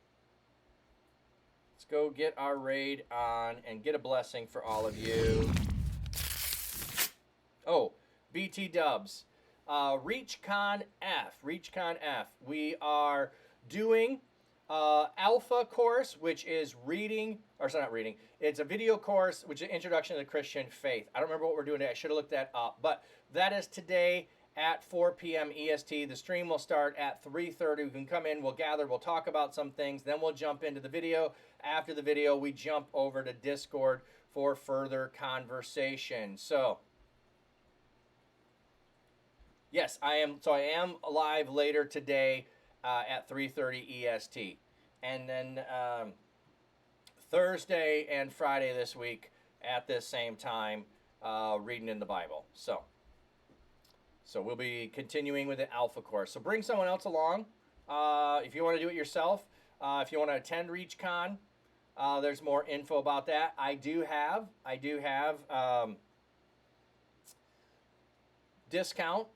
Let's go get our raid on and get a blessing for all of you. Oh, BT Dubs. ReachCon F. We are doing Alpha course, which is it's a video course, which is Introduction to the Christian Faith. I don't remember what we're doing today. I should have looked that up. But that is today at 4 p.m. EST. The stream will start at 3:30. We can come in, we'll gather, we'll talk about some things, then we'll jump into the video. After the video, we jump over to Discord for further conversation. So, Yes, I am. So I am live later today at 3:30 EST, and then Thursday and Friday this week at this same time, reading in the Bible. So we'll be continuing with the Alpha course. So bring someone else along if you want to do it yourself. If you want to attend ReachCon, there's more info about that. I do have discount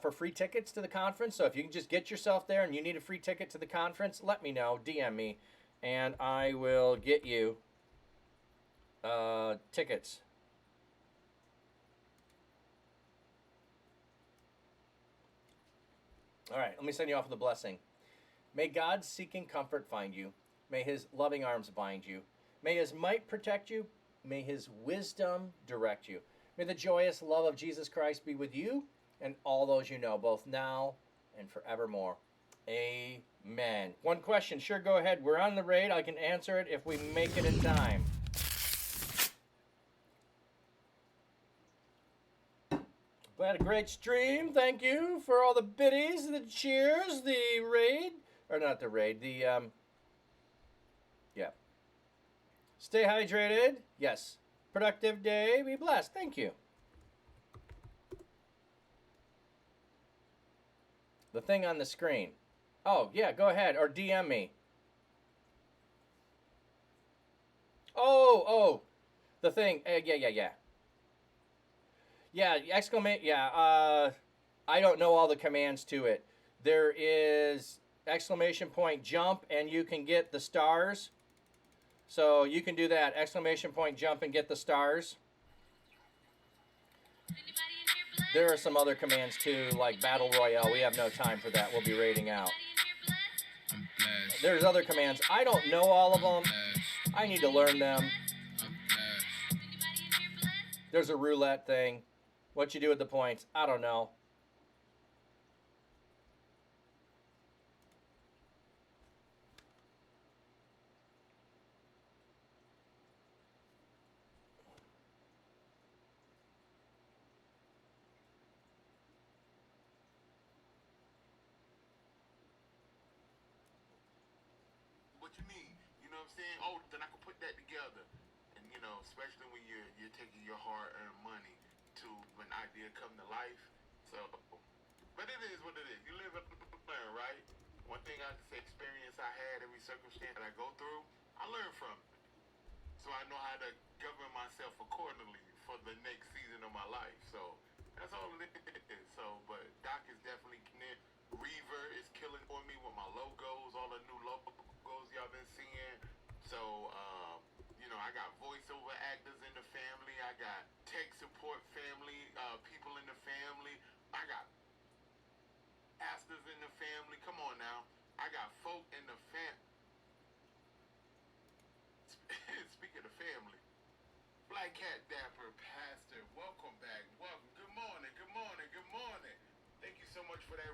for free tickets to the conference. So if you can just get yourself there and you need a free ticket to the conference, let me know. DM me, and I will get you tickets. All right, let me send you off with a blessing. May God's seeking comfort find you. May his loving arms bind you. May his might protect you. May his wisdom direct you. May the joyous love of Jesus Christ be with you and all those you know, both now and forevermore. Amen. One question, sure, go ahead. We're on the raid. I can answer it if we make it in time. We had a great stream. Thank you for all the biddies, the cheers, the raid. Or not the raid, the, yeah. Stay hydrated. Yes. Productive day. Be blessed. Thank you. The thing on the screen. Oh, yeah, go ahead. Or DM me. Oh. The thing. Yeah. Yeah, exclamation. Yeah, I don't know all the commands to it. There is exclamation point jump, and you can get the stars. So you can do that. Exclamation point jump and get the stars. There are some other commands too, like Battle Royale. We have no time for that. We'll be raiding out. There's other commands. I don't know all of them. I need to learn them. There's a roulette thing. What you do with the points, I don't know. What you mean? You know what I'm saying? Oh, then I can put that together. And you know, especially when you're taking your hard-earned money to an idea come to life. So, but it is what it is. You live and learn, right? One thing I can say, experience I had, every circumstance that I go through, I learn from it. So I know how to govern myself accordingly for the next season of my life. So that's all it is. So, but Doc is definitely connected. Reaver is killing for me with my logos, all the new logos y'all been seeing. So, you know, I got voiceover actors in the family. I got tech support family, people in the family. I got pastors in the family. Come on now. I got folk in the Speaking of family, Black Cat Dapper, Pastor, welcome back. Welcome. Good morning. Thank you so much for that.